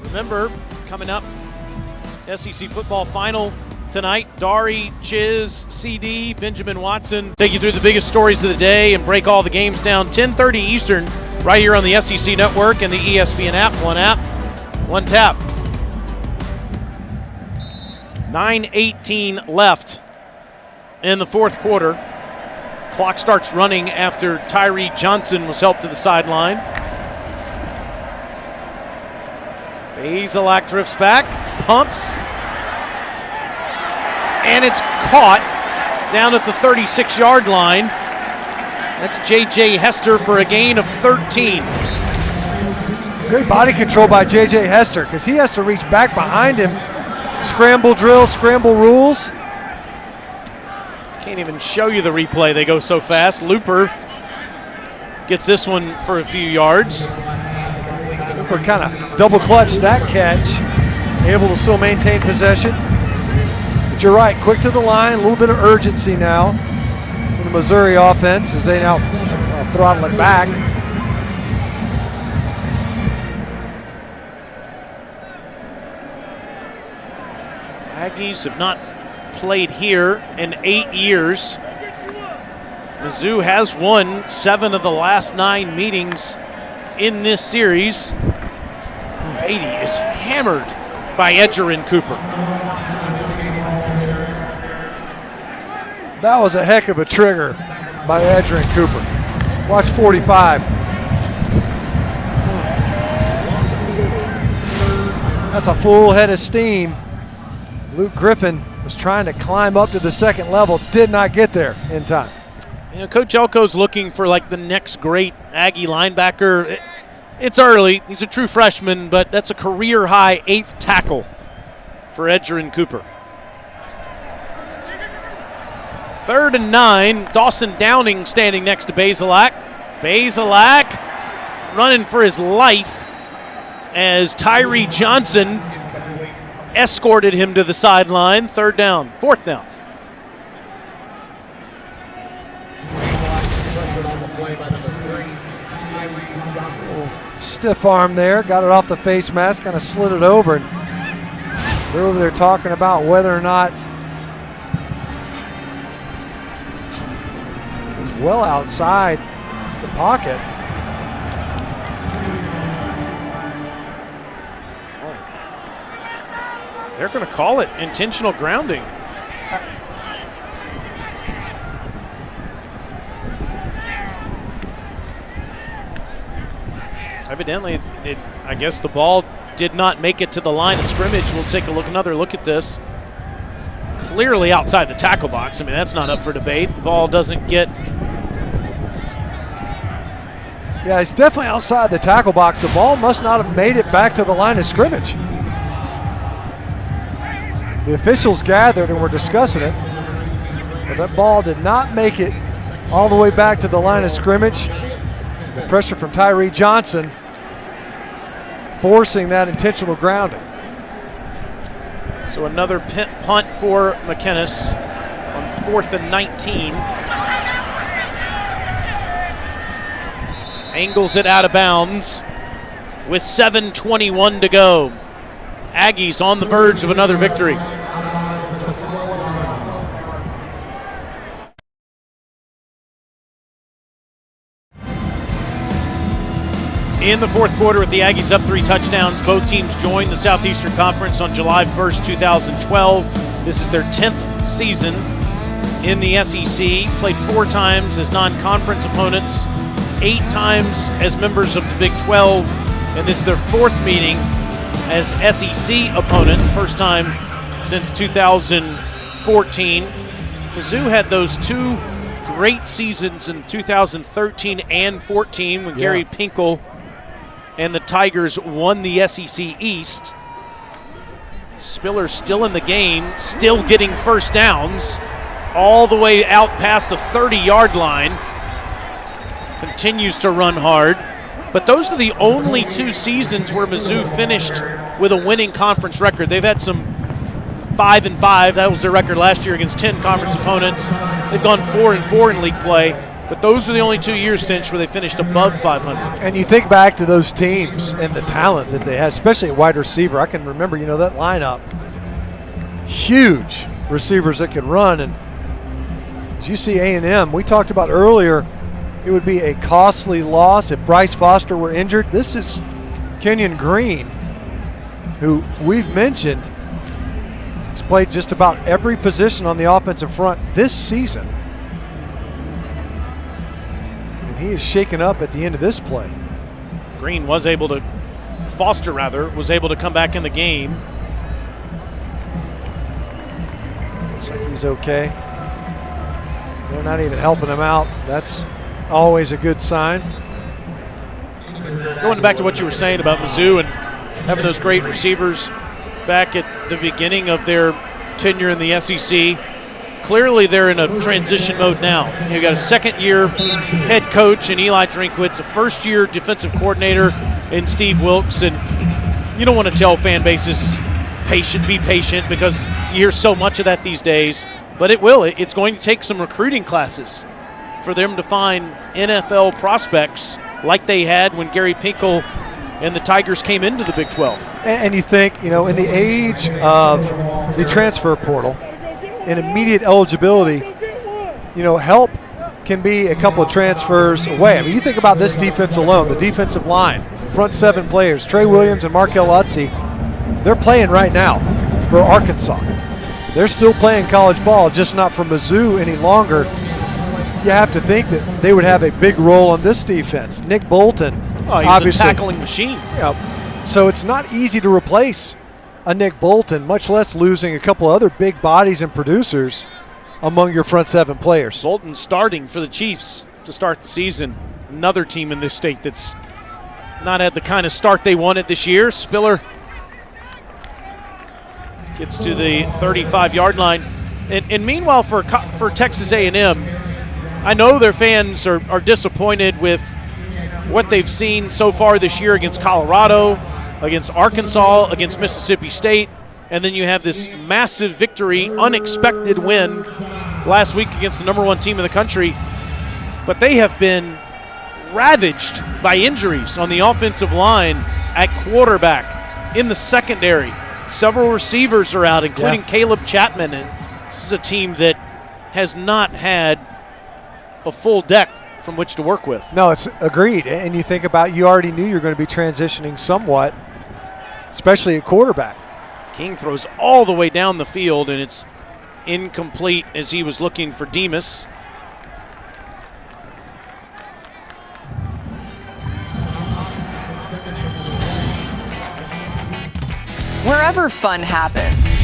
Remember, coming up, SEC football final tonight. Dari, Chiz, CD, Benjamin Watson take you through the biggest stories of the day and break all the games down. 10:30 Eastern, right here on the SEC Network and the ESPN app. One tap. 9:18 left in the 4th quarter. Clock starts running after Tyree Johnson was helped to the sideline. Bazelak drifts back, pumps, and it's caught down at the 36-yard line. That's J.J. Hester for a gain of 13. Great body control by J.J. Hester, because he has to reach back behind him. Scramble drill, scramble rules. Can't even show you the replay. They go so fast. Looper gets this one for a few yards. Looper kind of double clutched that catch, able to still maintain possession. But you're right, quick to the line, a little bit of urgency now in the Missouri offense as they now throttle it back. Aggies have not played here in 8 years. Mizzou has won 7 of the last 9 meetings in this series. Beatty is hammered by Edgerrin Cooper. That was a heck of a trigger by Edgerrin Cooper. Watch 45. That's a full head of steam. Luke Griffin was trying to climb up to the 2nd level, did not get there in time. You know, Coach Elko's looking for like the next great Aggie linebacker. It's early. He's a true freshman, but that's a career-high 8th tackle for Edgerrin Cooper. 3rd and 9. Dawson Downing standing next to Bazelak. Bazelak running for his life as Tyree Johnson escorted him to the sideline. 4th down. Stiff arm there, got it off the face mask, kind of slid it over. And they're over there talking about whether or not he's well outside the pocket. They're going to call it intentional grounding. Evidently, I guess the ball did not make it to the line of scrimmage. We'll take another look at this. Clearly outside the tackle box. I mean, that's not up for debate. The ball doesn't get. Yeah, it's definitely outside the tackle box. The ball must not have made it back to the line of scrimmage. The officials gathered and were discussing it, but that ball did not make it all the way back to the line of scrimmage. The pressure from Tyree Johnson forcing that intentional grounding. So another punt for McInnes on 4th and 19. Angles it out of bounds with 7:21 to go. Aggies on the verge of another victory. In the fourth quarter, with the Aggies up 3 touchdowns, both teams joined the Southeastern Conference on July 1st, 2012. This is their 10th season in the SEC. Played 4 times as non-conference opponents, 8 times as members of the Big 12, and this is their 4th meeting as SEC opponents, first time since 2014. Mizzou had those 2 great seasons in 2013 and 14 when Gary Pinkel and the Tigers won the SEC East. Spiller still in the game, still getting first downs all the way out past the 30-yard line. Continues to run hard. But those are the only 2 seasons where Mizzou finished with a winning conference record. They've had some 5-5. That was their record last year against 10 conference opponents. They've gone 4-4 in league play. But those are the only 2 years, Stinch, where they finished above 500. And you think back to those teams and the talent that they had, especially at wide receiver. I can remember, that lineup. Huge receivers that could run. And as you see A&M, we talked about earlier, it would be a costly loss if Bryce Foster were injured. This is Kenyon Green, who we've mentioned has played just about every position on the offensive front this season. And he is shaken up at the end of this play. Foster was able to come back in the game. Looks like he's okay. They're not even helping him out. That's always a good sign. Going back to what you were saying about Mizzou and having those great receivers back at the beginning of their tenure in the SEC, clearly they're in a transition mode now. You've got a second-year head coach in Eli Drinkwitz, a first-year defensive coordinator in Steve Wilkes, and you don't want to tell fan bases be patient, because you hear so much of that these days, but it's going to take some recruiting classes for them to find NFL prospects like they had when Gary Pinkel and the Tigers came into the Big 12. And you think, in the age of the transfer portal and immediate eligibility, help can be a couple of transfers away. I mean, you think about this defense alone, the defensive line, front 7 players, Trey Williams and Markel Utze, they're playing right now for Arkansas. They're still playing college ball, just not for Mizzou any longer. You have to think that they would have a big role on this defense. Nick Bolton, he's obviously a tackling machine. So it's not easy to replace a Nick Bolton, much less losing a couple other big bodies and producers among your front 7 players. Bolton starting for the Chiefs to start the season. Another team in this state that's not had the kind of start they wanted this year. Spiller gets to the 35-yard line. And meanwhile, for Texas A&M, I know their fans are disappointed with what they've seen so far this year against Colorado, against Arkansas, against Mississippi State, and then you have this massive victory, unexpected win last week against the #1 team in the country. But they have been ravaged by injuries on the offensive line at quarterback, in the secondary. Several receivers are out, including Caleb Chapman, and this is a team that has not had a full deck from which to work with. No, it's agreed. And you think about, you already knew you're going to be transitioning somewhat, especially at quarterback. King throws all the way down the field, and it's incomplete as he was looking for Demas. Wherever fun happens,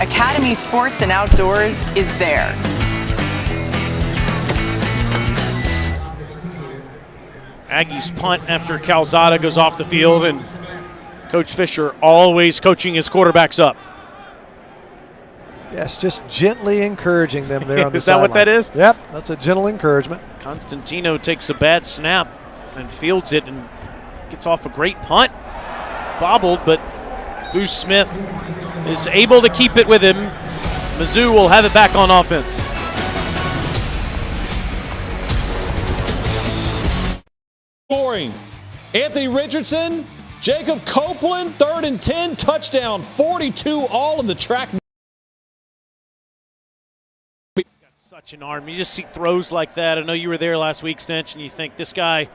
Academy Sports and Outdoors is there. Aggies punt after Calzada goes off the field, and Coach Fisher always coaching his quarterbacks up. Yes, just gently encouraging them there on the Is that what that is? Yep, that's a gentle encouragement. Constantino takes a bad snap and fields it and gets off a great punt. Bobbled, but Boo Smith is able to keep it with him. Mizzou will have it back on offense. Scoring. Anthony Richardson, Jacob Copeland, 3rd and 10, touchdown, 42 all in the track. Such an arm. You just see throws like that. I know you were there last week, Stench, and you think this guy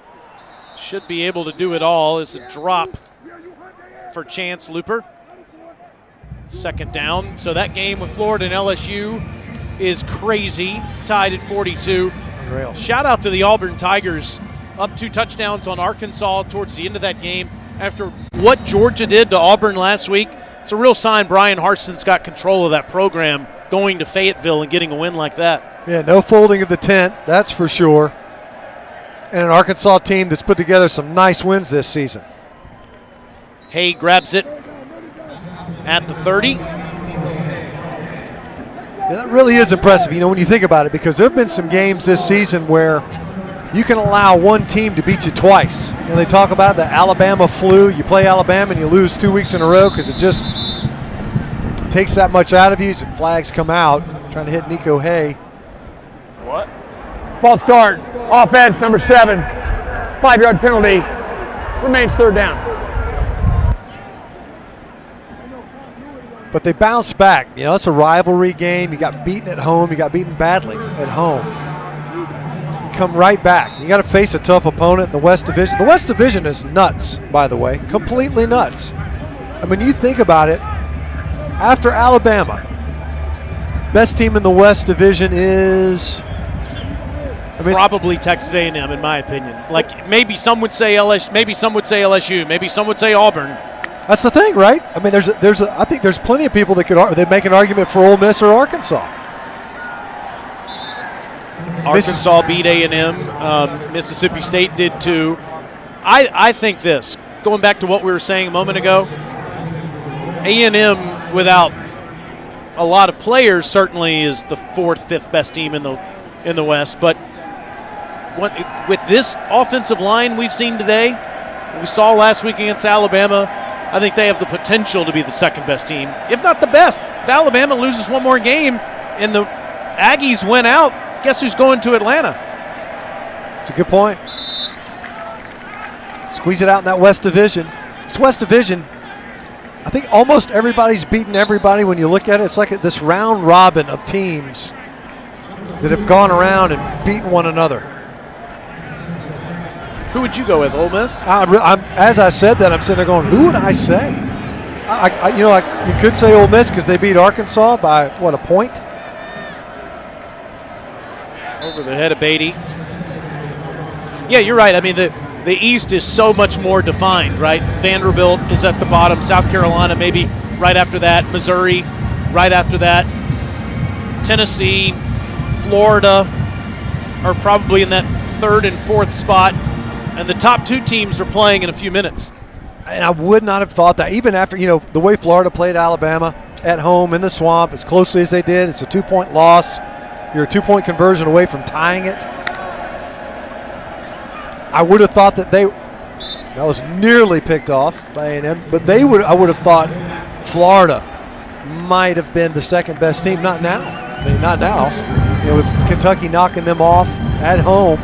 should be able to do it all. It's a drop for Chance Looper. 2nd down. So that game with Florida and LSU is crazy. Tied at 42. Unreal. Shout out to the Auburn Tigers. Up 2 touchdowns on Arkansas towards the end of that game. After what Georgia did to Auburn last week, it's a real sign Brian Harson's got control of that program, going to Fayetteville and getting a win like that. Yeah, no folding of the tent, that's for sure. And an Arkansas team that's put together some nice wins this season. Hay grabs it at the 30. Yeah, that really is impressive, you know, when you think about it, because there have been some games this season where you can allow one team to beat you twice. You know, they talk about the Alabama flu. You play Alabama and you lose 2 weeks in a row because it just takes that much out of you. Some flags come out. Trying to hit Nico Hay. What? False start. Offense, number 7. 5-yard penalty. Remains 3rd down. But they bounce back. You know, it's a rivalry game. You got beaten at home. You got beaten badly at home. Come right back. You got to face a tough opponent in the West Division. The West Division is nuts, by the way, completely nuts. I mean, you think about it, after Alabama, best team in the West Division is probably Texas A&M, in my opinion. Like maybe some would say LSU, maybe some would say LSU, maybe some would say Auburn. That's the thing, right? I mean, I think there's plenty of people that could make an argument for Ole Miss or Arkansas. Arkansas beat A&M. Mississippi State did too. I think this, going back to what we were saying a moment ago, A&M without a lot of players certainly is the 4th, 5th best team in the West. But with this offensive line we've seen today, we saw last week against Alabama, I think they have the potential to be the 2nd best team, if not the best. If Alabama loses one more game and the Aggies win out, guess who's going to Atlanta? It's a good point. Squeeze it out in that West Division. This West Division, I think almost everybody's beaten everybody when you look at it. It's like this round robin of teams that have gone around and beaten one another. Who would you go with, Ole Miss? As I said that, I'm sitting there going, who would I say? You could say Ole Miss because they beat Arkansas by, what, a point? Over the head of Beatty. Yeah, you're right. I mean, the East is so much more defined, right? Vanderbilt is at the bottom. South Carolina maybe right after that. Missouri right after that. Tennessee, Florida are probably in that 3rd and 4th spot. And the top 2 teams are playing in a few minutes. And I would not have thought that, even after, the way Florida played Alabama at home in the swamp as closely as they did. It's a 2-point loss. You're a 2-point conversion away from tying it. I would have thought that was nearly picked off by A&M, but I would have thought Florida might have been the 2nd best team. Not now. I mean, not now. You know, with Kentucky knocking them off at home,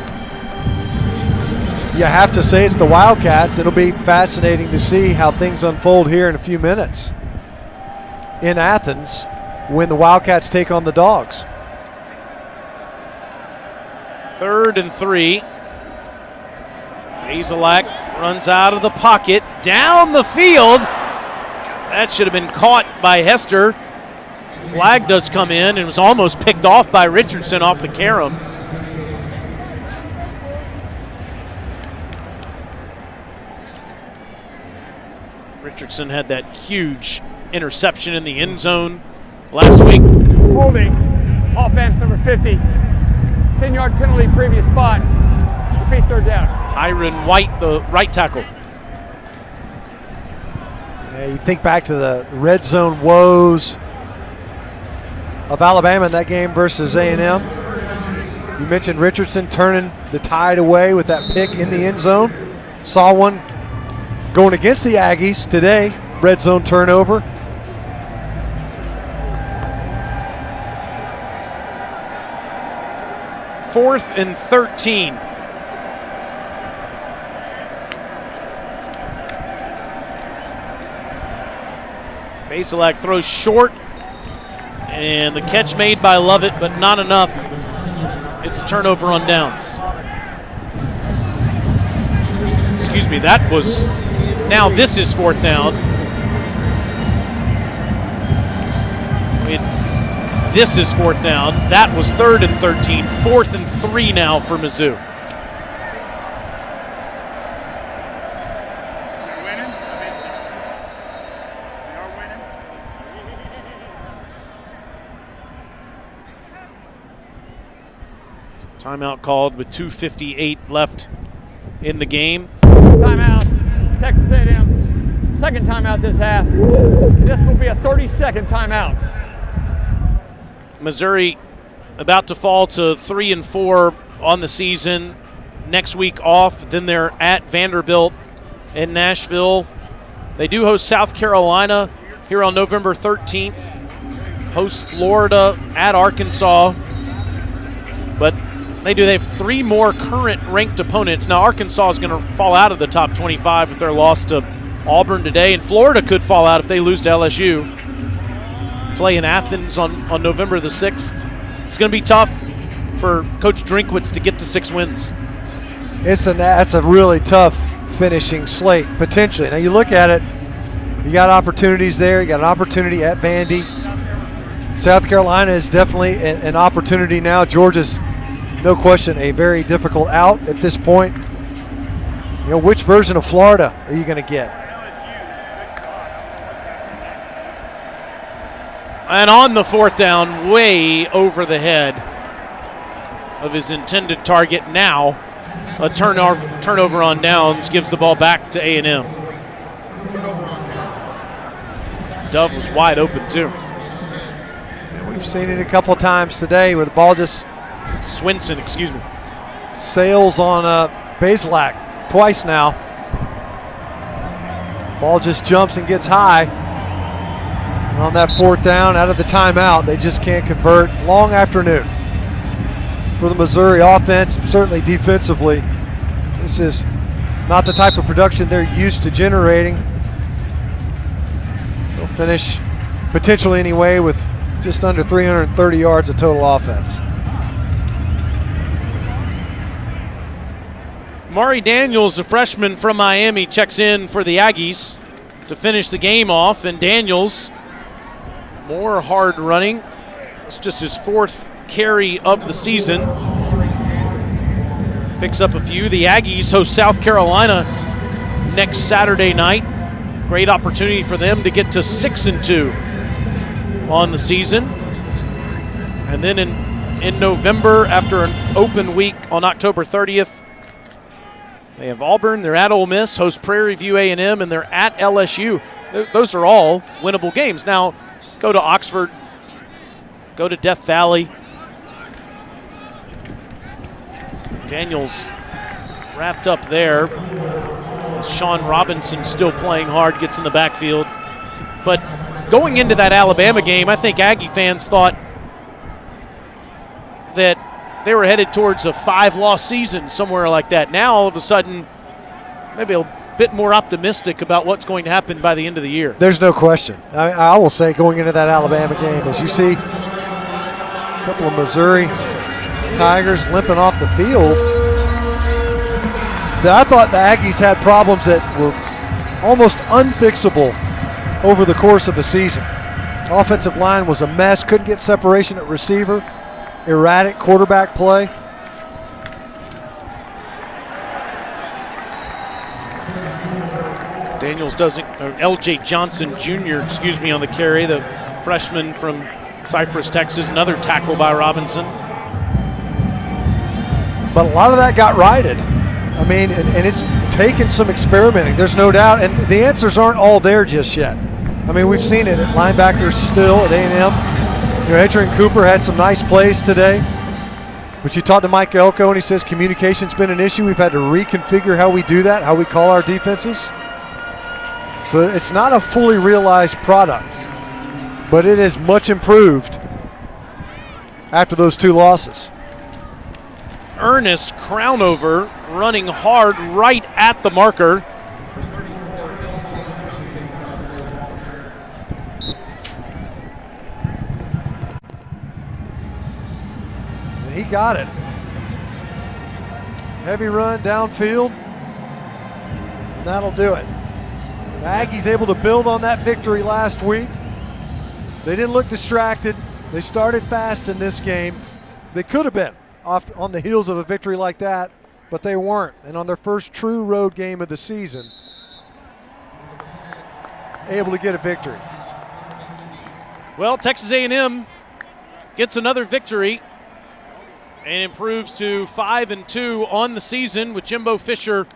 you have to say it's the Wildcats. It'll be fascinating to see how things unfold here in a few minutes in Athens when the Wildcats take on the Dogs. 3rd and 3. Bazelak runs out of the pocket, down the field. That should have been caught by Hester. Flag does come in and was almost picked off by Richardson off the carom. Richardson had that huge interception in the end zone last week. Holding. Offense number 50. 10-yard penalty, previous spot. Repeat 3rd down. Hiron White, the right tackle. Yeah, you think back to the red zone woes of Alabama in that game versus A&M. You mentioned Richardson turning the Tide away with that pick in the end zone. Saw one going against the Aggies today, red zone turnover. Fourth and 13. Bazelak throws short, and the catch made by Lovett, but not enough. It's a turnover on downs. Excuse me, that was, now this is 4th down. This is 4th down. That was 3rd and 13. 4th and 3 now for Mizzou. Timeout called with 2:58 left in the game. Timeout. Texas A&M. 2nd timeout this half. This will be a 30-second timeout. Missouri about to fall to 3 and 4 on the season. Next week off, then they're at Vanderbilt in Nashville. They do host South Carolina here on November 13th. Host Florida at Arkansas. But they have 3 more current ranked opponents. Now Arkansas is going to fall out of the top 25 with their loss to Auburn today, and Florida could fall out if they lose to LSU. Play in Athens on November the 6th. It's going to be tough for Coach Drinkwitz to get to 6 wins. That's a really tough finishing slate, potentially. Now you look at it, you got opportunities there. You got an opportunity at Vandy. South Carolina is definitely an opportunity now. Georgia's, no question, a very difficult out at this point. You know, which version of Florida are you going to get? And on the 4th down, way over the head of his intended target. Now, a turnover on downs gives the ball back to A&M. Dove was wide open too. And we've seen it a couple times today where the ball just sails on Bazelak twice now. Ball just jumps and gets high. And on that 4th down, out of the timeout, they just can't convert. Long afternoon for the Missouri offense, certainly defensively. This is not the type of production they're used to generating. They'll finish, potentially anyway, with just under 330 yards of total offense. Mari Daniels, a freshman from Miami, checks in for the Aggies to finish the game off, and Daniels, more hard running. It's just his 4th carry of the season. Picks up a few. The Aggies host South Carolina next Saturday night. Great opportunity for them to get to 6 and 2 on the season. And then in November, after an open week on October 30th, they have Auburn, they're at Ole Miss, host Prairie View A&M, and they're at LSU. Those are all winnable games. Now, go to Oxford, go to Death Valley. Daniels wrapped up there. Sean Robinson still playing hard, gets in the backfield. But going into that Alabama game, I think Aggie fans thought they were headed towards a 5-loss season, somewhere like that. Now, all of a sudden, maybe a bit more optimistic about what's going to happen by the end of the year. There's no question. I will say, going into that Alabama game, as you see a couple of Missouri Tigers limping off the field, that I thought the Aggies had problems that were almost unfixable over the course of a season. Offensive line was a mess, couldn't get separation at receiver, erratic quarterback play. Daniels doesn't, or L.J. Johnson Jr., on the carry, the freshman from Cypress, Texas, another tackle by Robinson. But a lot of that got righted. I mean, and it's taken some experimenting, there's no doubt, and the answers aren't all there just yet. I mean, we've seen it at linebackers still at A&M. Adrian Cooper had some nice plays today. But you talked to Mike Elko, and he says communication's been an issue. We've had to reconfigure how we do that, how we call our defenses. So it's not a fully realized product, but it is much improved after those 2 losses. Ernest Crownover running hard right at the marker. And he got it. Heavy run downfield, and that'll do it. The Aggies able to build on that victory last week. They didn't look distracted. They started fast in this game. They could have been off on the heels of a victory like that, but they weren't. And on their first true road game of the season, able to get a victory. Well, Texas A&M gets another victory and improves to 5-2 on the season, with Jimbo Fisher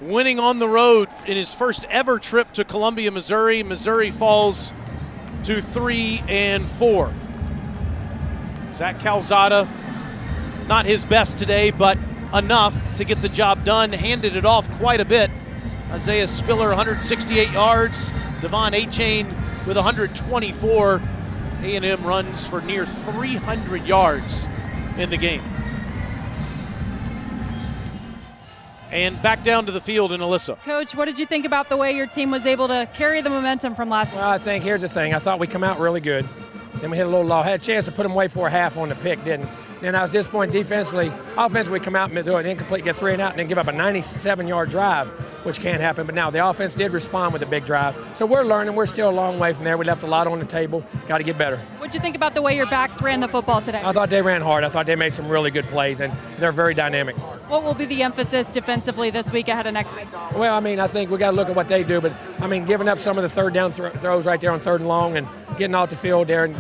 winning on the road in his first ever trip to Columbia, Missouri. Missouri falls to 3-4. Zach Calzada, not his best today, but enough to get the job done. Handed it off quite a bit. Isaiah Spiller, 168 yards. Devon Achane with 124. A&M runs for near 300 yards in the game. And back down to the field in Alyssa. Coach, what did you think about the way your team was able to carry the momentum from last week? Well, I think here's the thing. I thought we come out really good. Then we hit a little low. Had a chance to put them away for a half on the pick, didn't. Then I was disappointed defensively. Offensively, come out and throw an incomplete, get 3 and out, and then give up a 97-yard drive, which can't happen. But now the offense did respond with a big drive. So we're learning. We're still a long way from there. We left a lot on the table. Got to get better. What'd you think about the way your backs ran the football today? I thought they ran hard. I thought they made some really good plays, and they're very dynamic. What will be the emphasis defensively this week ahead of next week? Well, I mean, I think we got to look at what they do, but I mean, giving up some of the third down throws right there on 3rd and long, and getting off the field there, and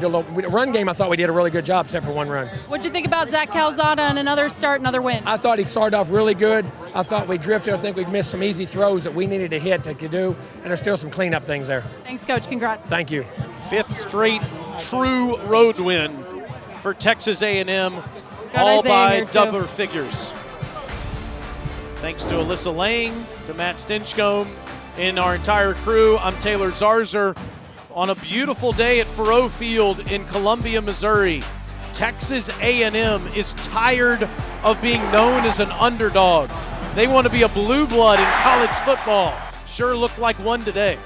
run game, I thought we did a really good job, except for one run. What'd you think about Zach Calzada and another start, another win? I thought he started off really good. I thought we drifted. I think we missed some easy throws that we needed to hit to do, and there's still some cleanup things there. Thanks, Coach. Congrats. Thank you. 5th straight true road win for Texas A&M, all by double figures. Thanks to Alyssa Lang, to Matt Stinchcomb, and our entire crew. I'm Taylor Zarzer. On a beautiful day at Faurot Field in Columbia, Missouri, Texas A&M is tired of being known as an underdog. They want to be a blue blood in college football. Sure looked like one today.